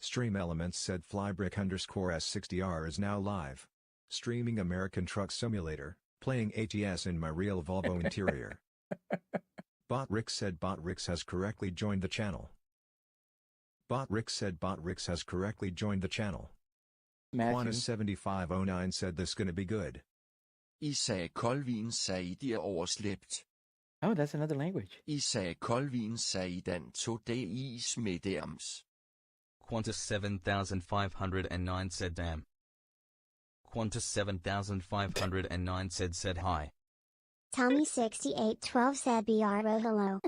Stream Elements said flybrick_S60R is now live. Streaming American Truck Simulator, playing ATS in my real Volvo interior. Botrix said Botrix has correctly joined the channel. Botrix said Botrix has correctly joined the channel. Qantas7509 said this gonna be good. I sagde koldvin sagde I de overslæbt. Oh, that's another language. I sagde koldvin sagde I den tog det is med derms. Qantas 7509 said damn. Qantas 7509 said hi. Tommy6812 said BRO hello.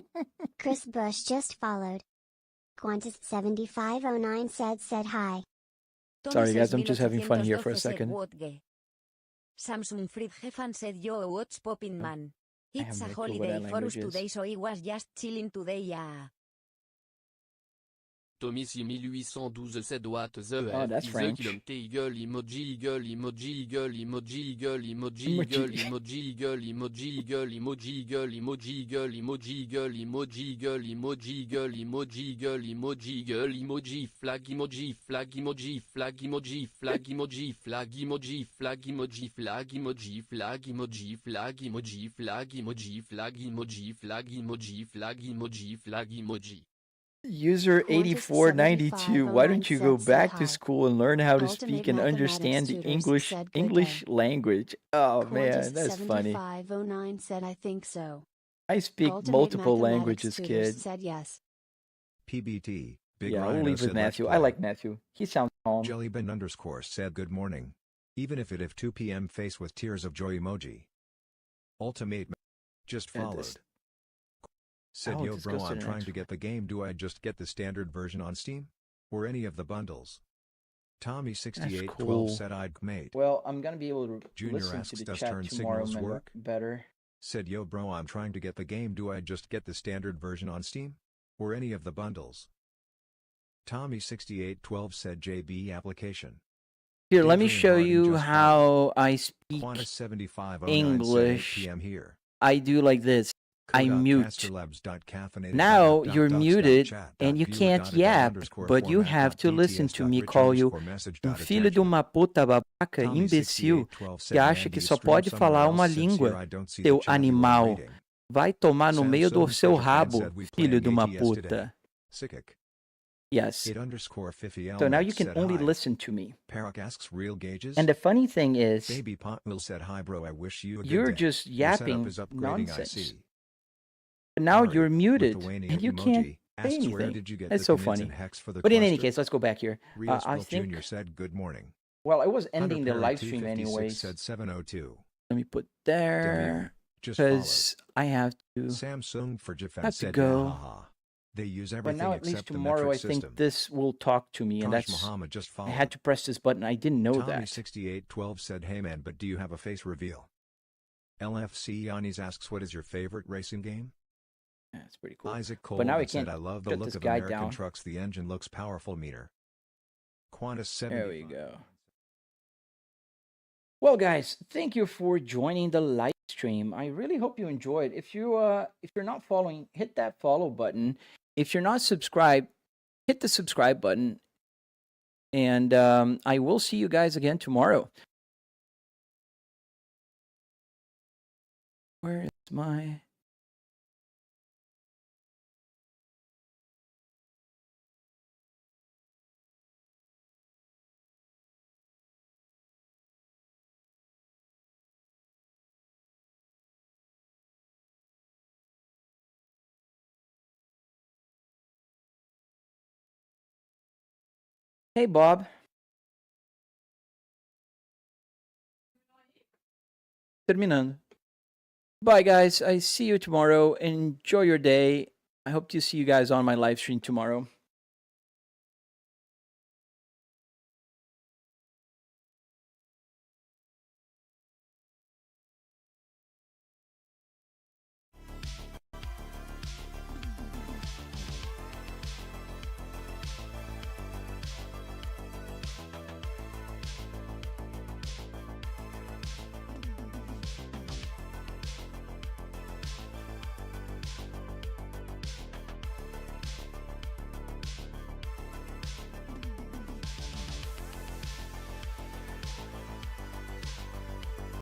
Chris Bush just followed. Qantas 7509 said hi. Sorry guys, I'm just having fun here for a second. Samsung Friedgefan said yo what's poppin' man. It's a no clue what holiday that for us language is. today so I was just chilling today Tommy 6812 said what the Oh, F that's is French. a kilometer eagle emoji eagle emoji eagle emoji eagle emoji Emoji. eagle emoji eagle emoji eagle emoji eagle emoji eagle emoji eagle emoji eagle emoji eagle emoji eagle emoji eagle emoji flag emoji flag emoji flag emoji flag emoji flag emoji flag emoji flag emoji flag emoji flag emoji flag emoji flag emoji flag emoji flag emoji flag emoji. User 8492, why don't you go back to school and learn how to Ultimate speak and understand the mathematics tutors said good English day. language? Oh man, Qantas that's funny. 7509 said I think so. I speak Ultimate multiple mathematics languages, tutors kid. said yes. PBT, Big Yeah, we'll Rhino leave with said let's Matthew. I play. like Matthew. He sounds calm. Jellybin_ said good morning. Even if 2 p.m. face with tears of joy emoji. Ultimate just Yeah, followed. this- Said Oh, yo this bro, goes to I'm the trying next to get the game. Do I just get the standard version on Steam? Or any of the bundles? Tommy6812 cool. said I'd mate. Well, I'm gonna be able to Junior listen to asks the does chat turn tomorrow signals work? better. Said yo bro, I'm trying to get the game. Do I just get the standard version on Steam? Or any of the bundles? Tommy6812 said JB application. Here, let me Daydream show Hard and you just how I speak Qantas7509 English. said 8 p.m. here. I do like this. I mute. Now Now you're muted and you can't yap, but you have to listen to me call you filho de uma puta babaca, imbecil, que acha que só pode falar uma língua, seu animal. Vai tomar no meio do seu rabo, filho de uma puta. Yes. So now you can only listen to me. Asks real gauges. And the funny thing is, Baby Pot will said hi bro, I wish you a good you're day. just Your setup yapping is upgrading, nonsense. I see. But now Ari, you're muted Lithuania and you emoji, can't say asks where anything. did you get That's the so commits funny. and hex for the But in any cluster? case, let's go back here. Rios I Bill think, Jr. said good morning. well, I was ending the Hunter live Perry stream 256 anyways. said 702. Let me put there Just followed. because I have to. Samsung for Jafan Have to said go. yeah, haha. They use But everything now at least except the tomorrow, I metric think system. this will talk to me, and Taj that's. Muhammad just I followed. had to press this button. I didn't know that. Tommy6812 said hey man, but do you have a face reveal? LFC Yanis asks what is your favorite racing game? Yeah, that's pretty cool. Isaac Cole But now I said can't I love the shut look this of guy American down. trucks. The engine looks powerful meter. Qantas 70. There we go. Well, guys, thank you for joining the live stream. I really hope you enjoyed. If you're not following, hit that follow button. If you're not subscribed, hit the subscribe button. And I will see you guys again tomorrow. Where is my... Hey, Bob. Terminando. Bye, guys. I see you tomorrow. Enjoy your day. I hope to see you guys on my live stream tomorrow.